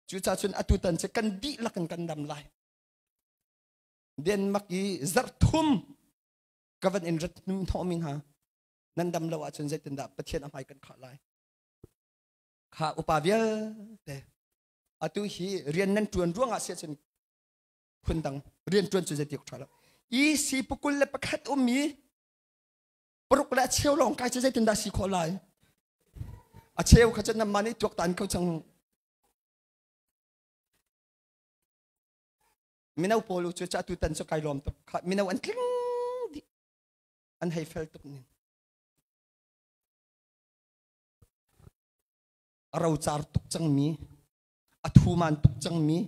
S6: จุดจ้าจุนอตุตันจะกันดีละกันดำลายเดนมักยีจัดทุ่มก็วันอินรัตนุ่มทอมินฮะนั่นดำละว่าจนใจตันดับประเทศอเมริกันขาดลายขาอุปาเวียแต่อตุฮีเรียนนั่นจวนร่วงอาเซียนคนดังเรียนจวนจนใจติดขาดแล้วอีสีปุกุลเล็บขัดมีปลุกและเชี่ยวลองกายจะใจตันดับสีขอลายอาเชี่ยวเขาจะนำมาในตัวตันเขาจังมินาโปลูจะจัดตุตันสกายลมตกมินาวันคลิ้งอันให้เฟลตุกนี่เราจาร์ตุกจังมีอัฐูมันตุกจังมี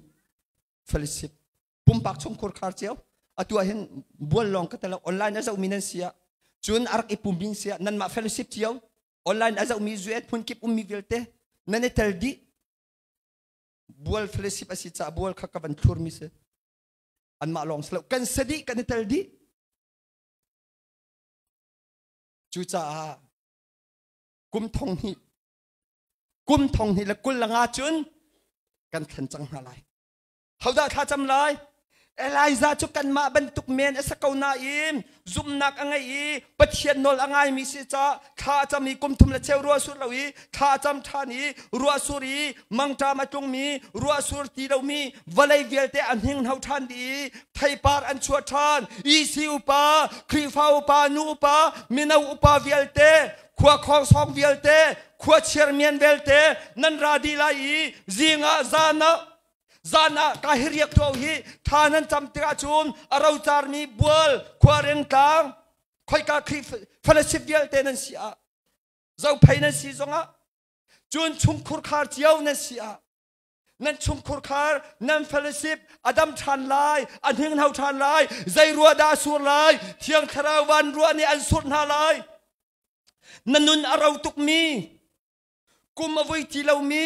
S6: เฟลิสิปปุ่มปากชงโคร์คาร์เจียวอัตัวเห็นบัวลองก็แต่ละออนไลน์อาจจะมีนั่นเสียจนอาร์กปุ่มบินเสียนั่นมาเฟลิสิปเจียวออนไลน์อาจจะมีจุดพุ่นกิบมีเวลเต้นั่นเอเทลดีบัวเฟลิสิปอาศัยจากบัวข้ากับบันทูร์มิเสอันมาลองสลับกันสดีกันเอเทลดีจุจ้ากุมทองนี่ละกุลละงาจุนกันขันจังอะไรเขาได้ข้าจำไร Eliza chukan ma bentuk men esakau na im zum nak angai I pathian nol angai mi si cha kha cha mi kum thum la cheu ro sur lawi kha cham thani ro suri mangta ma tung mi ro sur ti lo mi valai velte an hing hau than di thai par an chua than I si upa khri fa upa nu upa minau upa velte khwa khong song velte khwa chairman velte nan radi lai zinga zana kahiriak to hi thanan chamtira chun arau charmi bual khwareng tang khoi ka khri fellowship vial tenan sia zau phaina si zonga chun chungkhur khar chiao na sia nan chungkhur khar nan fellowship adam than lai anhing hau than lai zai ruwa da sur lai thiang kharawan ruwa ni an sur na lai nanun arau tuk mi kum avoi ti lau mi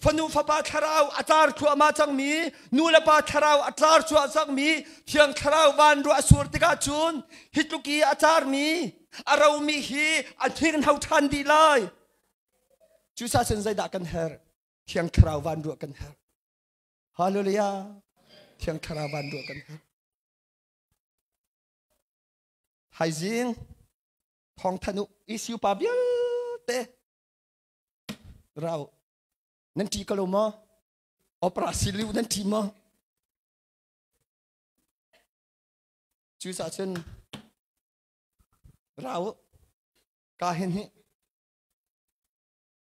S6: fanu fa pa tharau atar chu ma chang mi nula pa tharau atar chu chang mi thiang tharau van ru asur tika chun hituki atar mi arau mi hi athing hau than di lai chu sa chen zai da kan her thiang tharau van ru kan her hallelujah thiang tharau van ru kan her hai jing thong thanu isiu pa bial te rau nanti kalau mau operasi liu nanti mau cuci chen rau kahin ni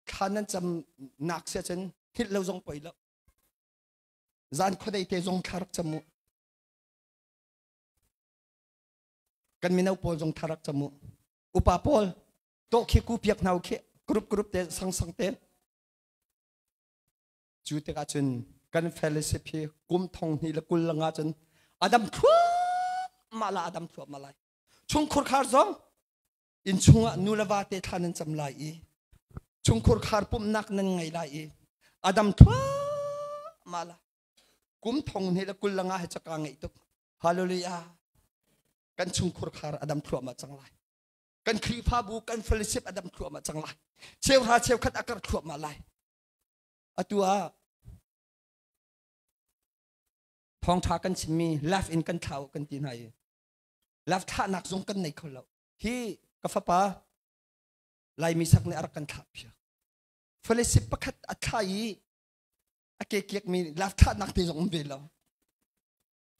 S6: kanan jam nak sia chen hit lau zong poi lau zan khodai te zong tharak chamu kan minau pol zong tharak chamu upa pol to khi ku piak nau khe group te sang te chú te ka chun kan fellowship hi kum thong ni la kul langa chun adam thua malai chung khur khar zong in chunga nulawa te thanan cham lai I chung khur khar pum nak nan ngai lai I adam thua mala kum thong ni la kul langa he chaka ngai tuk hallelujah kan chung khur khar adam thua ma chang lai kan khri pha bu kan fellowship adam thua ma chang lai cheu khat akar thua ma lai atua thong tha kan chimi laugh in kan thau kan tin hai laugh tha nak zong kan nei kholo hi ka fa pa lai mi sak ne ar kan tha phia fellowship pakhat athai ake kiek mi laugh tha nak te zong ve lo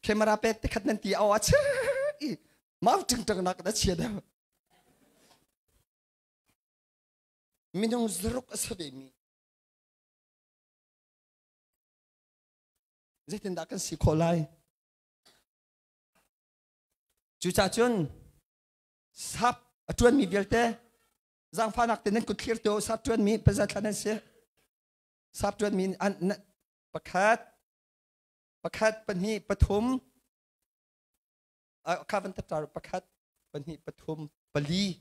S6: camera pe te khat nan ti aw ach mau ting nak da chia da minung zruk asabe mi dễ tin đã cần xí khổ lại chú cha chun sắp chuan mi việc thế giang pha nặc tên cút khir tiêu sắp chuan mi bây giờ thằng này sắp chuan mi an pakhat pan hi pathum kavan tatar pakhat pan hi pathum pali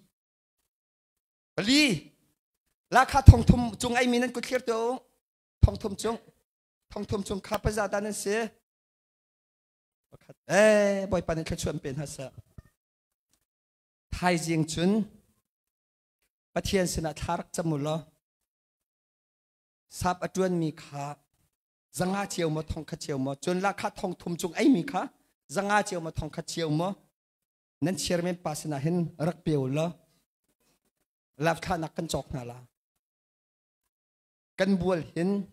S6: la kha thong thum chung ai mi nan cút khir tiêu thong thum chung khá bây giờ ta nên sẽ bồi pan cái chuyện bên hết sa thái dương chun bắt thiên sinh thar chăm mù lo sắp atuan mi khá zanga chiều mà thong khát chiều mà chun la khát thong thum chung ai mi khá zanga chiều mà thong khát chiều mà nên chairman pass na hin rak piu lo laf kha nak kan chok na la kan bual hin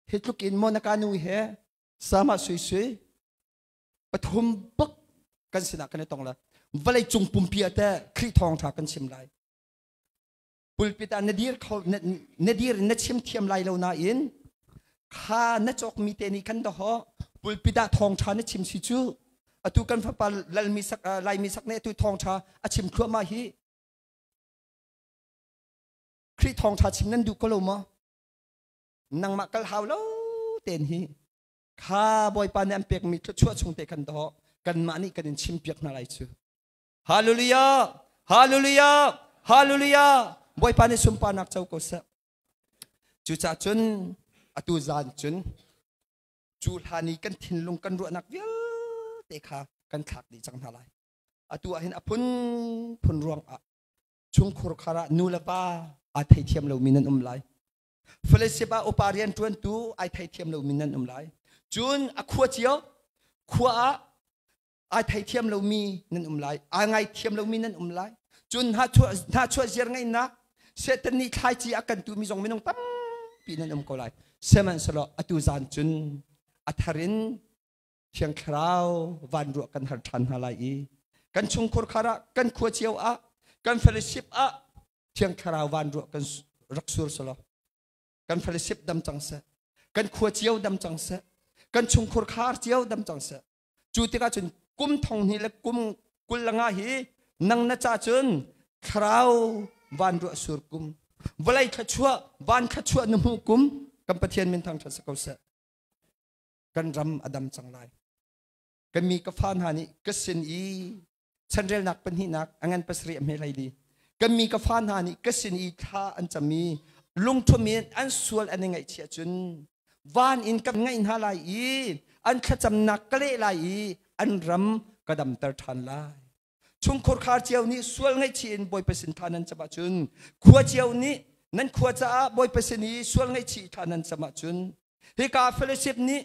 S6: hit look in monakanu he sama sui pathum bak kan sina kan tong la valai chung pumpia te khri thong tha kan sim lai pulpita nadir na chim thiam lai lo na in kha na chok mi te ni kan do ho pulpita thong tha na chim si chu atu kan fa pa lal mi sak lai mi sak ne tu thong tha a chim khwa ma hi khri thong tha chim nan du ko lo ma nang makal hau lo ten hi kha boy pan am pek mi chua chung te kan do kan mani kan chim pek na lai chu hallelujah boy pan sum pa nak chau ko sa chu cha chun atu zan chun chu hani kan thin lung kan ru nak vial te kha kan thak di chang na lai atu a hin apun phun ruang a chung khur khara nulapa a thai thiam lo minan lai fellowship a oparian 22 ai thai thiam lo minan lai chun a khua chiao khua ai thầy thiêm lâu mi nên lại ai ngay thiêm lâu mi nên lại chun ha chua gier ngay na sẽ tên ni khai chi akan tu mi zong mi nong tam pi nên câu lại seman salo atu zan chun atharin thiang khrao van ru kan har than halai kan chung khor khara kan khua chiao a kan fellowship a thiang khrao van ru kan raksur salo kan fellowship dam changsa kan khua chiao dam changsa kan chung khor khar chiao dam changsa chu tika chun kum thong hi le kum kulanga hi nang na cha chun khrao van ru sur kum valai khachua van khachua namu kum kam pathian min thang thasa kausa kan ram adam changlai kan mi ka fan hani ka sin i chandrel nak pan hi nak angan pasri am helai di kan mi ka fan hani ka sin i tha an chami lung thumin an sual an ngai chia chun van in kam ngai in halai i an khacham nak kale lai i an ram kadam tar than lai chung khor khar chiao ni sual ngai chi in boy pasin thanan chama chun khua chiao ni nan khua cha boy pasin ni sual ngai chi thanan chama chun he ka fellowship ni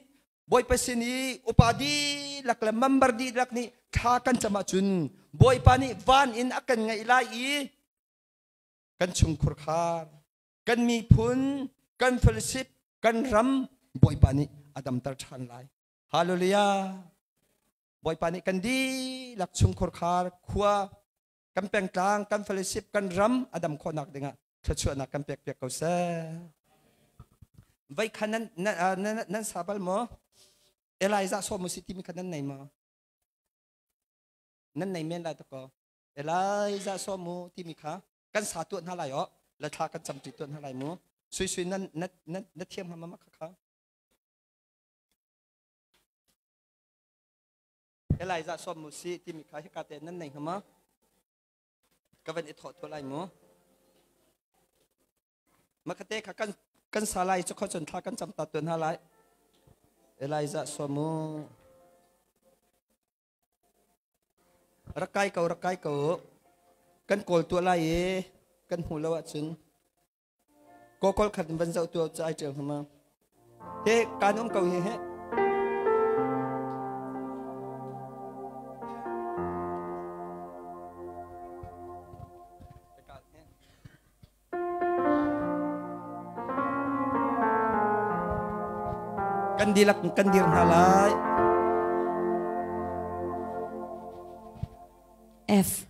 S6: boy pasini upadi lakla member di lak ni thakan chama chun boy pani van in akan ngai lai i kan chung khur khar kan mi phun kan fellowship kan ram boy pani adam tar than lai hallelujah boy pani kan di lak chung khur khar khua kan peng tlang kan fellowship kan ram adam khonak denga thachua na kan pek pek ko sa vai khanan nan sabal mo Eliza so musiti mi kanan nai ma nan nai men la to ko Eliza so mu ti mi kha kan sa tu na la yo la tha kan cham ti tu na lai mu sui sui nan thiam ha ma kha Eliza so musi ti mi kha hi ka te nan nai ha ma ka ven i tho to lai mu ma ka te kha kan sa lai cho kho chon tha kan cham ta tu na lai Eliza somu rakai kau kan kol tu lai kan hulawa chun kokol khat ban zau tu chai chang hama he kanum kau he Kandilak kandir halai
S1: F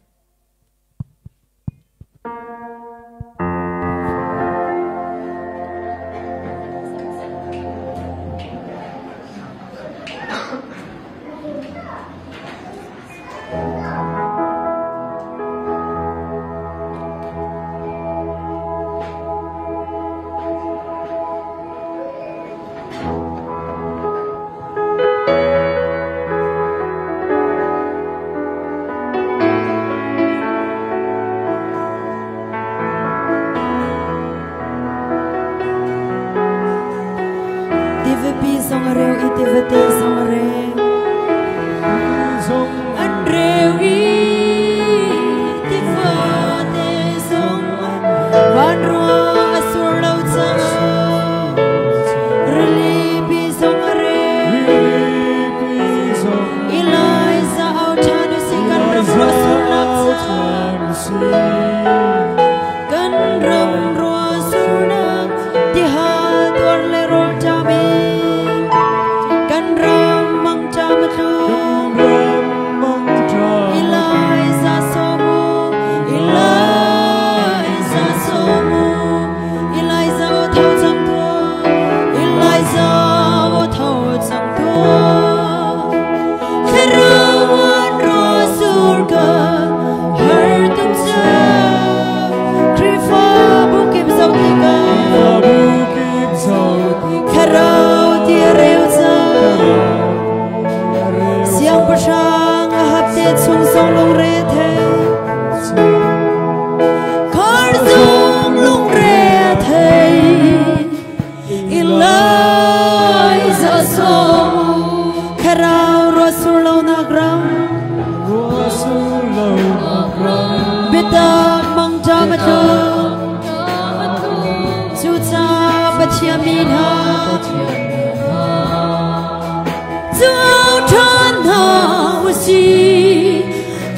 S4: si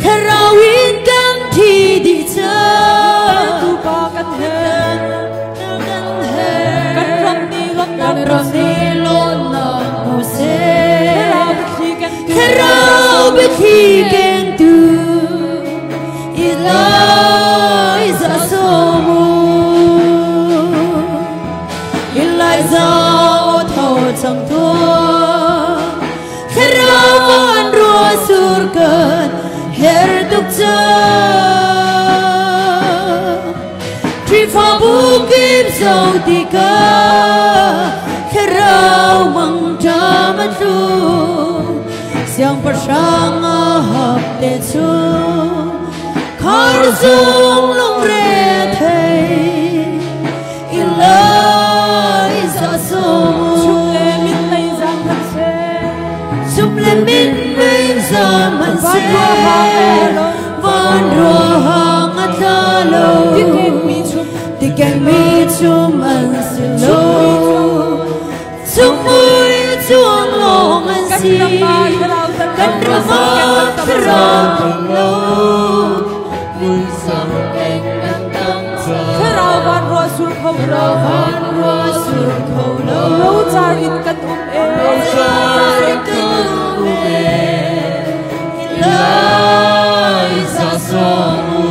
S4: Karawin kan thi di cha tu ba kan hen kan ram ni lon na mo se Karaw bi thi kan tu Eliza somu Eliza o thâu chẳng thua Karaw an rua sur kan her tuk cha Tri pha bu kim sau ti ka Karaw mang cha man tu Siang persang ahap te chu Khar dung lung re thei Eliza somu Chum le min lay zam han se Chum le min lay zam han se Van rua hang at lalo Ti keng mi chum an si lo Chum mui chuang long an si Kan rama karang lo
S2: Mui sam eng an tang cha
S1: Karaw van rua sur khâu lo
S4: Van rua sur khâu lo
S1: Lo char in kan e
S2: Lo char in kan Eliza somu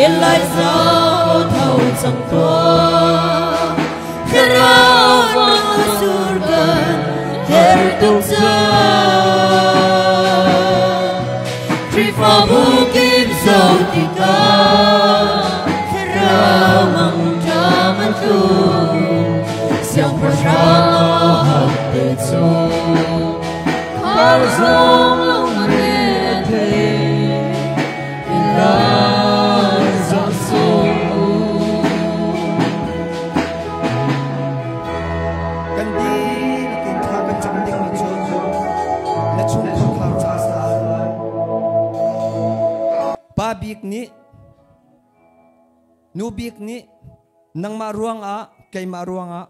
S4: Eliza o thâu chẳng thua Karaw van sur kan her tuk cha Tri pha bu kim sau ti ka Karaw mang cha man tu Siang persang ahap te chu Khar dung lung re thei
S2: Eliza somu
S6: Kan di nakin tha kan cham ding mi chu na chung kham kham cha sa pa bik ni nu bik ni nang ma ruang a kai ma ruang a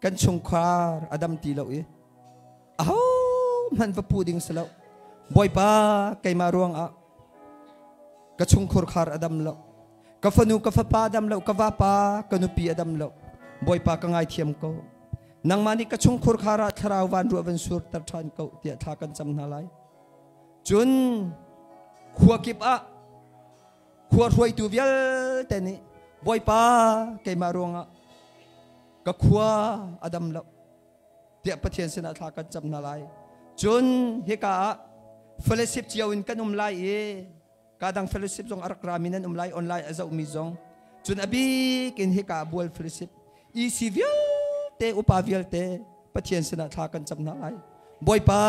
S6: kan chung khar adam ti lo e aho man va puding salo boy pa kai ma ruang a ka chung khor khar adam lo ka fanu ka fa pa adam lo ka va pa ka nu pi adam lo boy pa ka ngai thiam ko nang mani ka chung khur khara tharaw van ru van sur tar than ko tia tha kan cham na lai chun khua kip a khua roi tu vial te ni boy pa ke maronga ka khua adam lo tia pathian sena tha kan cham na lai chun he ka fellowship chiao in kan lai e kadang fellowship jong arak raminan lai online azau mi jong chun abi kin he ka bol fellowship i civil te upavial te pathian sena tha kan cham na lai boy pa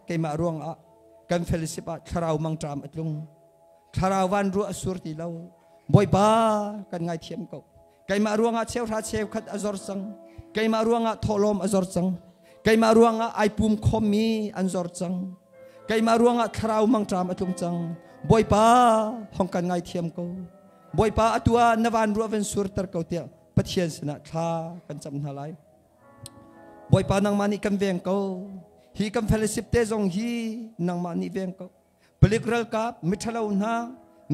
S6: ke ma ruang a kan fellowship a tharau mang tram atlung tharau van ru asur ti lo boy pa kan ngai thiam ko ke ma ruang a cheu tha cheu khat azor sang ke ma ruang a tholom azor sang ke ma ruang a aipum khomi anzor sang ke ma ruang a tharau mang tram atlung chang boy pa hong kan ngai thiam ko boy pa atua navan ru ven sur tar ko tia pathian sena tha kan cham na lai boy pa nang mani kan veng ko hi kan fellowship te jong hi nang mani veng ko pelikral ka mithalo na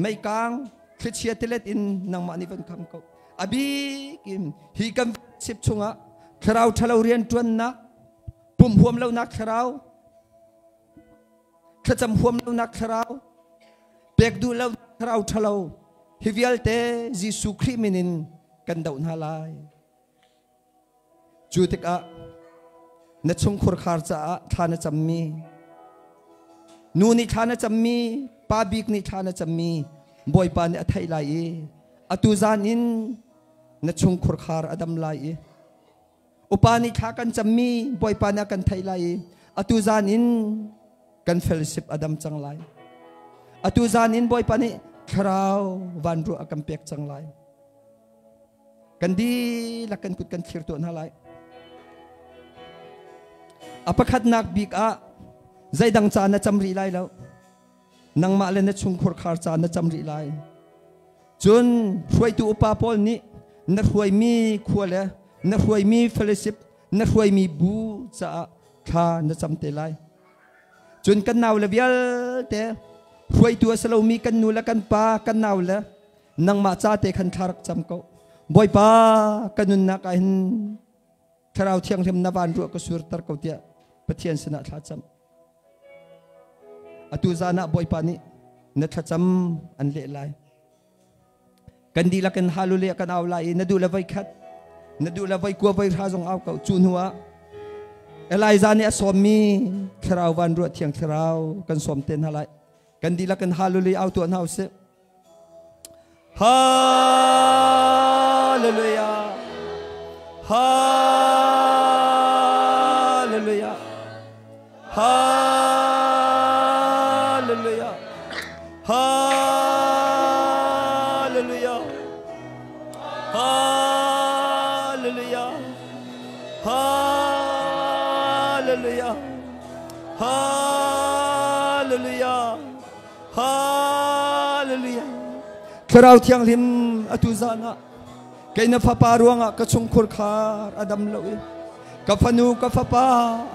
S6: mai kang khrichia telet in nang mani van kham ko abi kim hi kan sip chunga kharau thalo rian tuan na pum huam lo na kharau khacham huam lo na kharau pek du lo kharau thalo hi vial te jisu khri minin kan dau na lai chutik a na chung khur khar cha a thana chammi nu ni thana chammi pa bik ni thana chammi boy pa ni athai lai atu zan in na chung khur khar adam lai upa ni tha kan chammi boy pa na kan thai lai atu zan in kan fellowship adam chang lai atu zan in boy pa ni kharau van ru akam pek chang lai kan di lakan kut kan thir to na lai apakhat nak bik a zaidang cha na chamri lai lo nang ma le na chung khor khar cha na chamri lai chun huai tu upa pol ni na huai mi khuale na huai mi fellowship na huai mi bu cha kha na chamte lai จนกันนาวละเวียลแต่รวยตัวสโลมีกันนูละกันปากันนาวละนังมาจ้าเตคันทารักจำเขาบ่อยปากันนุนนักอินทราวเทียงเทมนาวานรัวก็สุรตรเขาเตียปะเทียนสนะทาจำอตุจานะบ่อยปานี้นัทจำอันเละลายกันดีละกันฮาลุเลียกันเอาลายนัดูละไว้คัดนัดูละไว้กลัวไว้ราจงเอาเขาจูนหัวเอลายจานี่สอมมีทราววันรัวเทียงทราวกันสอมเต้นอะไรกันดีละกันฮาลุเลียเอาตัวเอาเสฮาเลลูยาฮาเลลูยาฮาเลลูยาฮาเลลูยาฮาเลลูยาฮาเลลูยาฮาเลลูยาฮาเลลูยาคราวเที่ยงลิมอตุจานะแกนฟ้าปารวงกระชงคุรคาอดัมโลยกับฟนูกับฟ้าปา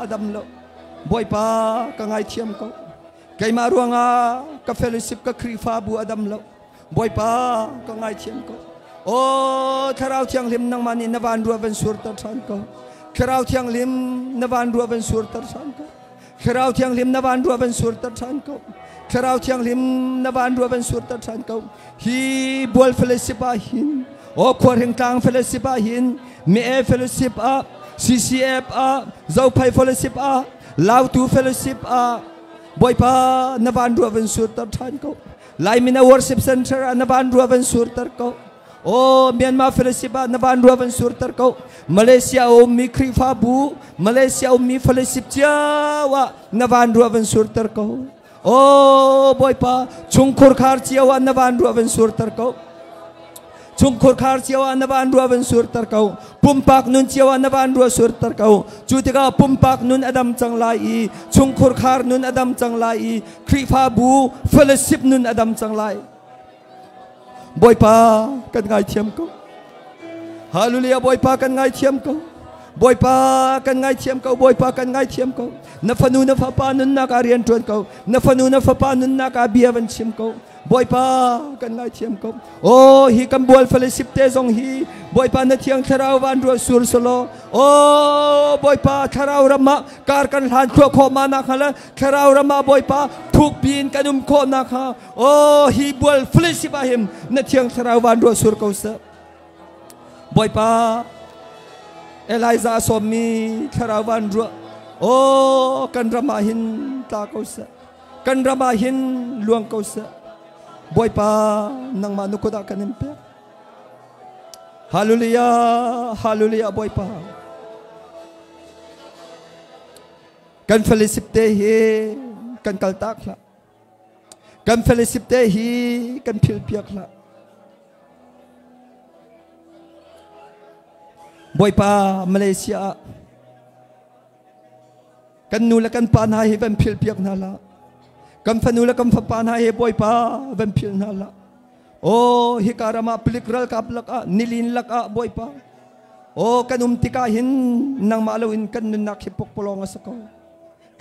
S6: อดัมโลบ่อยปากังไงเทียมเขาแกมารวงกับเฟลสิบกับครีฟ้าบูอดัมโลบ่อยปากังไงเทียมเขาโอ้คราวเที่ยงลิมนังมันนวันรัวเป็นสุรตรันเขาคราวเที่ยงลิมนวันรัวเป็นสุรตรันเขาคราวเที่ยงลิมนวันรัวเป็นสุรตรันเขาคราวเที่ยงลิมนวันรัวเป็นสุรตรันเขาฮีบอลเฟลสิบาหินโอ้ขวดแห่งกลางเฟลสิบาหินเมเอเฟลสิบอาCCF เจ้าไพ่เฟลสิบลาวตูเฟลสิบบ่อยปานบันรัวเป็นสุดตัดทันเขาไลมินาวอร์สิบเซนเตอร์นบันรัวเป็นสุดตัดเขาโอ้เมียนมาเฟลสิบนบันรัวเป็นสุดตัดเขามาเลเซียอมีครีฟาบูมาเลเซียอมีเฟลสิบเจ้าวะนบันรัวเป็นสุดตัดเขาโอ้บ่อยปาชุงคุรคาร์เจ้าวะนบันรัวเป็นสุดตัดเขาชุงคุรคาร์เจ้าวะนบันรัวเป็นสุดตัดเขาปุ่มปากนุนเจ้าวะนบันรัวสุดตัดเขาจุดที่ก็ปุ่มปากนุนอดัมจังไลชุงคุรคาร์นุนอดัมจังไลครีฟาบูเฟลสิบนุนอดัมจังไลบ่อยปากันไงเทียมเขาฮาเลลูยาบ่อยปากันไงเทียมเขาบ่อยปากันไงเทียมเขาบ่อยปากันไงเทียมเขานฟนูนฟปานุนนักเรียนจวนเขานฟนูนฟปานุนนักเบียบันชิมเขาบ่อยปากันไงเทียมเขาโอ้ฮีกัมบัวเฟลสิบเตซองฮีบ่อยปานเทียงทราววันรัวสุรสโลโอ้บ่อยปาทราวรำมาการกันหันครัวโคมานักฮะละทราวรำมาบ่อยปาทุกปีนกันโคนักฮะโอ้ฮีบัวเฟลสิบาหิมนเทียงทราววันรัวสุรเขาเสบ่อยปาเอลิซาสอมีทราวันรัวโอ้กันรำมาหินตาเขาเสกันรำมาหินลวงเขาเสบ่อยปานังมานุกดากันเอ็มเปฮาเลลูยาฮาเลลูยาบ่อยปากันเฟลิสิบเตฮีกันกัลตักละกันเฟลิสิบเตฮีกันพิลเปียกละบ่อยปามาเลเซียกันนูละกันปานหายเป็นพิลเปียกนั่นละกันฟนูละกันปานหายบ่อยปาเป็นพิลนั่นละโอ้ฮิการามาพลิกรัลกับลักนิลินลักบ่อยปาโอ้กันติกาหินนางมาลวินกันนักฮิปปกปลองสัก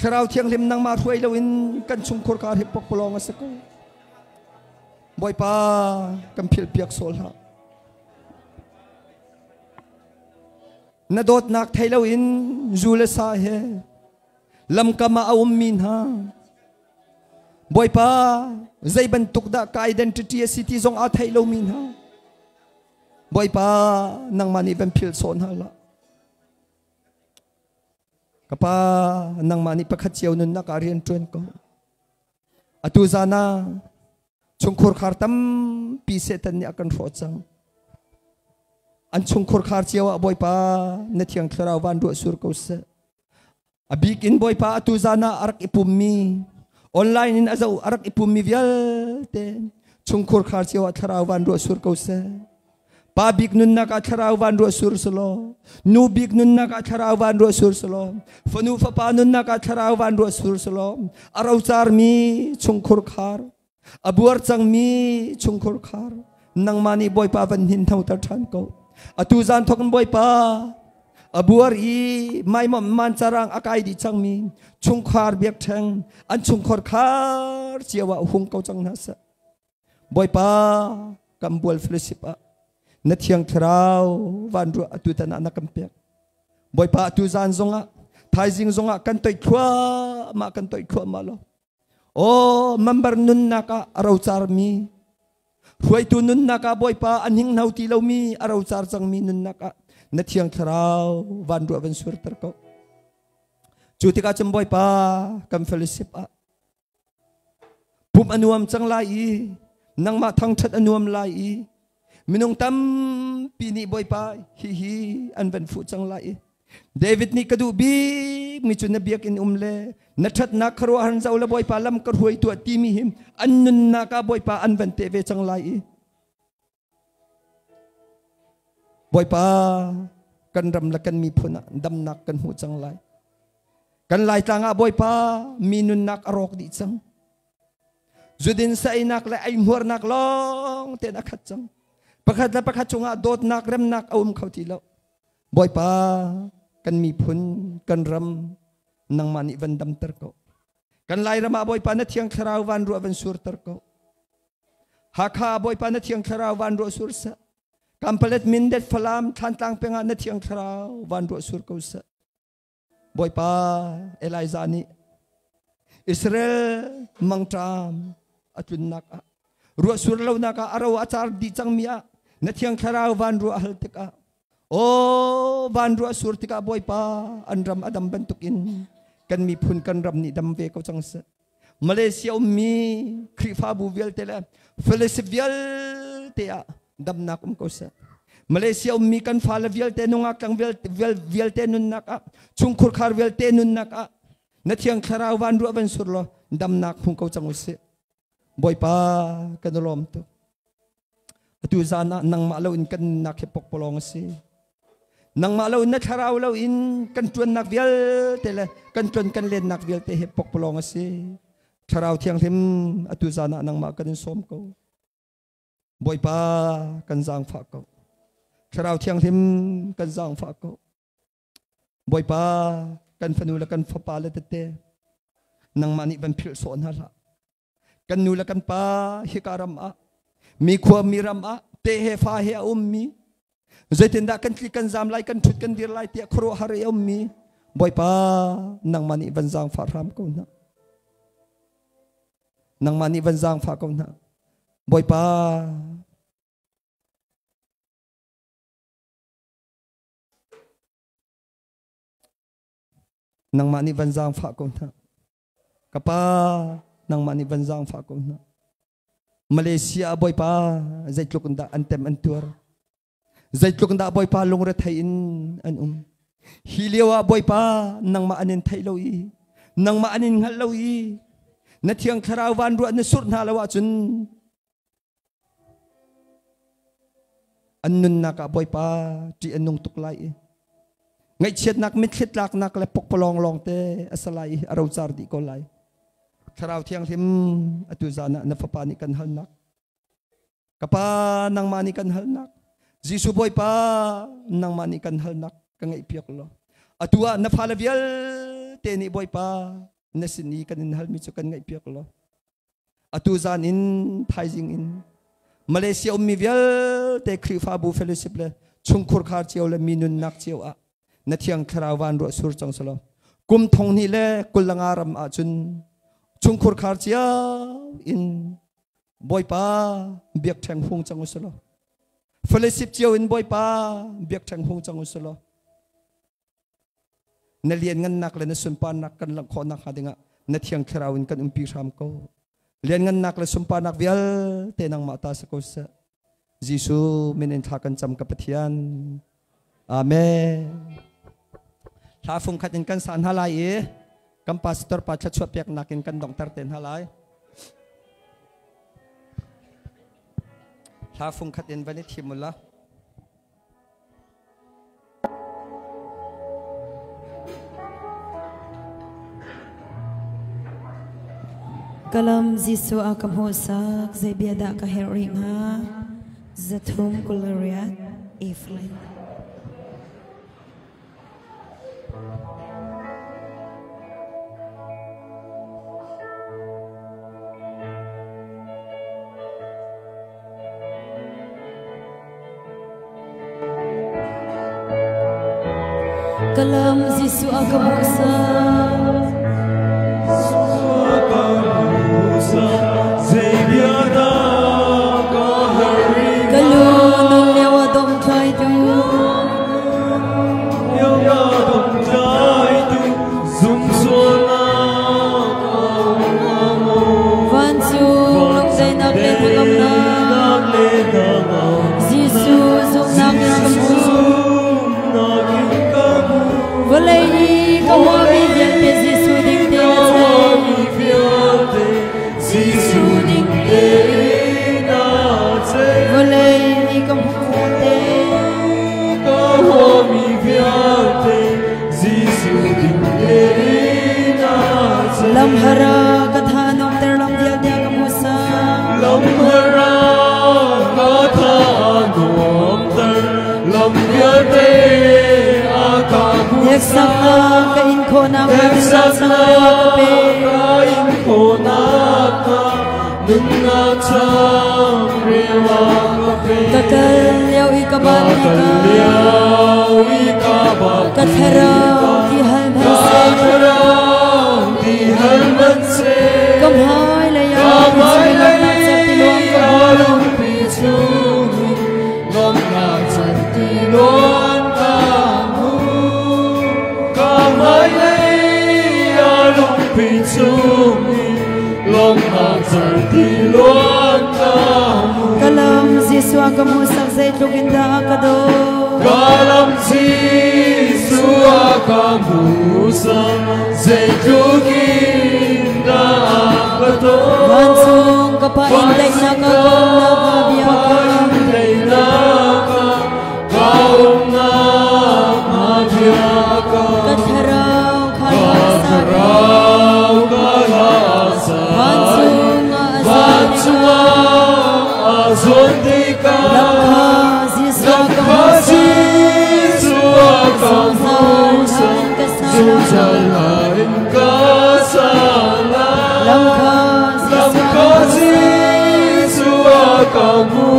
S6: คราวเที่ยงลิมนางมาถวยลวินกันชุมคุรการฮิปปกปลองสักบ่อยปากันพิลเปียกโซลฮะนดดนักไทยเราอินจูเลสาเฮลำกามาอุมมินฮาบ่อยปาใจบรรทุกดากายเดนติตี้ซิตี้จงอาไทยเรามินฮาบ่อยปานังมันนี่เป็นพิลโซนฮาละกับปานังมันนี่ประคัตเจียวนุนนักอาเรียนจวนก็อตุจานาชงคุรคาร์ตัมปีเซตันนี่อากันโรจังอันชงคุรคาร์เจียวบ่อยปาเนที่ยังทราวันรัวสุรเขาเสอบิกินบ่อยปาอตุจานาอารักอิปุมมีออนไลน์นี่อาจจะอารักอิปุมมีวิลเตชงคุรคาร์เจียวทราวันรัวสุรเขาเสปาบิกนุนนักทราวันรัวสุรสโลนูบิกนุนนักทราวันรัวสุรสโลฟนูฟปานุนนักทราวันรัวสุรสโลอาราจาร์มีชงคุรคาร์อบัวจังมีชงคุรคาร์นังมานีบ่อยปาวันหินเท่าตะชันเขาอตุจานทกันบ่อยปา abuari mai man charang akai di changmi chungkhar biak thang an chungkhor khar chiawa hung kau chang nasa boy pa kambol fellowship a na thiang thrau van ru atu tan na kampek boy pa tu zan zonga thai jing zonga kan toi khwa ma kan toi khwa malo o member nun naka arau char mi huai tu nun naka boy pa anhing nauti lo mi arau char chang mi nun naka na thiang thrau van ru van sur tar ko chutika cham boy pa kam fellowship a pum anuam chang lai nang ma thang that anuam lai minung tam pini boy pa hi an van fu chang lai David ni kadu bi mi chun biak in umle na that na kharo han zaula boy pa lam kar huai tu ti mi him annun na ka boy pa an van te ve chang lai boy pa kan ram la kan mi phuna dam nak kan hu chang lai kan lai tanga boy pa minun nak arok di chang Zudin sa inak la ay muar nak long te nak chang pakhat chunga dot nak rem nak khauti lo boy pa kan mi phun kan ram nang mani van dam tar ko kan lai rama boy pa na thiang tharau van ru van sur tar ko hakha boy pa na thiang tharau van ru sur sa kampalet mindet falam than tang penga na thiang tharau van ru sur ko sa boy pa Eliza ni Israel mangtam atun naka ru sur lo naka araw achar di chang mia na thiang tharau van ru hal tika o van ru sur tika boy pa anram adam bentukin kan mi phun kan ram ni dam ve ko chang sa Malaysia mi krifa bu vel tela fellowship vel te a dam nak ko sa Malaysia mi kan fala vel te nungak tang vel te nun naka chungkhur khar vel te nun naka na thiang tharau van ru van sur lo dam nak phung ko chang se boy pa kanolom to atu zana nang malo in kan nak hepok polong si nang malo na tharau lo in kan tuan nak vel tela kan tuan kan len nak vel te hepok polong si tharau thiang them atu zana nang ma kan som ko boy pa kan jang pha ko tharau thiang them kan jang pha ko boy pa kan fanula kan fa pa le te nang mani ban phil son hala kan nula kan pa hikaram a mi khwa miram a te he fa he ummi zaitinda kan kli kan zam lai kan thut kan dir lai te khro har ummi boy pa nang mani ban jang fa ram ko na nang mani ban jang fa ko na boy pa nang mani ban jang fa ko na kapa nang mani ban jang fa ko na Malaysia boy pa zaitlukunda antem antur zaitlukunda boy pa lungre thain an hiliwa boy pa nang ma anin thailoi nang ma anin ngaloi na thiang tharau van ru na sur na lawa chun annun naka boy pa ti anung tuklai ngai chet nak mit khit lak nak le pok polong long te asalai arau char di ko lai tharau thiang thim atu zana na fapani kan halnak kapa nang mani kan halnak jisu boy pa nang mani kan halnak ka ngai piak lo atua na phalavial te ni boy pa na sini kan hal mi chu kan ngai piak lo atu zan in thaijing in Malaysia ummi vial te krifa bu fellowship le chungkhur khar chiaw le minun nak chiaw a na thiang tharau van ro sur chang salo kum thong ni le kulangaram a chun chungkhur khar chia in boy pa biak thang hung chang usalo fellowship chiaw in boy pa biak thang hung chang usalo na lian ngan nak le na sumpan nak kan lang kho nak hadinga na thiang tharau in kan umpi ram ko lian ngan nak le sumpan nak vial te nang mata sa ko sa Jisu minin thakan cham ka pathian amen tha phung khatin kan san halai e kam pastor pa chachwa pek nakin kan doctor ten halai tha phung khatin vani thimula
S1: Kalam Jisu akam hosak zebiada ka hering ha zathum kulariat iflin Kalam Yesu agamusa kalunong lewa dom chai tu van su long dai nak le thangam na Yesu zong nak kamu Valai kamu biar Yesu ding ding Yesu ding ding Valai kamu te
S2: kamu biar Yesu ding ding
S1: lam hara katha nom ter lam dia dia kamu sa
S2: lam hara katha nom ter lam dia te
S1: Yak sakna ka in ko na
S2: Yak sakna ka in ko na nung na chang rewa ka pe
S1: Kakal yaw ikabal Kathara di halman se Kamhay layang
S2: pichungi Lom na chan tilon kamu Kamay layang pichungi Lom na chan tilon kamu
S1: Kalam Yesu kamu saksay tuginda akado
S2: Kalam Yesu kamu saksay tuginda akado
S1: Bansung kapainday na kagong na
S2: kaung na mabiyaka
S1: Katharaw
S2: kalasa
S1: Bansung
S2: azon dika
S1: Lakha Yesu
S2: kamu Zungzalain kasala Lakha Yesu kamu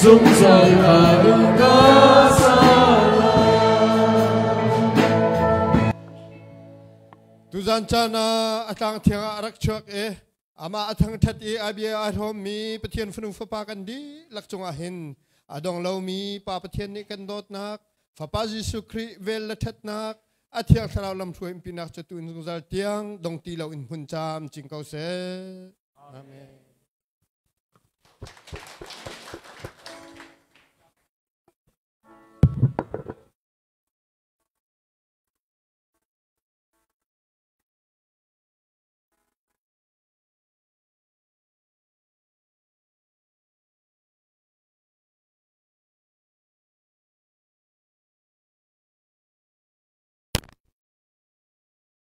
S2: Zungzalain kasala
S3: Tuzan chana atang tiang arak chok ama atang that abia athom mi pathian phnu phapa kan di lakchunga hin adong lo mi pa pathian ni kan dot nak phapa Jesu Christ vel la that nak athiang tharaw lam thuim pinak chatun zungzal tiang dong ti lo in hun cham chingkau se amen